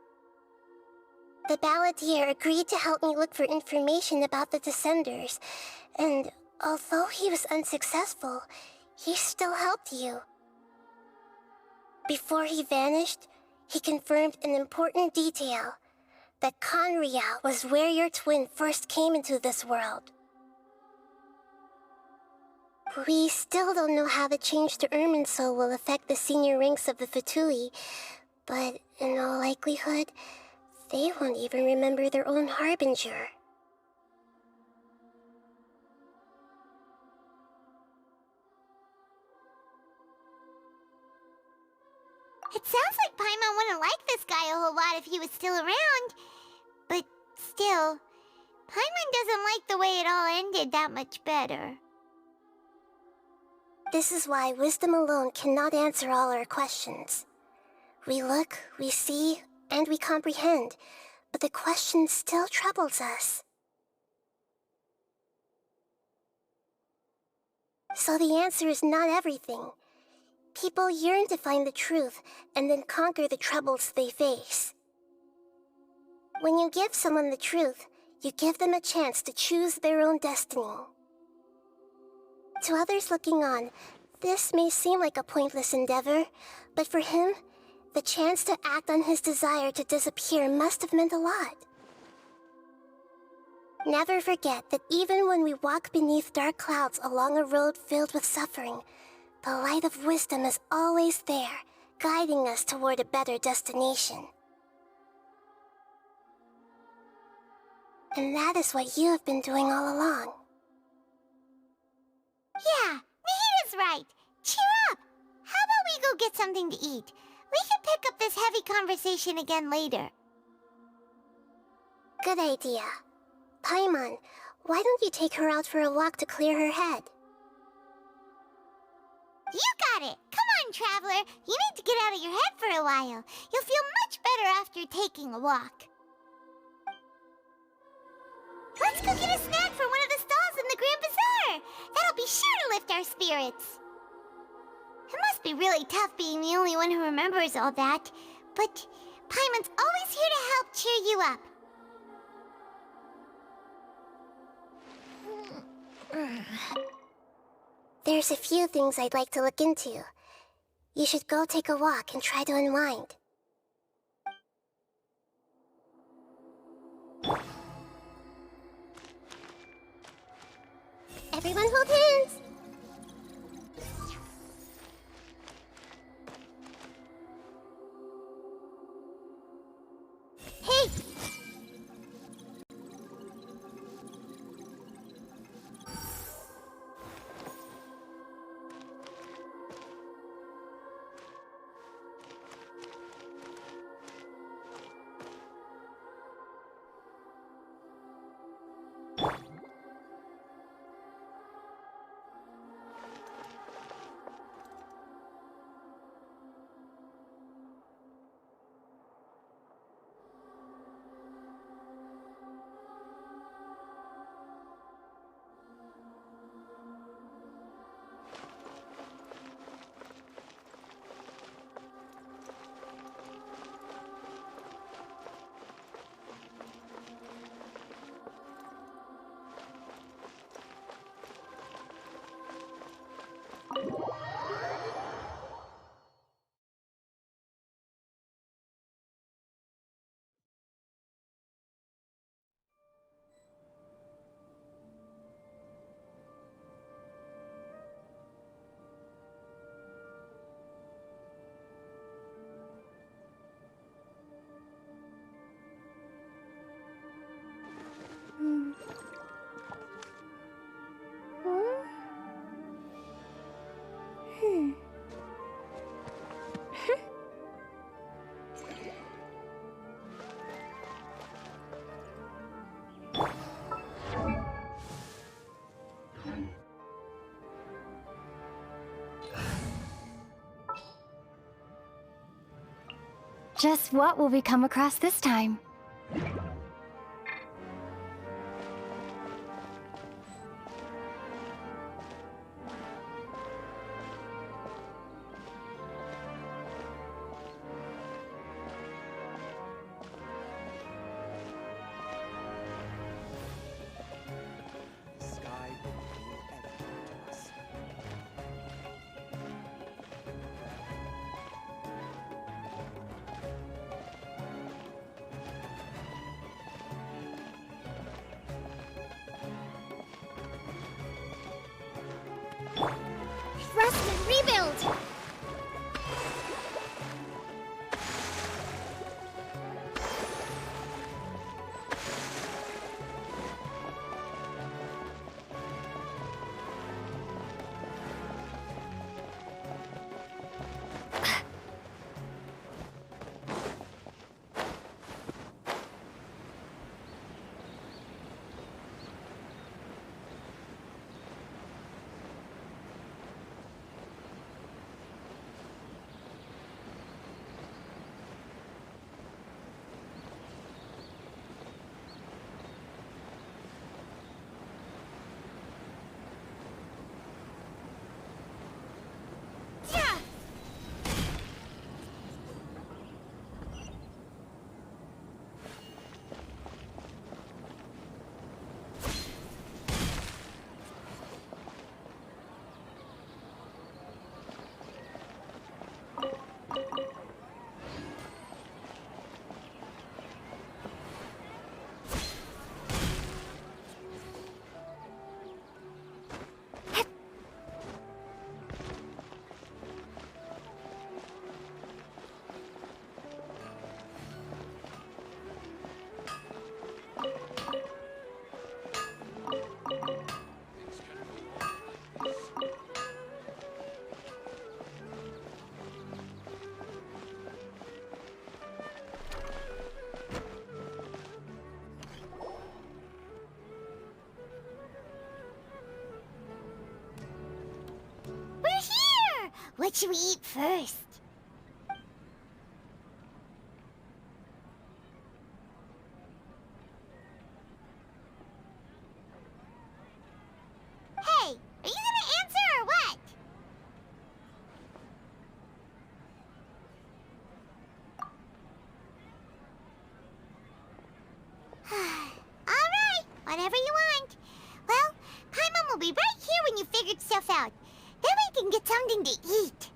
The Balladeer agreed to help me look for information about the Descenders, and although he was unsuccessful, he still helped you. Before he vanished, he confirmed an important detail, that Conria was where your twin first came into this world. We still don't know how the change to Irminsul will affect the senior ranks of the Fatui, but in all likelihood, they won't even remember their own Harbinger. It sounds like Paimon wouldn't like this guy a whole lot if he was still around. But still, Paimon doesn't like the way it all ended that much better. This is why wisdom alone cannot answer all our questions. We look, we see, and we comprehend, but the question still troubles us. So the answer is not everything. People yearn to find the truth and then conquer the troubles they face. When you give someone the truth, you give them a chance to choose their own destiny. To others looking on, this may seem like a pointless endeavor, but for him, the chance to act on his desire to disappear must have meant a lot. Never forget that even when we walk beneath dark clouds along a road filled with suffering, the light of wisdom is always there, guiding us toward a better destination. And that is what you have been doing all along. Yeah, Nahita's right. Cheer up! How about we go get something to eat? We can pick up this heavy conversation again later. Good idea. Paimon, why don't you take her out for a walk to clear her head? You got it! Come on, Traveler! You need to get out of your head for a while. You'll feel much better after taking a walk. Let's go get a snack from one of the stalls in the Grand Bazaar! That'll be sure to lift our spirits. It must be really tough being the only one who remembers all that, but Paimon's always here to help cheer you up. There's a few things I'd like to look into. You should go take a walk and try to unwind. Everyone hold hands! Hey! Just what will we come across this time? What should we eat first? Hey, are you gonna answer or what? Alright, whatever you want. Well, Paimon will be right here when you figured stuff out. Then we can get something to eat.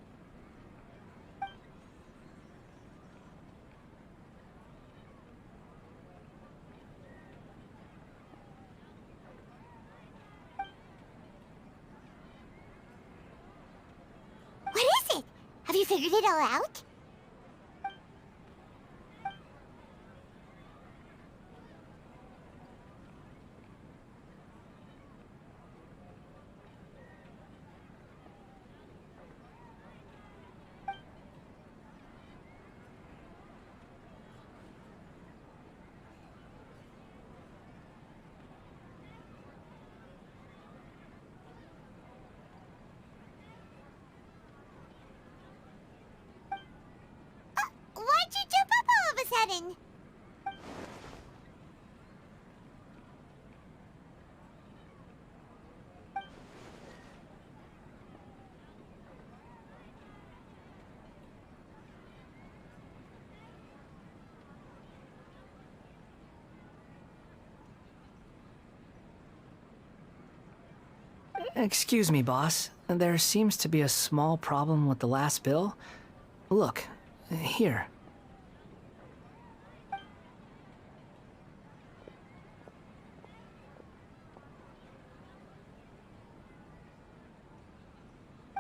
What is it? Have you figured it all out? Why'd you jump up all of a sudden? Excuse me, boss. There seems to be a small problem with the last bill. Look, here.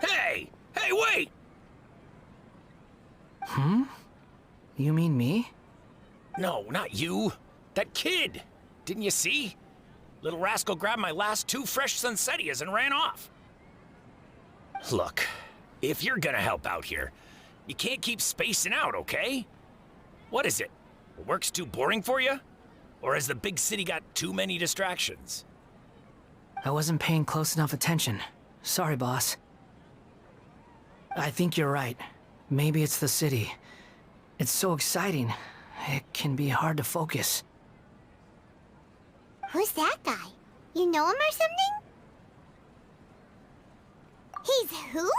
Hey! Hey, wait! Hmm? You mean me? No, not you. That kid. Didn't you see? Little rascal grabbed my last 2 fresh Sunsettias and ran off. Look, if you're gonna help out here, you can't keep spacing out, okay? What is it? Work's too boring for you? Or has the big city got too many distractions? I wasn't paying close enough attention. Sorry, boss. I think you're right. Maybe it's the city. It's so exciting. It can be hard to focus. Who's that guy? You know him or something? He's who?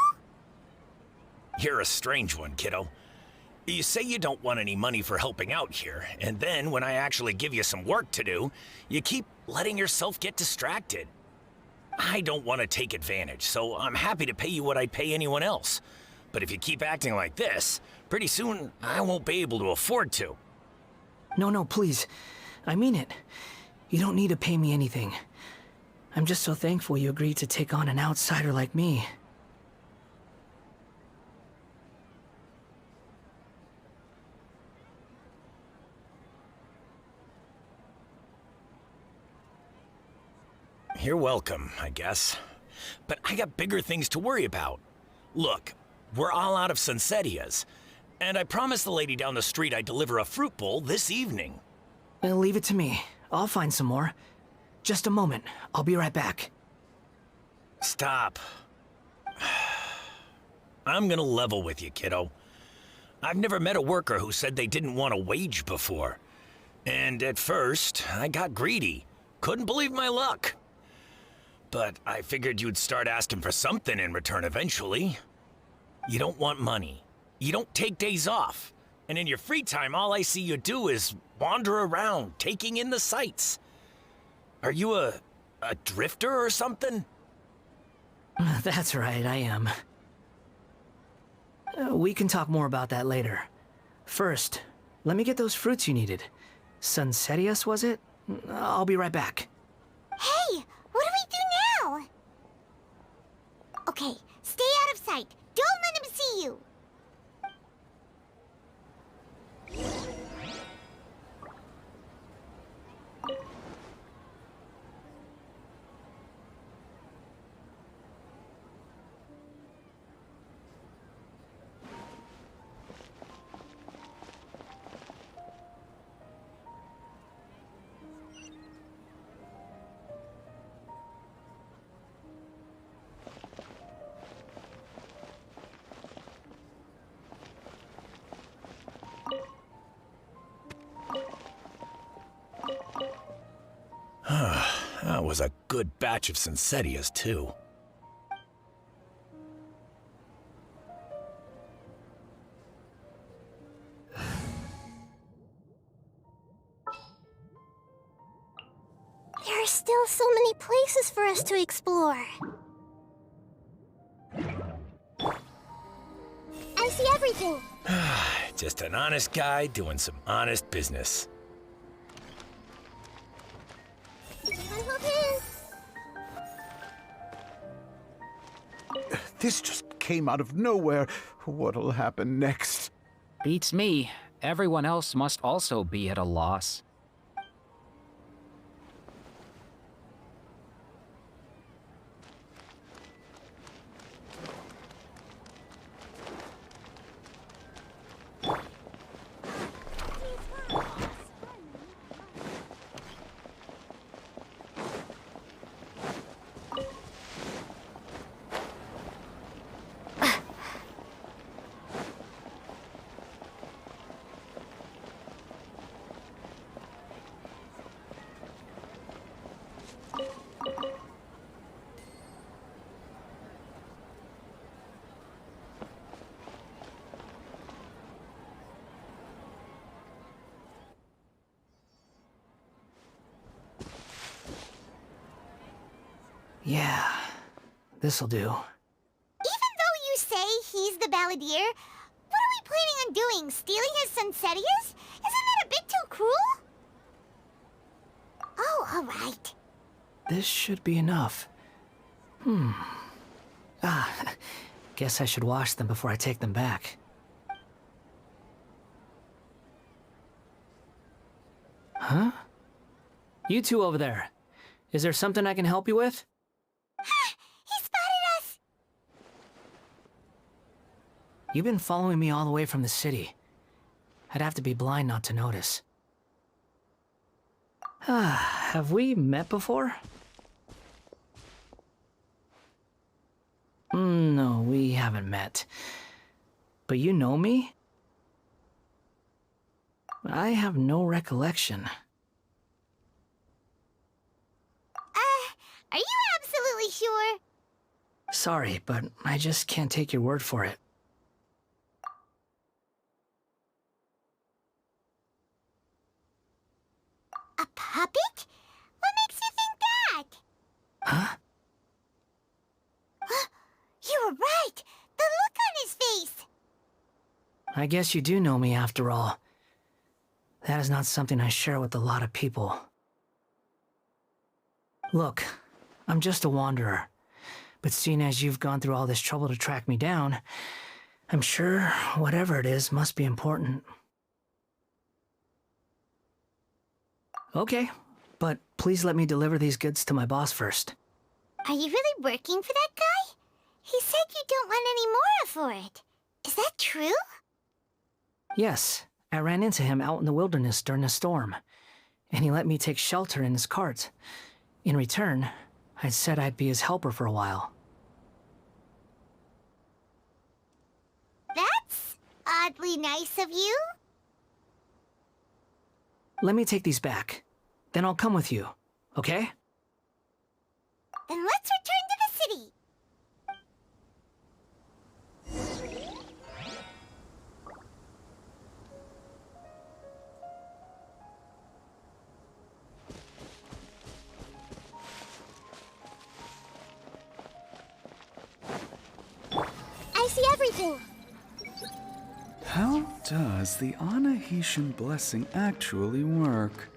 You're a strange one, kiddo. You say you don't want any money for helping out here, and then when I actually give you some work to do, you keep letting yourself get distracted. I don't want to take advantage, so I'm happy to pay you what I'd pay anyone else. But if you keep acting like this, pretty soon I won't be able to afford to. No, please. I mean it. You don't need to pay me anything. I'm just so thankful you agreed to take on an outsider like me. You're welcome, I guess. But I got bigger things to worry about. Look, we're all out of Sunsettias, and I promised the lady down the street I'd deliver a fruit bowl this evening. Leave it to me. I'll find some more. Just a moment. I'll be right back. Stop. I'm gonna level with you, kiddo. I've never met a worker who said they didn't want a wage before. And at first, I got greedy. Couldn't believe my luck. But I figured you'd start asking for something in return eventually. You don't want money. You don't take days off. And in your free time, all I see you do is wander around, taking in the sights. Are you a drifter or something? That's right, I am. We can talk more about that later. First, let me get those fruits you needed. Sunsettias, was it? I'll be right back. Hey, what do we do now? Okay, stay out of sight. Don't let him see you. good batch of Sincetias, too. There are still so many places for us to explore. I see everything. Just an honest guy doing some honest business. This just came out of nowhere. What'll happen next? Beats me. Everyone else must also be at a loss. Yeah, this'll do. Even though you say he's the balladeer, what are we planning on doing? Stealing his Sincetias? Isn't that a bit too cruel? Oh, alright. This should be enough. Guess I should wash them before I take them back. Huh? You two over there. Is there something I can help you with? He spotted us! You've been following me all the way from the city. I'd have to be blind not to notice. Have we met before? No, we haven't met. But you know me? I have no recollection. Are you absolutely sure? Sorry, but I just can't take your word for it. A puppet? What makes you think that? Huh? You were right! The look on his face! I guess you do know me after all. That is not something I share with a lot of people. Look, I'm just a wanderer. But seeing as you've gone through all this trouble to track me down, I'm sure whatever it is must be important. Okay, but please let me deliver these goods to my boss first. Are you really working for that guy? He said you don't want any more for it. Is that true? Yes, I ran into him out in the wilderness during a storm, and he let me take shelter in his cart. In return, I said I'd be his helper for a while. That's oddly nice of you. Let me take these back. Then I'll come with you, okay? Then let's return to the city. I see everything. How does the Anahitian blessing actually work?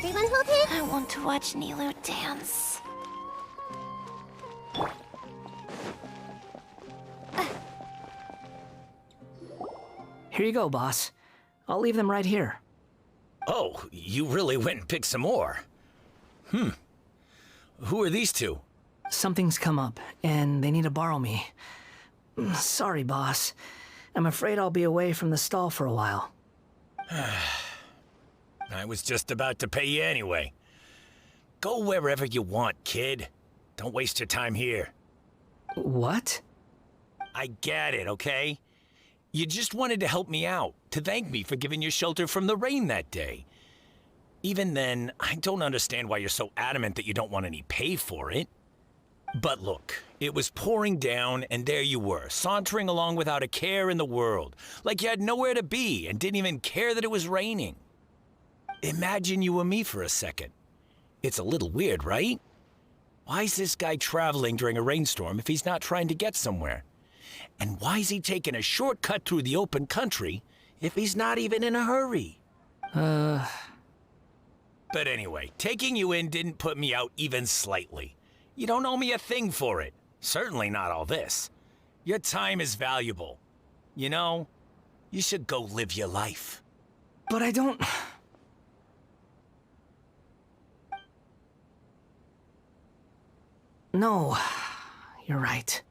everyone hold it? I want to watch Nilu dance. Here you go, boss. I'll leave them right here. Oh, you really went and picked some more. Who are these two? Something's come up, and they need to borrow me. Sorry, boss. I'm afraid I'll be away from the stall for a while. I was just about to pay you anyway. Go wherever you want, kid. Don't waste your time here. What? I get it, okay? You just wanted to help me out, to thank me for giving you shelter from the rain that day. Even then, I don't understand why you're so adamant that you don't want any pay for it. But look, it was pouring down, and there you were, sauntering along without a care in the world, like you had nowhere to be and didn't even care that it was raining. Imagine you were me for a second. It's a little weird, right? Why is this guy traveling during a rainstorm if he's not trying to get somewhere? And why is he taking a shortcut through the open country if he's not even in a hurry? But anyway, taking you in didn't put me out even slightly. You don't owe me a thing for it. Certainly not all this. Your time is valuable. You know, you should go live your life. But I don't... No, you're right.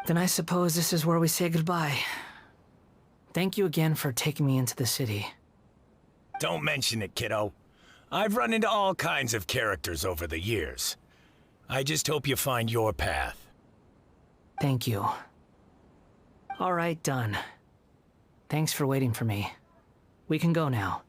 Then I suppose this is where we say goodbye. Thank you again for taking me into the city. Don't mention it, kiddo. I've run into all kinds of characters over the years. I just hope you find your path. Thank you. All right, done. Thanks for waiting for me. We can go now.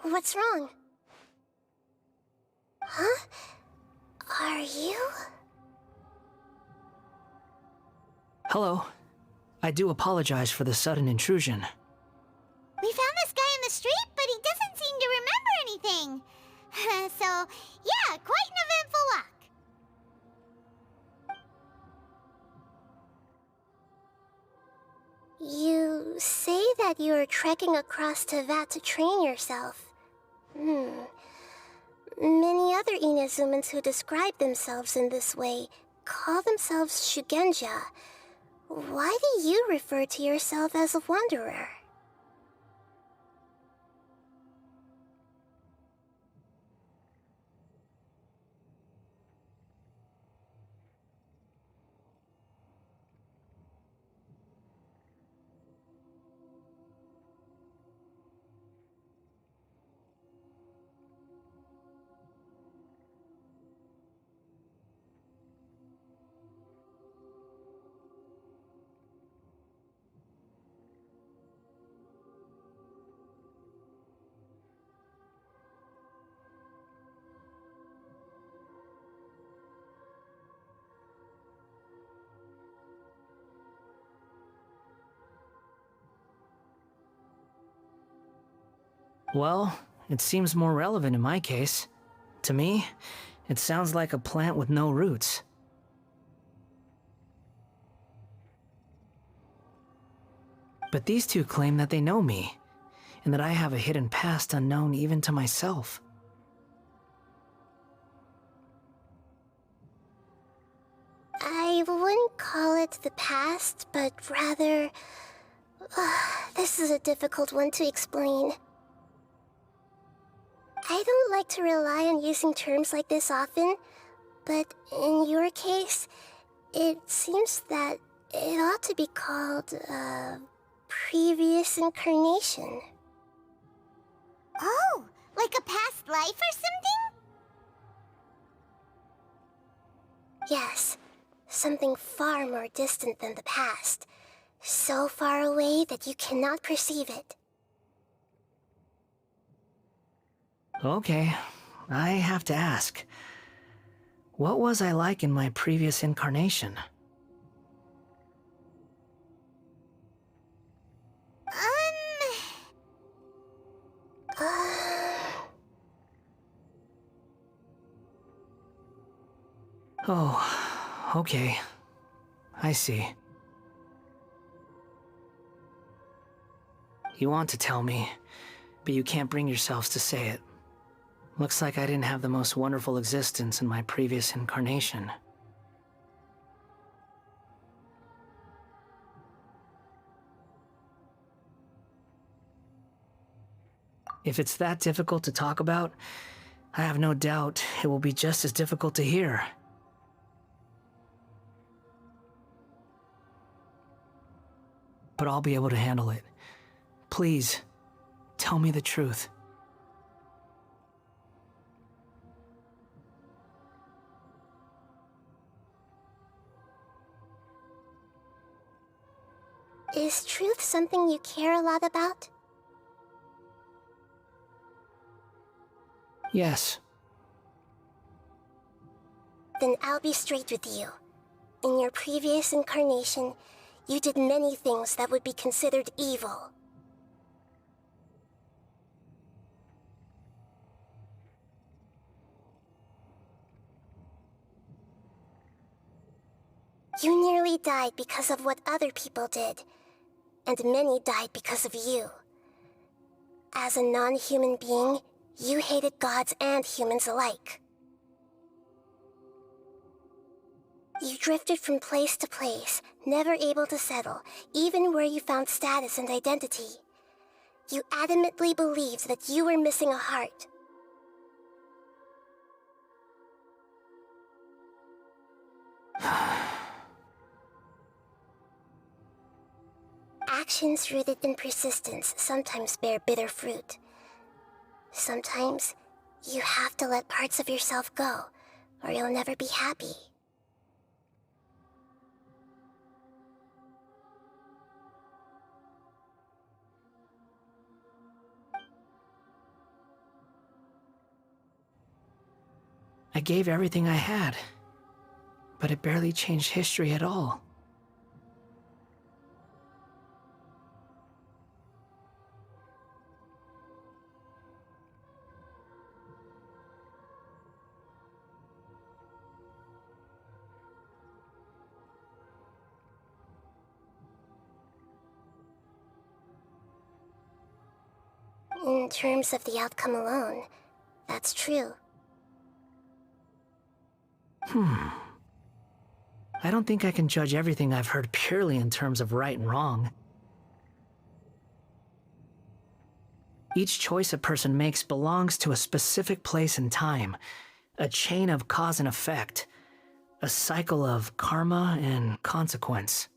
What's wrong? Huh? Are you? Hello. I do apologize for the sudden intrusion. We found this guy in the street, but he doesn't seem to remember anything. So, yeah, quite an eventful walk. You say that you are trekking across Teyvat to train yourself. Many other Inazumans who describe themselves in this way call themselves Shugenja. Why do you refer to yourself as a wanderer? Well, it seems more relevant in my case. To me, it sounds like a plant with no roots. But these two claim that they know me, and that I have a hidden past unknown even to myself. I wouldn't call it the past, but rather... this is a difficult one to explain. I don't like to rely on using terms like this often, but in your case, it seems that it ought to be called, previous incarnation. Oh, like a past life or something? Yes, something far more distant than the past. So far away that you cannot perceive it. Okay, I have to ask. What was I like in my previous incarnation? Oh, okay. I see. You want to tell me, but you can't bring yourselves to say it. Looks like I didn't have the most wonderful existence in my previous incarnation. If it's that difficult to talk about, I have no doubt it will be just as difficult to hear. But I'll be able to handle it. Please, tell me the truth. Is truth something you care a lot about? Yes. Then I'll be straight with you. In your previous incarnation, you did many things that would be considered evil. You nearly died because of what other people did, and many died because of you. As a non-human being, you hated gods and humans alike. You drifted from place to place, never able to settle, even where you found status and identity. You adamantly believed that you were missing a heart. Actions rooted in persistence sometimes bear bitter fruit. Sometimes, you have to let parts of yourself go, or you'll never be happy. I gave everything I had, but it barely changed history at all. In terms of the outcome alone, that's true. I don't think I can judge everything I've heard purely in terms of right and wrong. Each choice a person makes belongs to a specific place and time, a chain of cause and effect, a cycle of karma and consequence.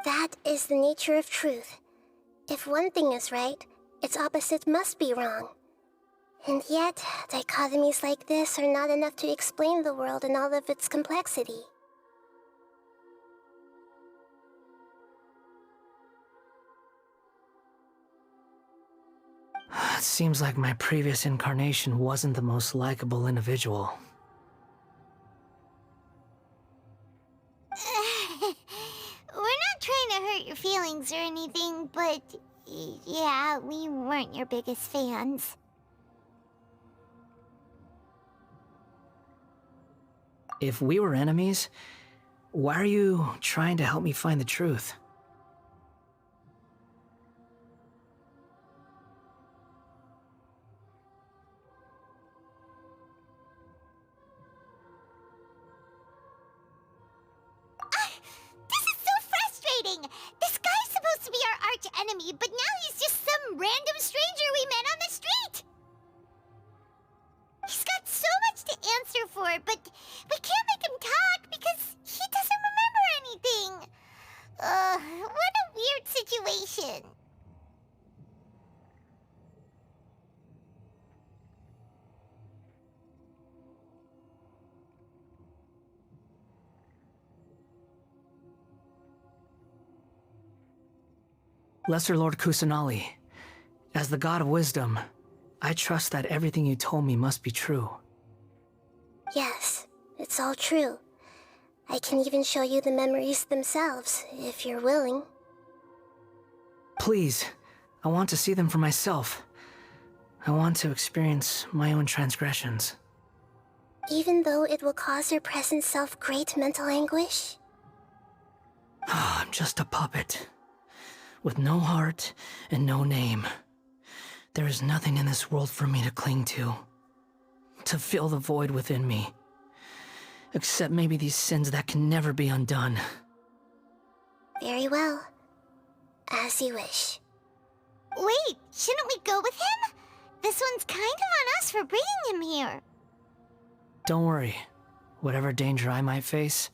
That is the nature of truth. If one thing is right, its opposite must be wrong. And yet, dichotomies like this are not enough to explain the world in all of its complexity. It seems like my previous incarnation wasn't the most likable individual. We're not trying to hurt your feelings or anything, but yeah, we weren't your biggest fans. If we were enemies, why are you trying to help me find the truth? This is so frustrating! This guy's supposed to be our arch enemy, but now he's just some random stranger we met on the street! He's got so much to answer for, but we can't make him talk because he doesn't remember anything. What a weird situation. Lesser Lord Kusanali, as the God of Wisdom, I trust that everything you told me must be true. Yes, it's all true. I can even show you the memories themselves, if you're willing. Please, I want to see them for myself. I want to experience my own transgressions. Even though it will cause your present self great mental anguish? I'm just a puppet, with no heart and no name. There is nothing in this world for me to cling to fill the void within me. Except maybe these sins that can never be undone. Very well. As you wish. Wait, shouldn't we go with him? This one's kind of on us for bringing him here. Don't worry. Whatever danger I might face,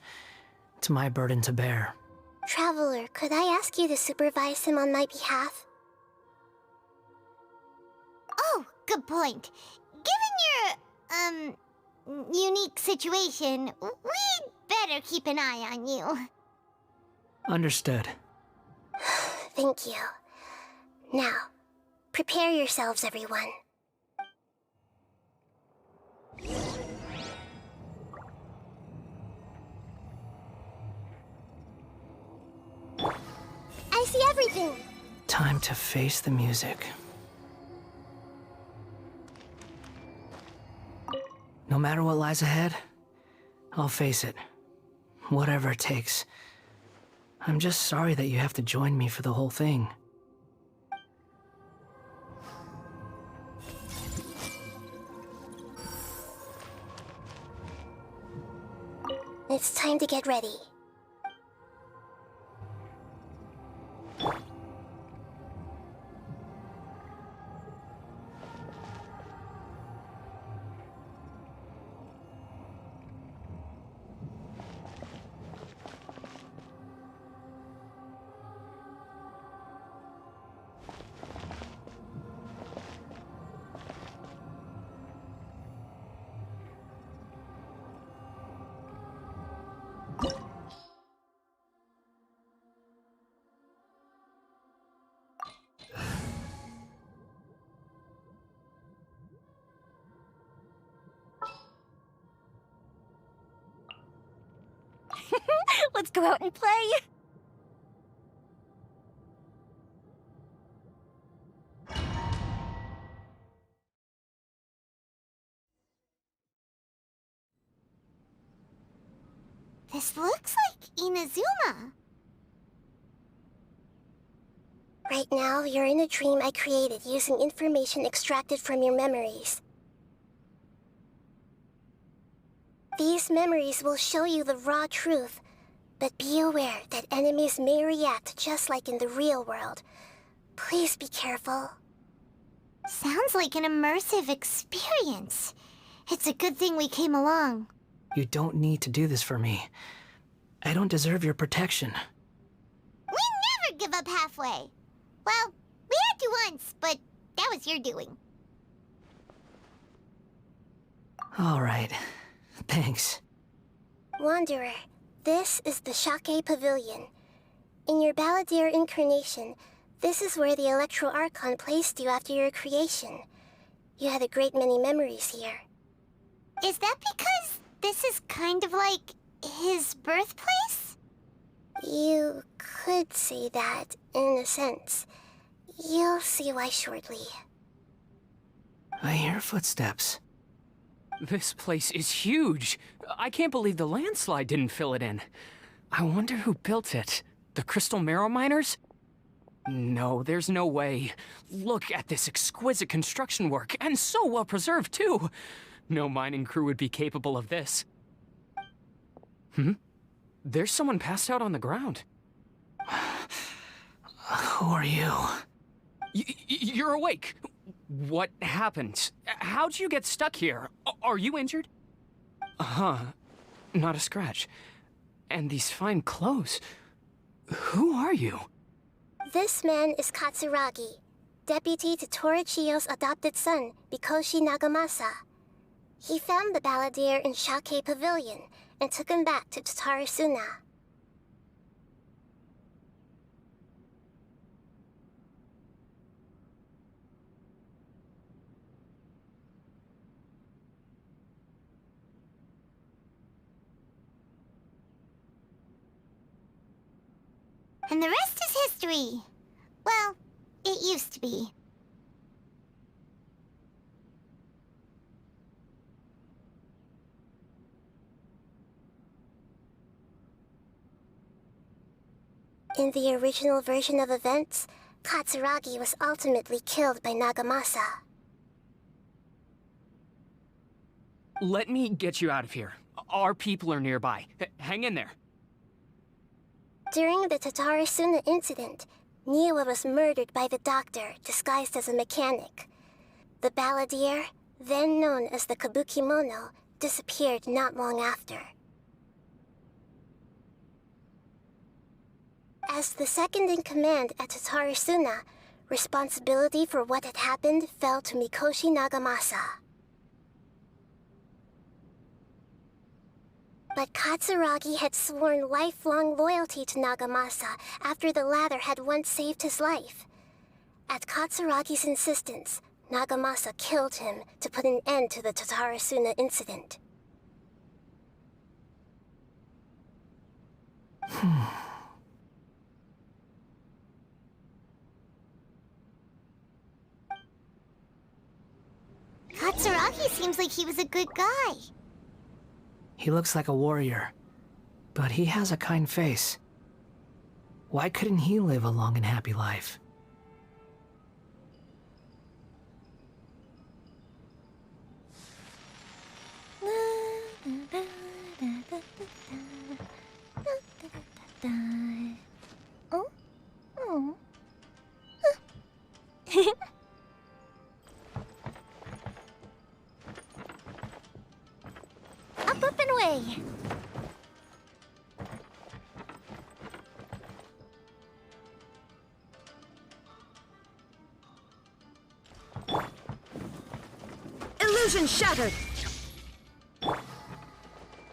it's my burden to bear. Traveler, could I ask you to supervise him on my behalf? Oh, good point. Given your, unique situation, we'd better keep an eye on you. Understood. Thank you. Now, prepare yourselves, everyone. I see everything! Time to face the music. No matter what lies ahead, I'll face it. Whatever it takes. I'm just sorry that you have to join me for the whole thing. It's time to get ready. Let's go out and play! This looks like Inazuma. Right now, you're in a dream I created using information extracted from your memories. These memories will show you the raw truth, but be aware that enemies may react just like in the real world. Please be careful. Sounds like an immersive experience. It's a good thing we came along. You don't need to do this for me. I don't deserve your protection. We never give up halfway. Well, we had to once, but that was your doing. All right. Thanks. Wanderer, this is the Shake Pavilion. In your Balladeer incarnation, this is where the Electro Archon placed you after your creation. You had a great many memories here. Is that because this is kind of like his birthplace? You could say that, in a sense. You'll see why shortly. I hear footsteps. This place is huge. I can't believe the landslide didn't fill it in. I wonder who built it. The Crystal Marrow Miners? No, there's no way. Look at this exquisite construction work, and so well preserved, too. No mining crew would be capable of this. There's someone passed out on the ground. Who are you? You're awake. What happened? How'd you get stuck here? Are you injured? Not a scratch. And these fine clothes. Who are you? This man is Katsuragi, deputy to Torichio's adopted son, Mikoshi Nagamasa. He found the balladeer in Shake Pavilion and took him back to Tatarasuna. And the rest is history. Well, it used to be. In the original version of events, Katsuragi was ultimately killed by Nagamasa. Let me get you out of here. Our people are nearby. Hang in there. During the Tatarasuna incident, Niwa was murdered by the doctor disguised as a mechanic. The balladeer, then known as the Kabukimono, disappeared not long after. As the second-in-command at Tatarasuna, responsibility for what had happened fell to Mikoshi Nagamasa. But Katsuragi had sworn lifelong loyalty to Nagamasa after the latter had once saved his life. At Katsuragi's insistence, Nagamasa killed him to put an end to the Tatarasuna incident. Katsuragi seems like he was a good guy. He looks like a warrior, but he has a kind face. Why couldn't he live a long and happy life? Oh? Oh. Up and away. Illusion shattered!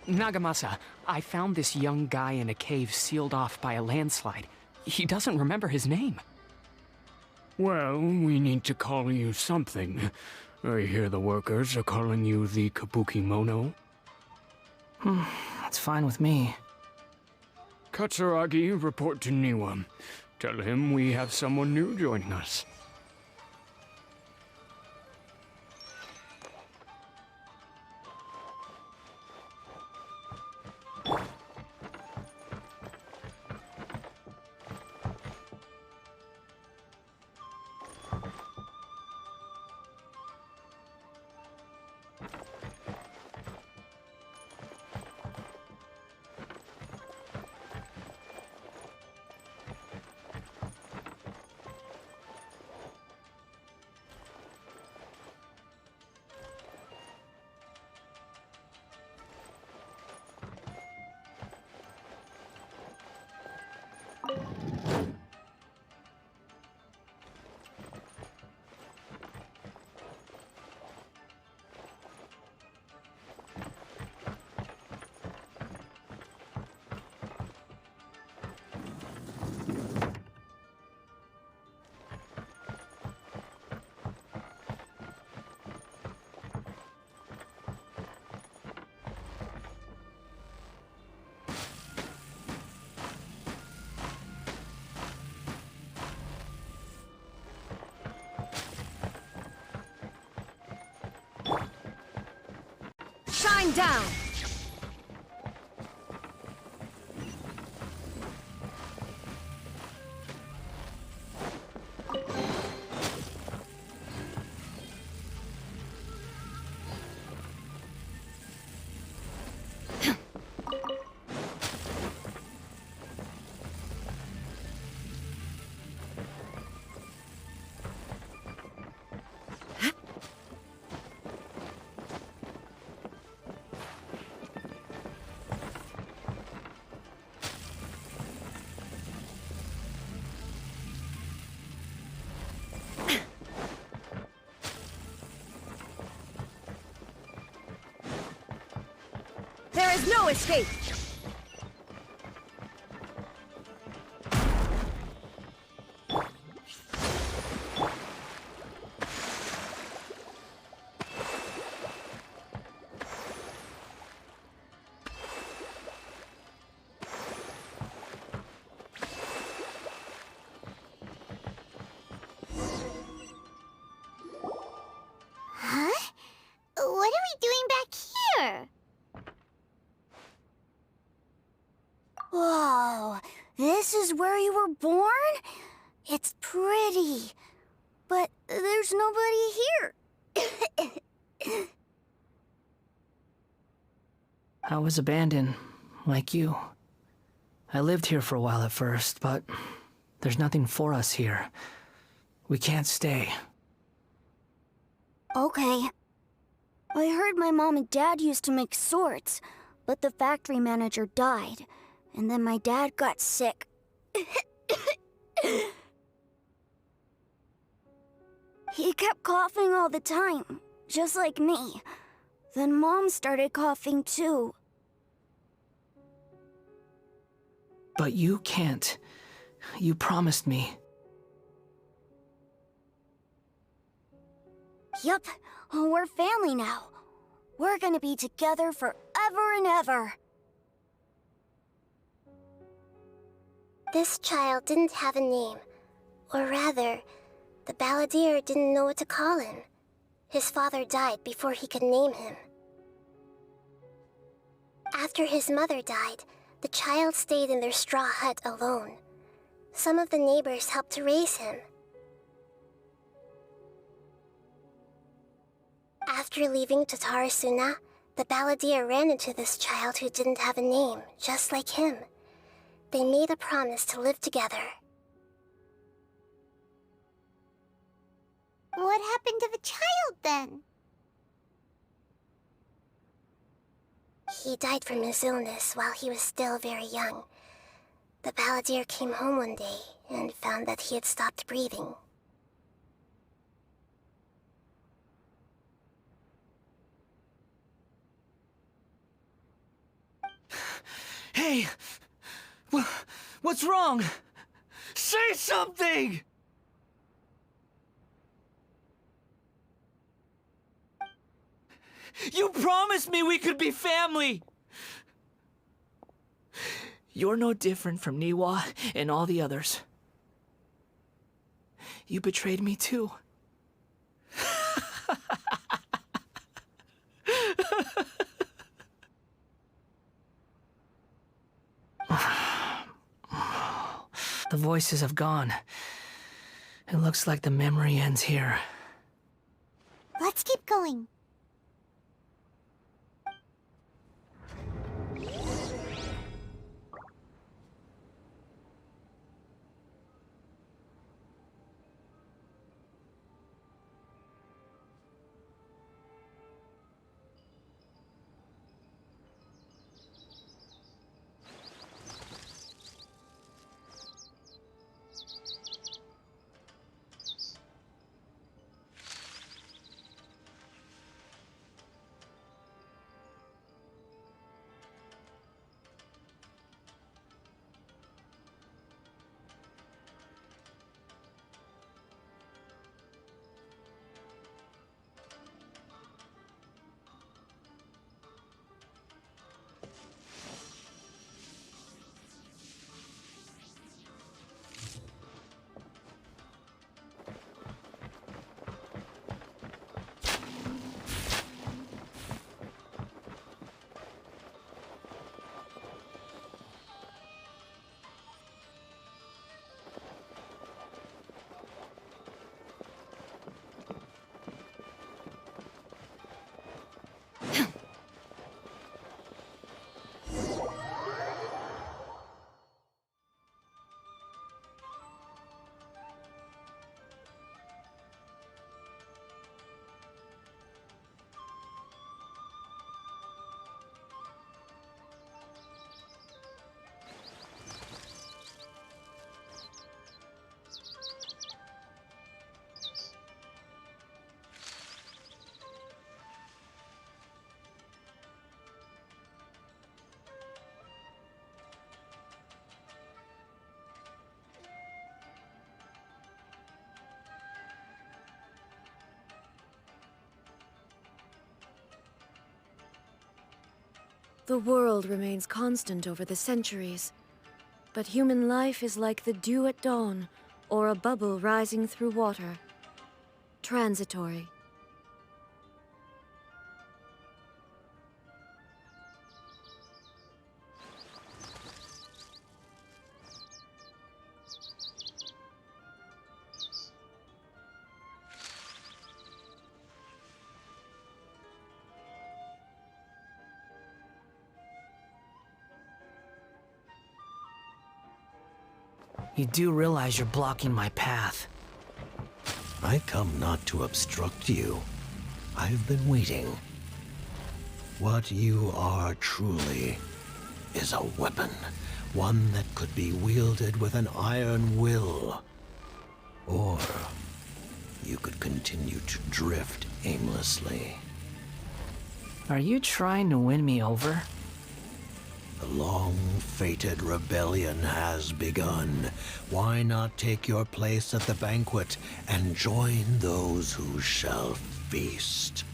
Nagamasa, I found this young guy in a cave sealed off by a landslide. He doesn't remember his name. Well, we need to call you something. I hear the workers are calling you the Kabukimono. That's fine with me. Katsuragi, report to Niwa. Tell him we have someone new joining us. down! There is no escape! Huh? What are we doing back here? Whoa, this is where you were born? It's pretty, but there's nobody here. I was abandoned, like you. I lived here for a while at first, but there's nothing for us here. We can't stay. Okay. I heard my mom and dad used to make swords, but the factory manager died, and then my dad got sick. He kept coughing all the time, just like me. Then Mom started coughing too. But you can't. You promised me. Yup, we're family now. We're gonna be together forever and ever. This child didn't have a name. Or rather, the balladeer didn't know what to call him. His father died before he could name him. After his mother died, the child stayed in their straw hut alone. Some of the neighbors helped to raise him. After leaving Tatarasuna, the balladeer ran into this child who didn't have a name, just like him. They made a promise to live together. What happened to the child then? He died from his illness while he was still very young. The balladeer came home one day and found that he had stopped breathing. Hey! What's wrong? Say something! You promised me we could be family! You're no different from Niwa and all the others. You betrayed me too. The voices have gone. It looks like the memory ends here. Let's keep going. The world remains constant over the centuries, but human life is like the dew at dawn, or a bubble rising through water. Transitory. You do realize you're blocking my path. I come not to obstruct you. I've been waiting. What you are truly is a weapon, one that could be wielded with an iron will. Or you could continue to drift aimlessly. Are you trying to win me over? The long-fated rebellion has begun. Why not take your place at the banquet and join those who shall feast?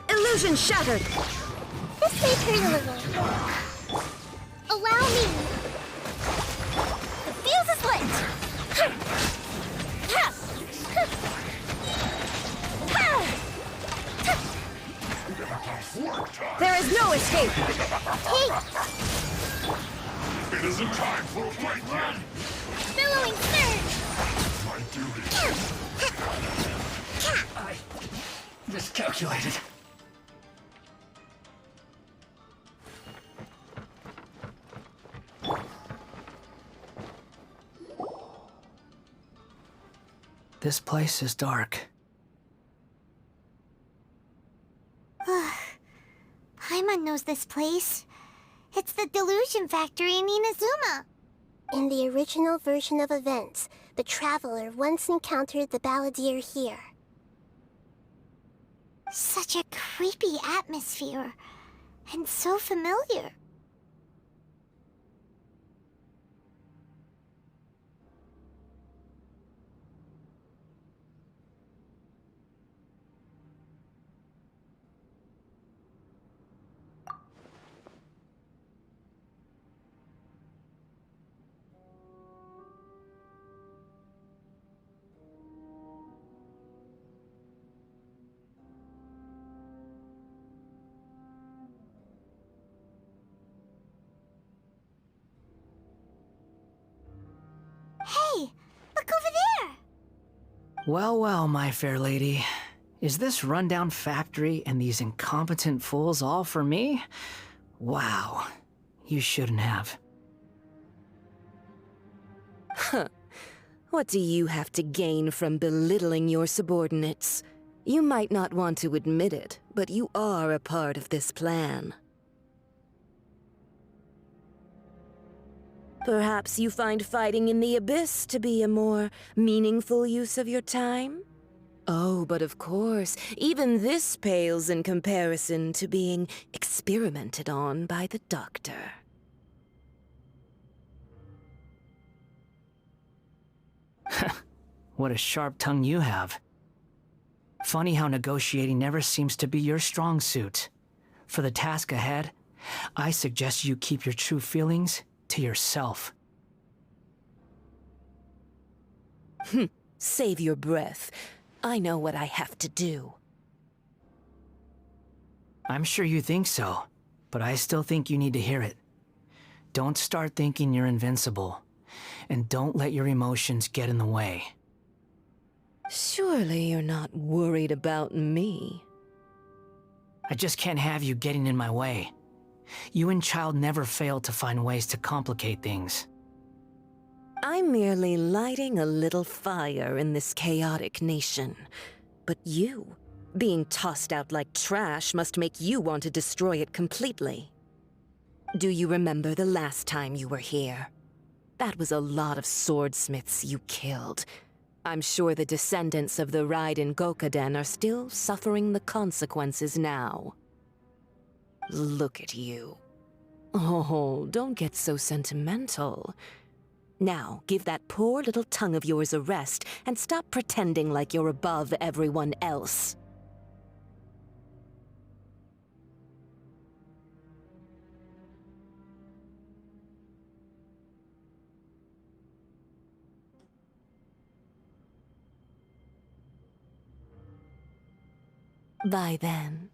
Illusion shattered! This may hurt a little. Allow me. The fuse is lit. There is no escape! It isn't time for a fight yet! Billowing surge! My duty. I miscalculated. This place is dark. Paimon knows this place. It's the Delusion Factory in Inazuma. In the original version of events, the Traveler once encountered the Balladeer here. Such a creepy atmosphere. And so familiar. Hey, look over there! Well, well, my fair lady. Is this rundown factory and these incompetent fools all for me? Wow. You shouldn't have. Huh. What do you have to gain from belittling your subordinates? You might not want to admit it, but you are a part of this plan. Perhaps you find fighting in the Abyss to be a more meaningful use of your time? Oh, but of course, even this pales in comparison to being experimented on by the Doctor. What a sharp tongue you have. Funny how negotiating never seems to be your strong suit. For the task ahead, I suggest you keep your true feelings to yourself. Save your breath. I know what I have to do. I'm sure you think so, but I still think you need to hear it. Don't start thinking you're invincible, and don't let your emotions get in the way. Surely you're not worried about me. I just can't have you getting in my way. You and Child never fail to find ways to complicate things. I'm merely lighting a little fire in this chaotic nation. But you Being tossed out like trash must make you want to destroy it completely. Do you remember the last time you were here? That was a lot of swordsmiths you killed. I'm sure the descendants of the Raiden Gokaden are still suffering the consequences now. Look at you. Oh, don't get so sentimental. Now, give that poor little tongue of yours a rest and stop pretending like you're above everyone else. Bye then.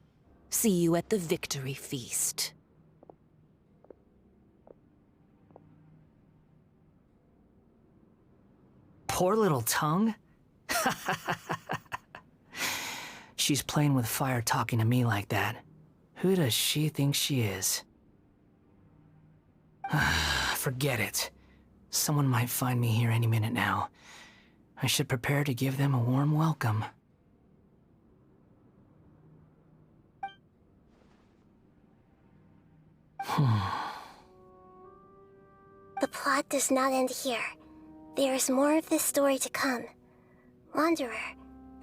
See you at the victory feast. Poor little tongue? She's playing with fire talking to me like that. Who does she think she is? Forget it. Someone might find me here any minute now. I should prepare to give them a warm welcome. The plot does not end here. There is more of this story to come. Wanderer,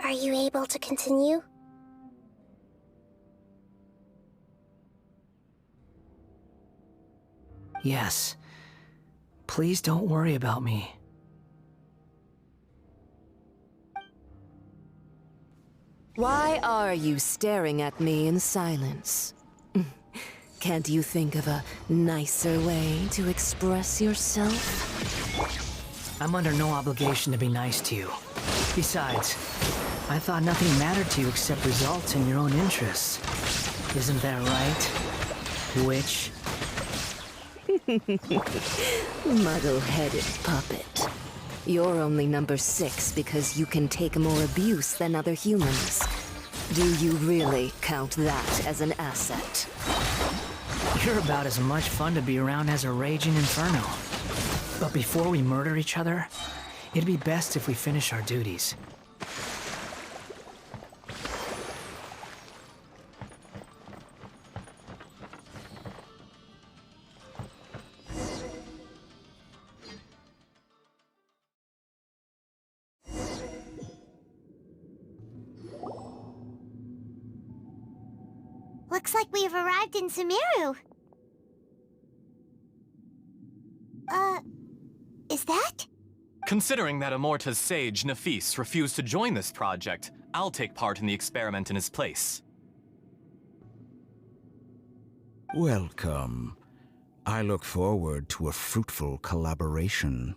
are you able to continue? Yes. Please don't worry about me. Why are you staring at me in silence? Can't you think of a nicer way to express yourself? I'm under no obligation to be nice to you. Besides, I thought nothing mattered to you except results and your own interests. Isn't that right, witch? Muddle-headed puppet. You're only number 6 because you can take more abuse than other humans. Do you really count that as an asset? You're about as much fun to be around as a raging inferno. But before we murder each other, it'd be best if we finish our duties. Looks like we have arrived in Sumeru. Is that? Considering that Amorta's sage, Nafis, refused to join this project, I'll take part in the experiment in his place. Welcome. I look forward to a fruitful collaboration.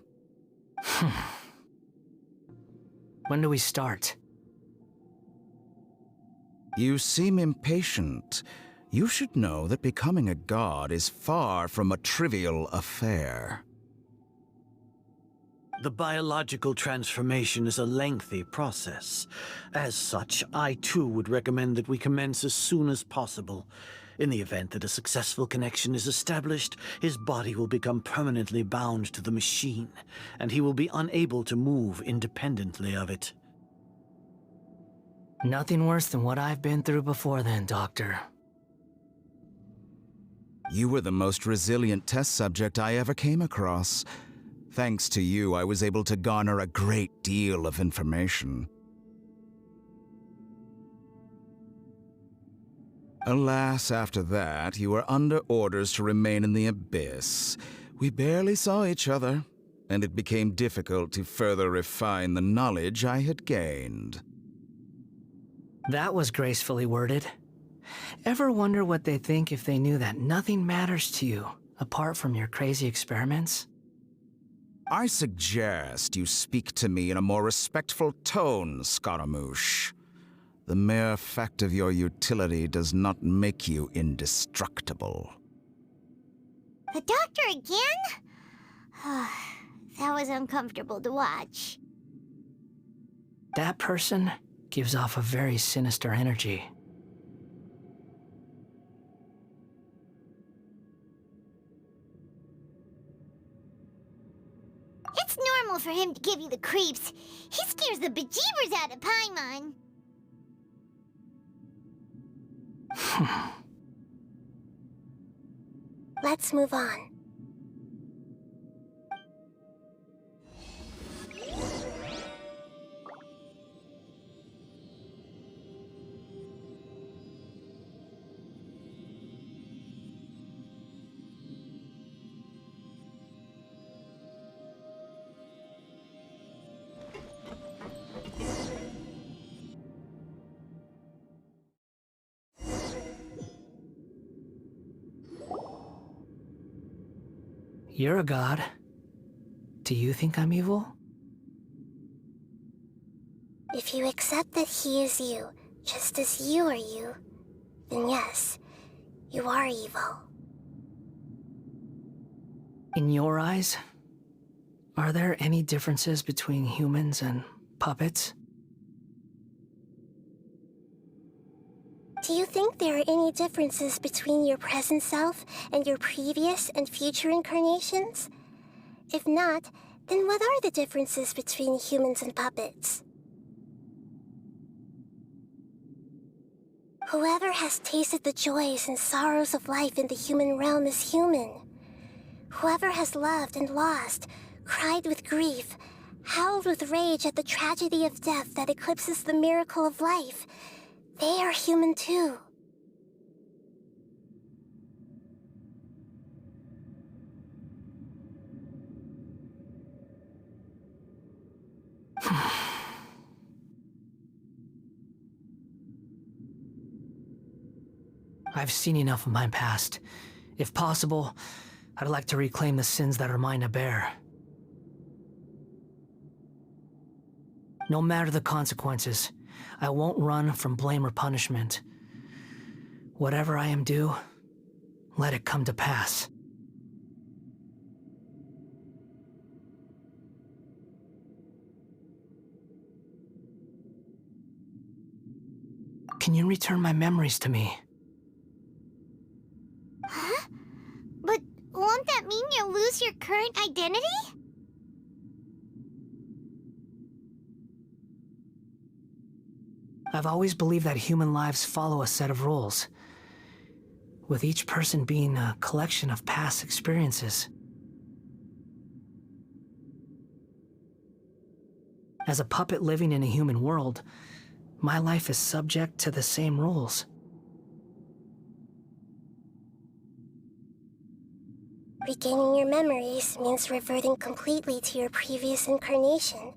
When do we start? You seem impatient. You should know that becoming a god is far from a trivial affair. The biological transformation is a lengthy process. As such, I too would recommend that we commence as soon as possible. In the event that a successful connection is established, his body will become permanently bound to the machine, and he will be unable to move independently of it. Nothing worse than what I've been through before then, Doctor. You were the most resilient test subject I ever came across. Thanks to you, I was able to garner a great deal of information. Alas, after that, you were under orders to remain in the Abyss. We barely saw each other, and it became difficult to further refine the knowledge I had gained. That was gracefully worded. Ever wonder what they think if they knew that nothing matters to you, apart from your crazy experiments? I suggest you speak to me in a more respectful tone, Scaramouche. The mere fact of your utility does not make you indestructible. The doctor again? That was uncomfortable to watch. That person gives off a very sinister energy. It's normal for him to give you the creeps. He scares the bejeebers out of Paimon. Let's move on. You're a god. Do you think I'm evil? If you accept that he is you, just as you are you, then yes, you are evil. In your eyes, are there any differences between humans and puppets? Do you think there are any differences between your present self and your previous and future incarnations? If not, then what are the differences between humans and puppets? Whoever has tasted the joys and sorrows of life in the human realm is human. Whoever has loved and lost, cried with grief, howled with rage at the tragedy of death that eclipses the miracle of life, they are human too. I've seen enough of my past. If possible, I'd like to reclaim the sins that are mine to bear. No matter the consequences, I won't run from blame or punishment. Whatever I am due, let it come to pass. Can you return my memories to me? Huh? But won't that mean you'll lose your current identity? I've always believed that human lives follow a set of rules, with each person being a collection of past experiences. As a puppet living in a human world, my life is subject to the same rules. Regaining your memories means reverting completely to your previous incarnation.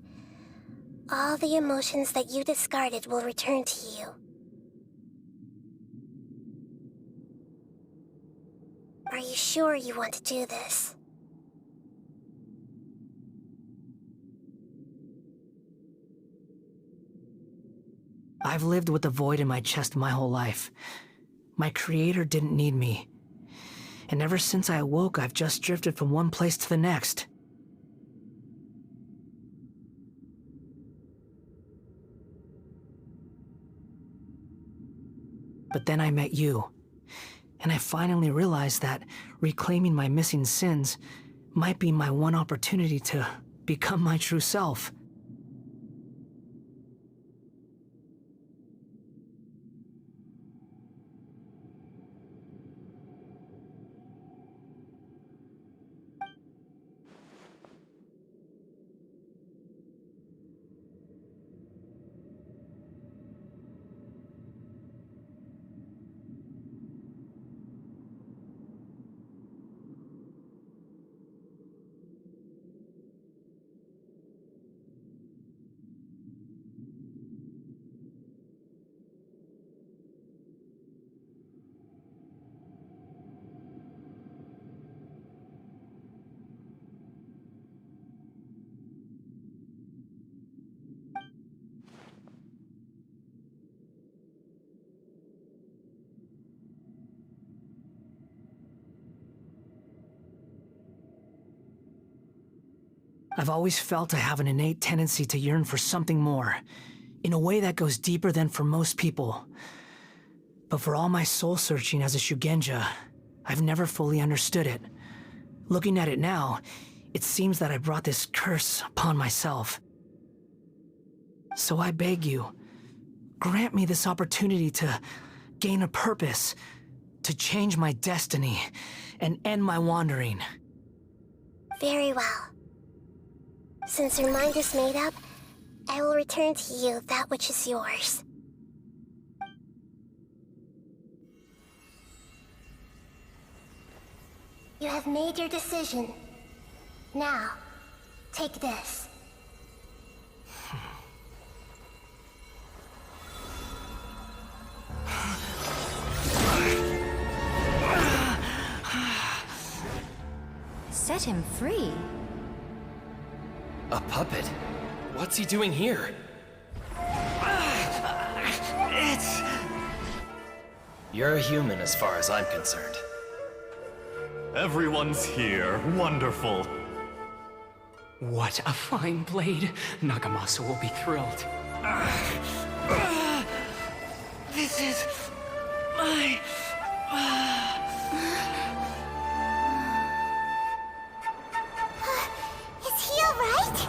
All the emotions that you discarded will return to you. Are you sure you want to do this? I've lived with a void in my chest my whole life. My creator didn't need me. And ever since I awoke, I've just drifted from one place to the next. But then I met you, and I finally realized that reclaiming my missing sins might be my one opportunity to become my true self. I've always felt I have an innate tendency to yearn for something more, in a way that goes deeper than for most people. But for all my soul-searching as a Shugenja, I've never fully understood it. Looking at it now, it seems that I brought this curse upon myself. So I beg you, grant me this opportunity to gain a purpose, to change my destiny, and end my wandering. Very well. Since your mind is made up, I will return to you that which is yours. You have made your decision. Now, take this. Set him free? A puppet? What's he doing here? You're a human as far as I'm concerned. Everyone's here. Wonderful. What a fine blade. Nagamasa will be thrilled. This is my... Is he alright?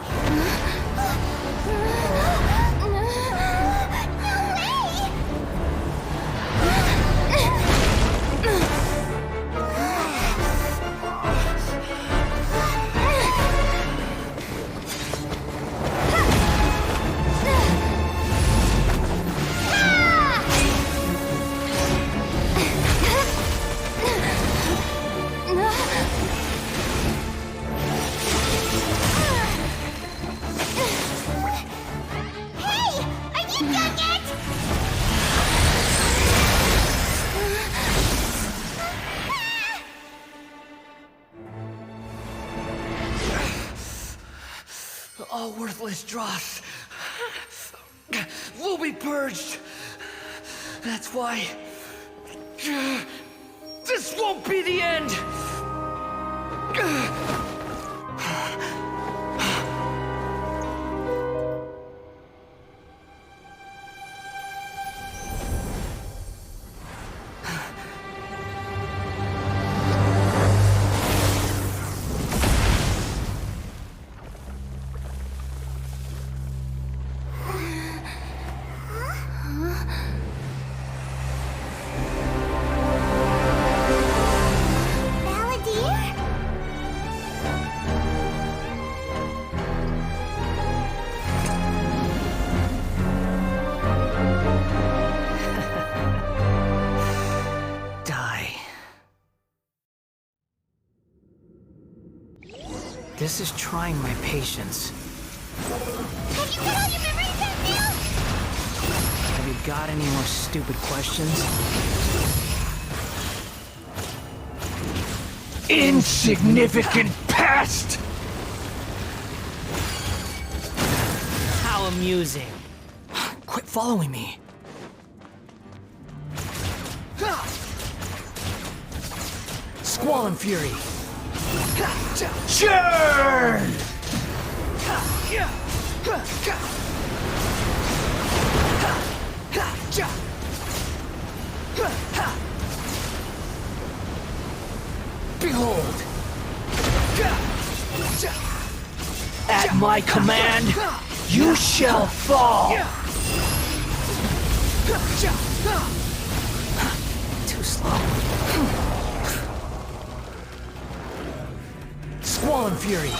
All worthless dross will be purged. That's why this won't be the end. This is trying my patience. Have you got all your memories out now? Have you got any more stupid questions? Insignificant past! How amusing. Quit following me. Squall and Fury. Churn! Behold! At my command, you shall fall! Too slow. Squall and Fury.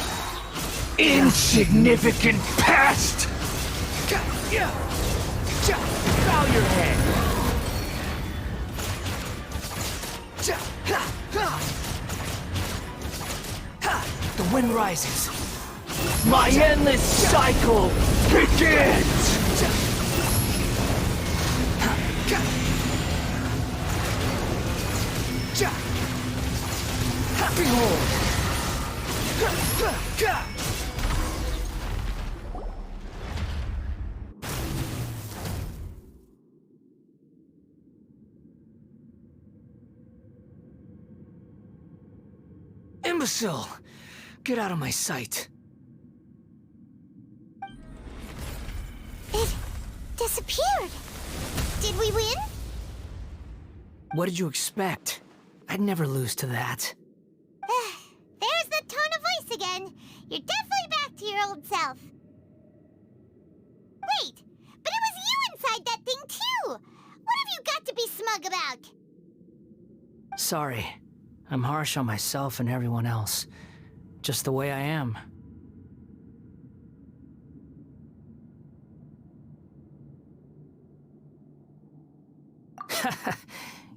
Insignificant past! Bow your head! The wind rises. My endless cycle begins! Behold! Imbecile! Get out of my sight. It disappeared. Did we win? What did you expect? I'd never lose to that. There's the tone of voice again. You're definitely back to your old self. Wait, but it was you inside that thing too! What have you got got to be smug about? Sorry. I'm harsh on myself and everyone else. Just the way I am.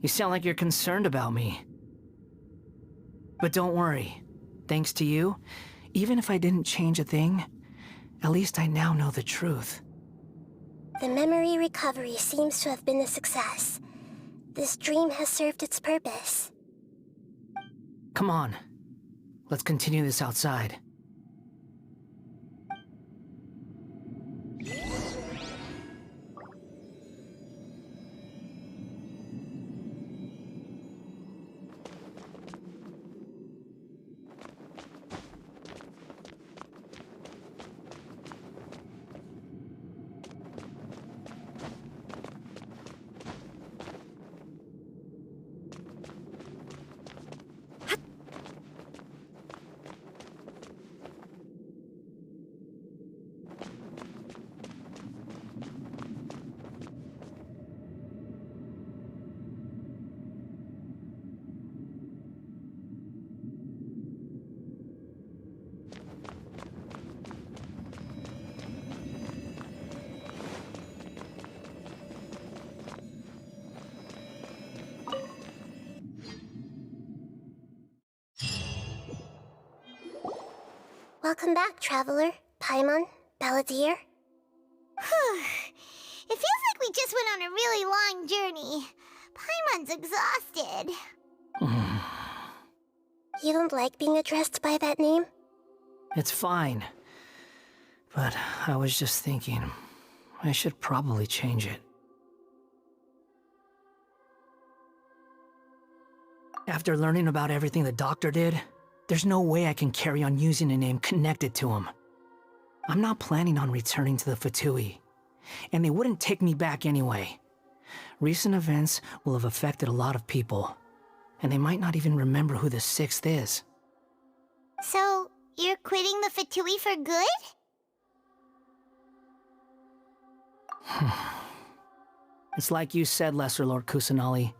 You sound like you're concerned about me. But don't worry. Thanks to you, even if I didn't change a thing, at least I now know the truth. The memory recovery seems to have been a success. This dream has served its purpose. Come on. Let's continue this outside. Welcome back, Traveler, Paimon, Balladeer. It feels like we just went on a really long journey. Paimon's exhausted. You don't like being addressed by that name? It's fine. But I was just thinking, I should probably change it. After learning about everything the doctor did, there's no way I can carry on using a name connected to him. I'm not planning on returning to the Fatui, and they wouldn't take me back anyway. Recent events will have affected a lot of people, and they might not even remember who the Sixth is. So, you're quitting the Fatui for good? It's like you said, Lesser Lord Kusanali.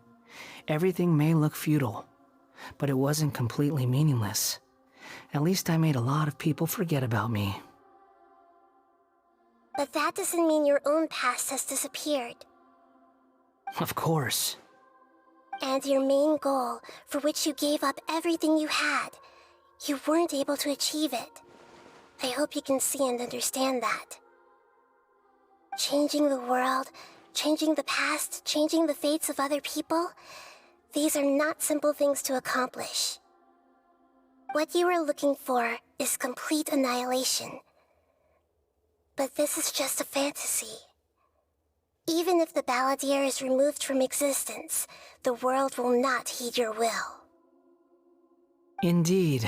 Everything may look futile, but it wasn't completely meaningless. At least I made a lot of people forget about me. But that doesn't mean your own past has disappeared. Of course. And your main goal, for which you gave up everything you had, you weren't able to achieve it. I hope you can see and understand that. Changing the world, changing the past, changing the fates of other people, these are not simple things to accomplish. What you were looking for is complete annihilation. But this is just a fantasy. Even if the Balladeer is removed from existence, the world will not heed your will. Indeed.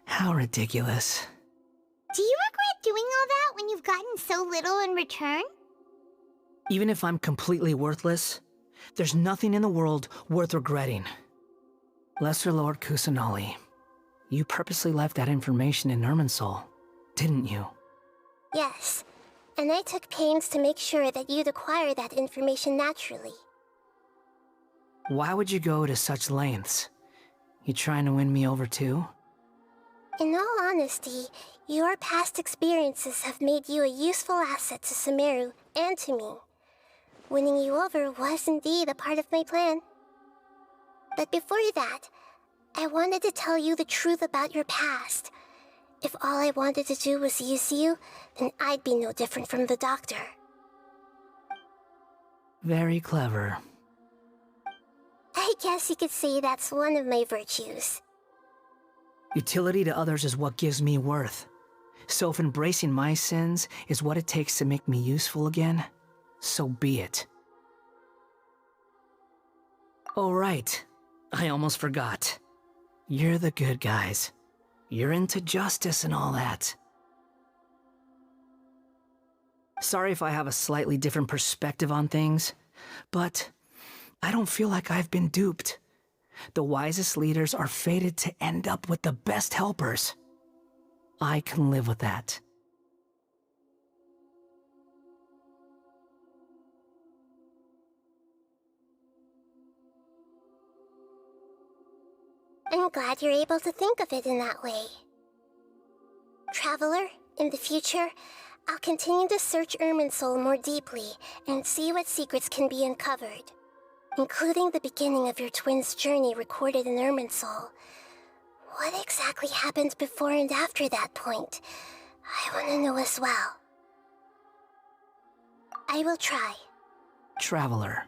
How ridiculous. Do you regret doing all that when you've gotten so little in return? Even if I'm completely worthless, there's nothing in the world worth regretting. Lesser Lord Kusanali, you purposely left that information in Irminsul, didn't you? Yes, and I took pains to make sure that you'd acquire that information naturally. Why would you go to such lengths? You trying to win me over too? In all honesty, your past experiences have made you a useful asset to Sumeru and to me. Winning you over was indeed a part of my plan. But before that, I wanted to tell you the truth about your past. If all I wanted to do was use you, then I'd be no different from the doctor. Very clever. I guess you could say that's one of my virtues. Utility to others is what gives me worth. So if embracing my sins is what it takes to make me useful again, so be it. Oh right, I almost forgot. You're the good guys. You're into justice and all that. Sorry if I have a slightly different perspective on things, but I don't feel like I've been duped. The wisest leaders are fated to end up with the best helpers. I can live with that. I'm glad you're able to think of it in that way. Traveler, in the future, I'll continue to search Irminsul more deeply and see what secrets can be uncovered, including the beginning of your twins' journey recorded in Irminsul. What exactly happened before and after that point? I want to know as well. I will try. Traveler.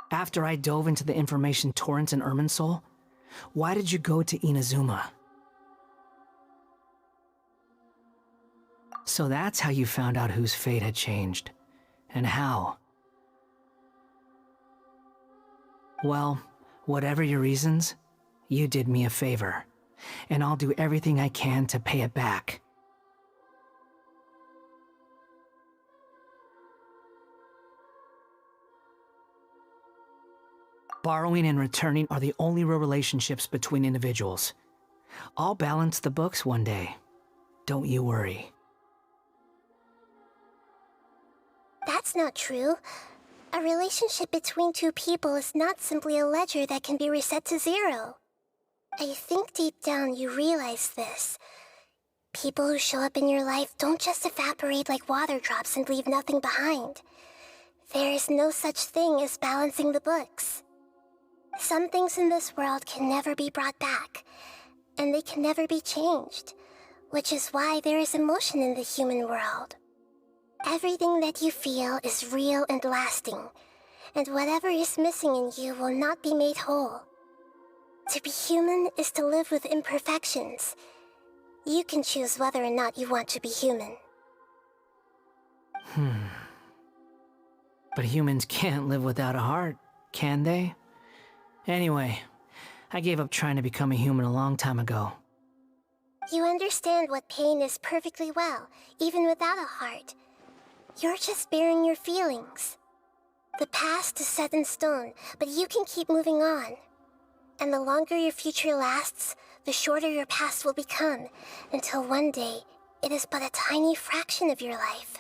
After I dove into the information torrents in Irminsul, why did you go to Inazuma? So that's how you found out whose fate had changed. And how. Well, whatever your reasons, you did me a favor. And I'll do everything I can to pay it back. Borrowing and returning are the only real relationships between individuals. I'll balance the books one day. Don't you worry. That's not true. A relationship between two people is not simply a ledger that can be reset to zero. I think deep down you realize this. People who show up in your life don't just evaporate like water drops and leave nothing behind. There is no such thing as balancing the books. Some things in this world can never be brought back, and they can never be changed, which is why there is emotion in the human world. Everything that you feel is real and lasting, and whatever is missing in you will not be made whole. To be human is to live with imperfections. You can choose whether or not you want to be human. But humans can't live without a heart, can they? Anyway, I gave up trying to become a human a long time ago. You understand what pain is perfectly well, even without a heart. You're just bearing your feelings. The past is set in stone, but you can keep moving on. And the longer your future lasts, the shorter your past will become, until one day, it is but a tiny fraction of your life.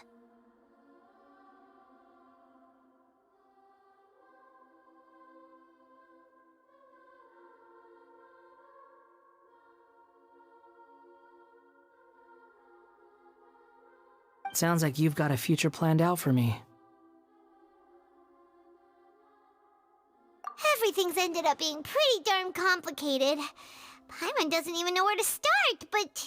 Sounds like you've got a future planned out for me. Everything's ended up being pretty darn complicated. Paimon doesn't even know where to start, but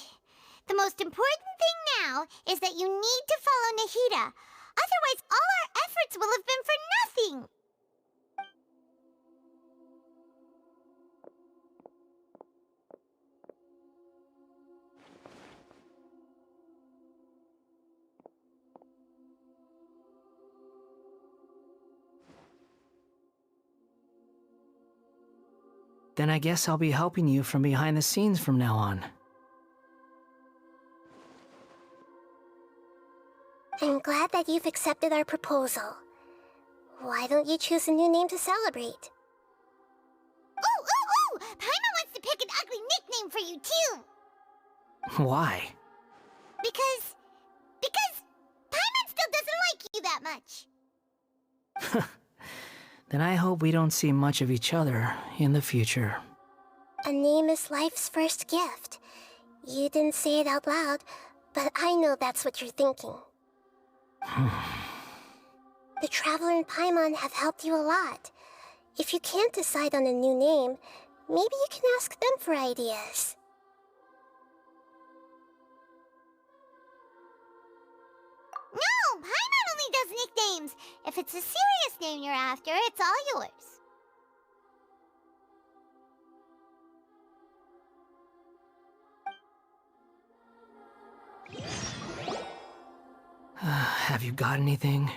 the most important thing now is that you need to follow Nahida. Otherwise, all our efforts will have been for nothing. Then I guess I'll be helping you from behind the scenes from now on. I'm glad that you've accepted our proposal. Why don't you choose a new name to celebrate? Ooh! Paimon wants to pick an ugly nickname for you, too! Why? Because Paimon still doesn't like you that much. Then I hope we don't see much of each other in the future. A name is life's first gift. You didn't say it out loud, but I know that's what you're thinking. The Traveler and Paimon have helped you a lot. If you can't decide on a new name, maybe you can ask them for ideas. No! Paimon only does nicknames! If it's a serious name you're after, it's all yours. Have you got anything?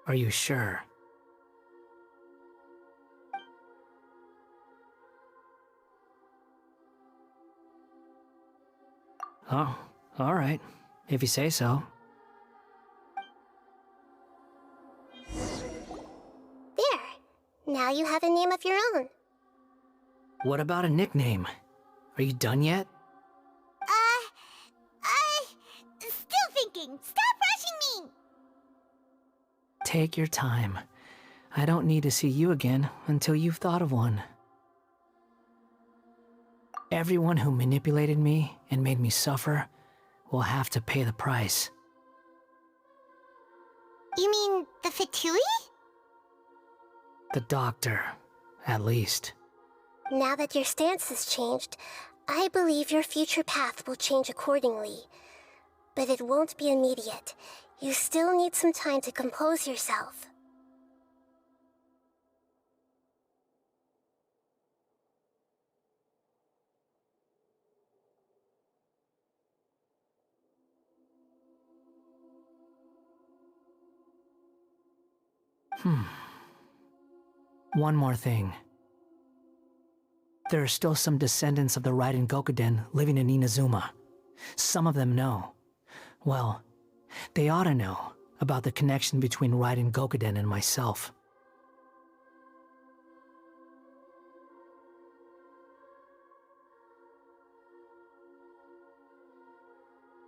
Are you sure? Oh, alright. If you say so. There. Now you have a name of your own. What about a nickname? Are you done yet? Still thinking. Stop rushing me! Take your time. I don't need to see you again until you've thought of one. Everyone who manipulated me and made me suffer will have to pay the price. You mean the Fatui? The doctor, at least. Now that your stance has changed, I believe your future path will change accordingly. But it won't be immediate. You still need some time to compose yourself. One more thing. There are still some descendants of the Raiden Gokuden living in Inazuma. Some of them know. Well, they ought to know about the connection between Raiden Gokuden and myself.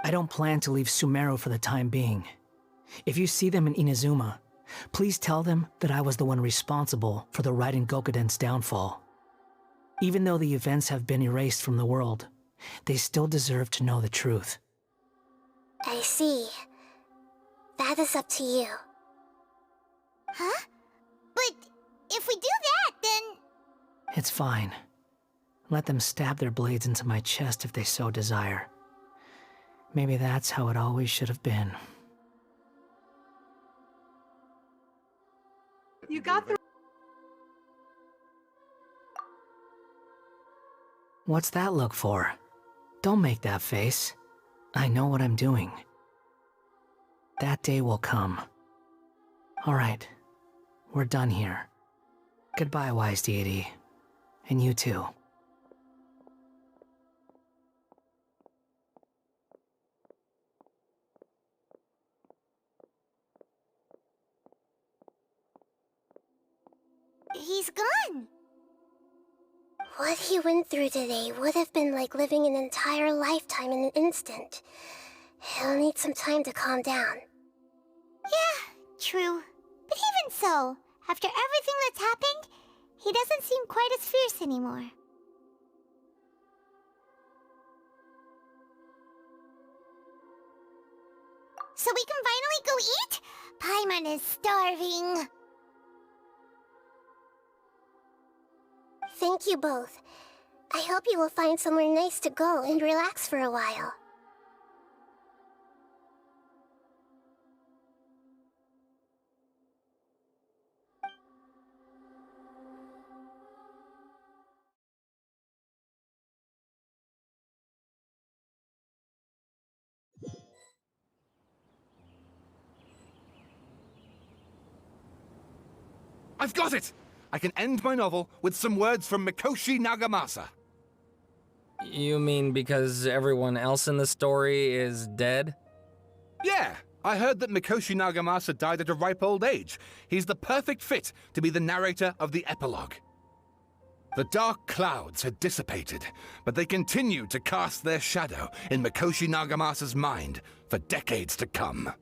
I don't plan to leave Sumeru for the time being. If you see them in Inazuma, please tell them that I was the one responsible for the Raiden Gokuden's downfall. Even though the events have been erased from the world, they still deserve to know the truth. I see. That is up to you. Huh? But if we do that, then... It's fine. Let them stab their blades into my chest if they so desire. Maybe that's how it always should have been. You got the... What's that look for? Don't make that face. I know what I'm doing. That day will come. Alright, we're done here. Goodbye, wise deity. And you too. He's gone. What he went through today would have been like living an entire lifetime in an instant. He'll need some time to calm down. Yeah, true. But even so, after everything that's happened, he doesn't seem quite as fierce anymore. So we can finally go eat? Paimon is starving. Thank you both. I hope you will find somewhere nice to go and relax for a while. I've got it! I can end my novel with some words from Mikoshi Nagamasa. You mean because everyone else in the story is dead? Yeah, I heard that Mikoshi Nagamasa died at a ripe old age. He's the perfect fit to be the narrator of the epilogue. The dark clouds had dissipated, but they continued to cast their shadow in Mikoshi Nagamasa's mind for decades to come.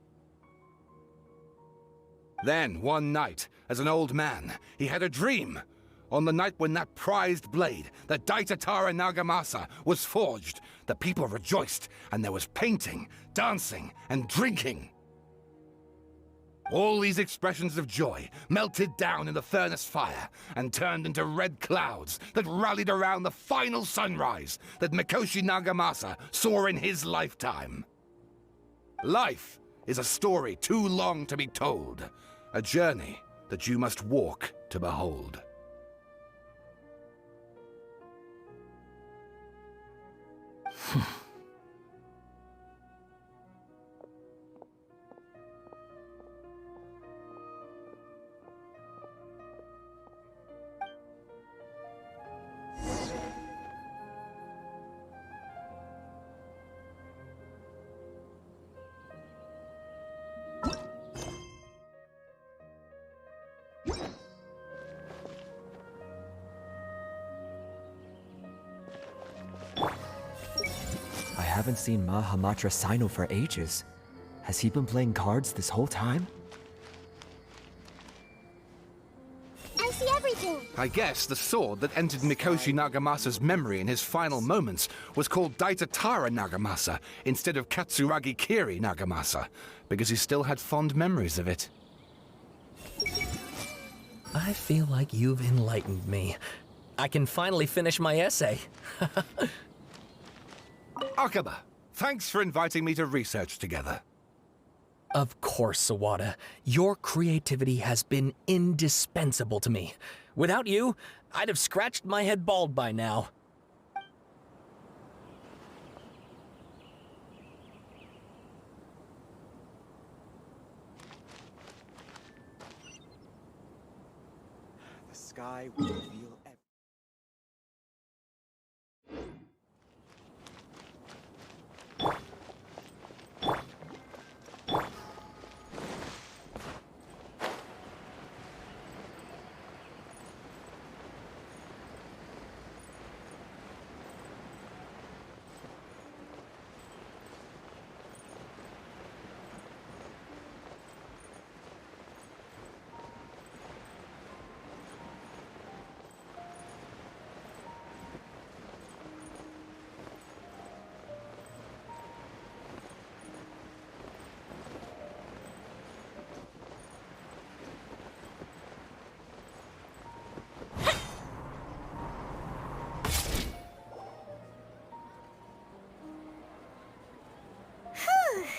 Then, one night, as an old man, he had a dream. On the night when that prized blade, the Daitatara Nagamasa, was forged, the people rejoiced, and there was painting, dancing, and drinking. All these expressions of joy melted down in the furnace fire and turned into red clouds that rallied around the final sunrise that Mikoshi Nagamasa saw in his lifetime. Life is a story too long to be told, a journey that you must walk to behold. haven't seen Hamatra Sino for ages. Has he been playing cards this whole time? I see everything. I guess the sword that entered Mikoshi Nagamasa's memory in his final moments was called Daitatara Nagamasa instead of Katsuragi Kiri Nagamasa, because he still had fond memories of it. I feel like you've enlightened me. I can finally finish my essay. Akaba, thanks for inviting me to research together. Of course, Sawada. Your creativity has been indispensable to me. Without you, I'd have scratched my head bald by now. The sky will reveal everything.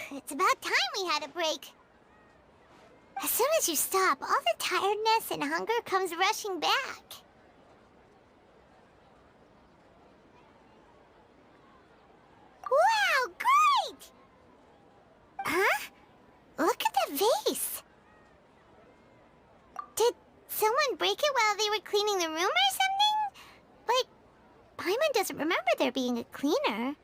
It's about time we had a break. As soon as you stop, all the tiredness and hunger comes rushing back. Wow, great! Huh? Look at the vase. Did someone break it while they were cleaning the room or something? Like, Paimon doesn't remember there being a cleaner.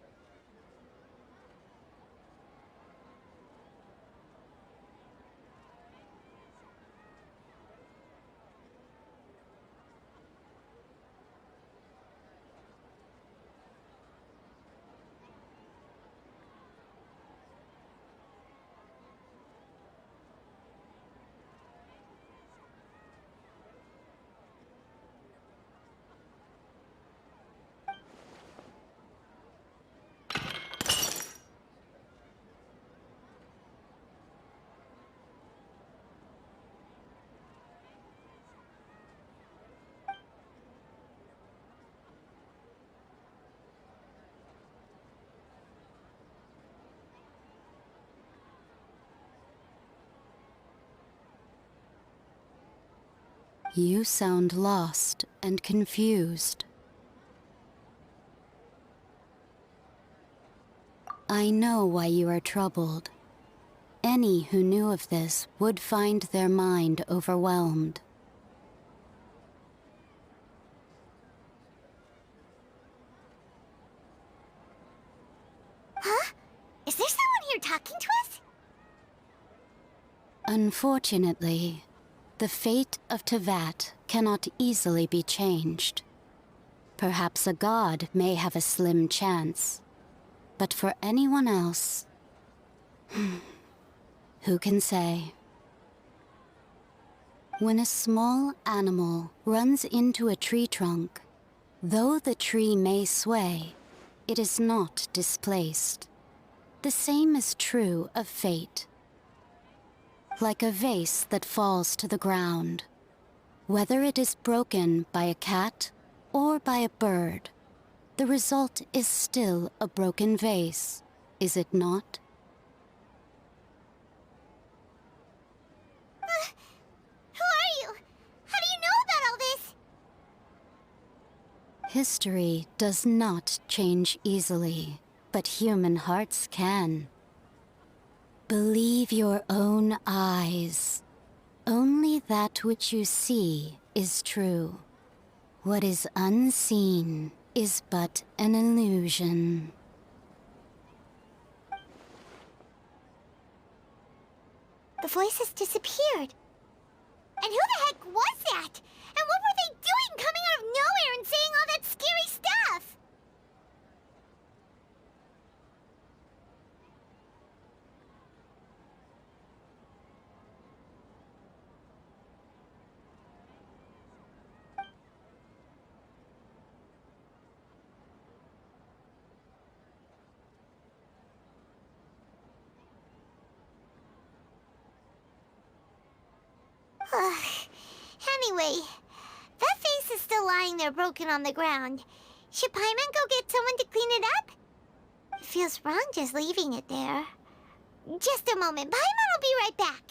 You sound lost and confused. I know why you are troubled. Any who knew of this would find their mind overwhelmed. Huh? Is there someone here talking to us? Unfortunately, the fate of Tevat cannot easily be changed. Perhaps a god may have a slim chance, but for anyone else, who can say? When a small animal runs into a tree trunk, though the tree may sway, it is not displaced. The same is true of fate. Like a vase that falls to the ground, whether it is broken by a cat or by a bird, the result is still a broken vase, is it not? Who are you? How do you know about all this? History does not change easily, but human hearts can. Believe your own eyes. Only that which you see is true. What is unseen is but an illusion. The voices disappeared. And who the heck was that? And what were they doing coming out of nowhere and saying all that scary stuff? Anyway, that face is still lying there broken on the ground. Should Paimon go get someone to clean it up? It feels wrong just leaving it there. Just a moment. Paimon will be right back.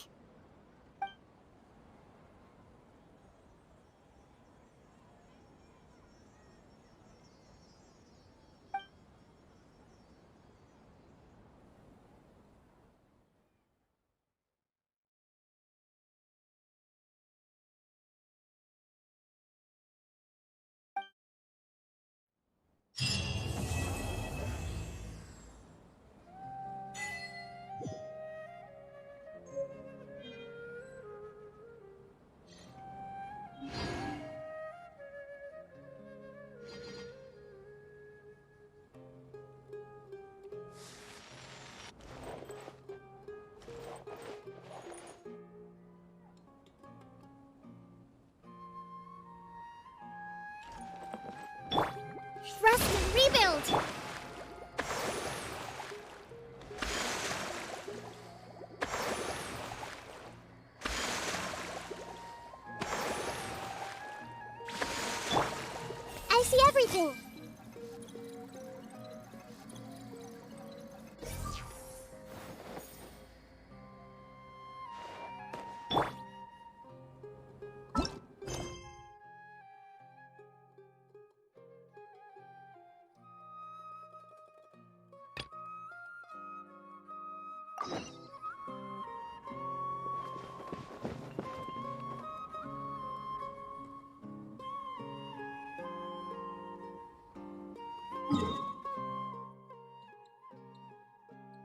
Rest and rebuild! I see everything.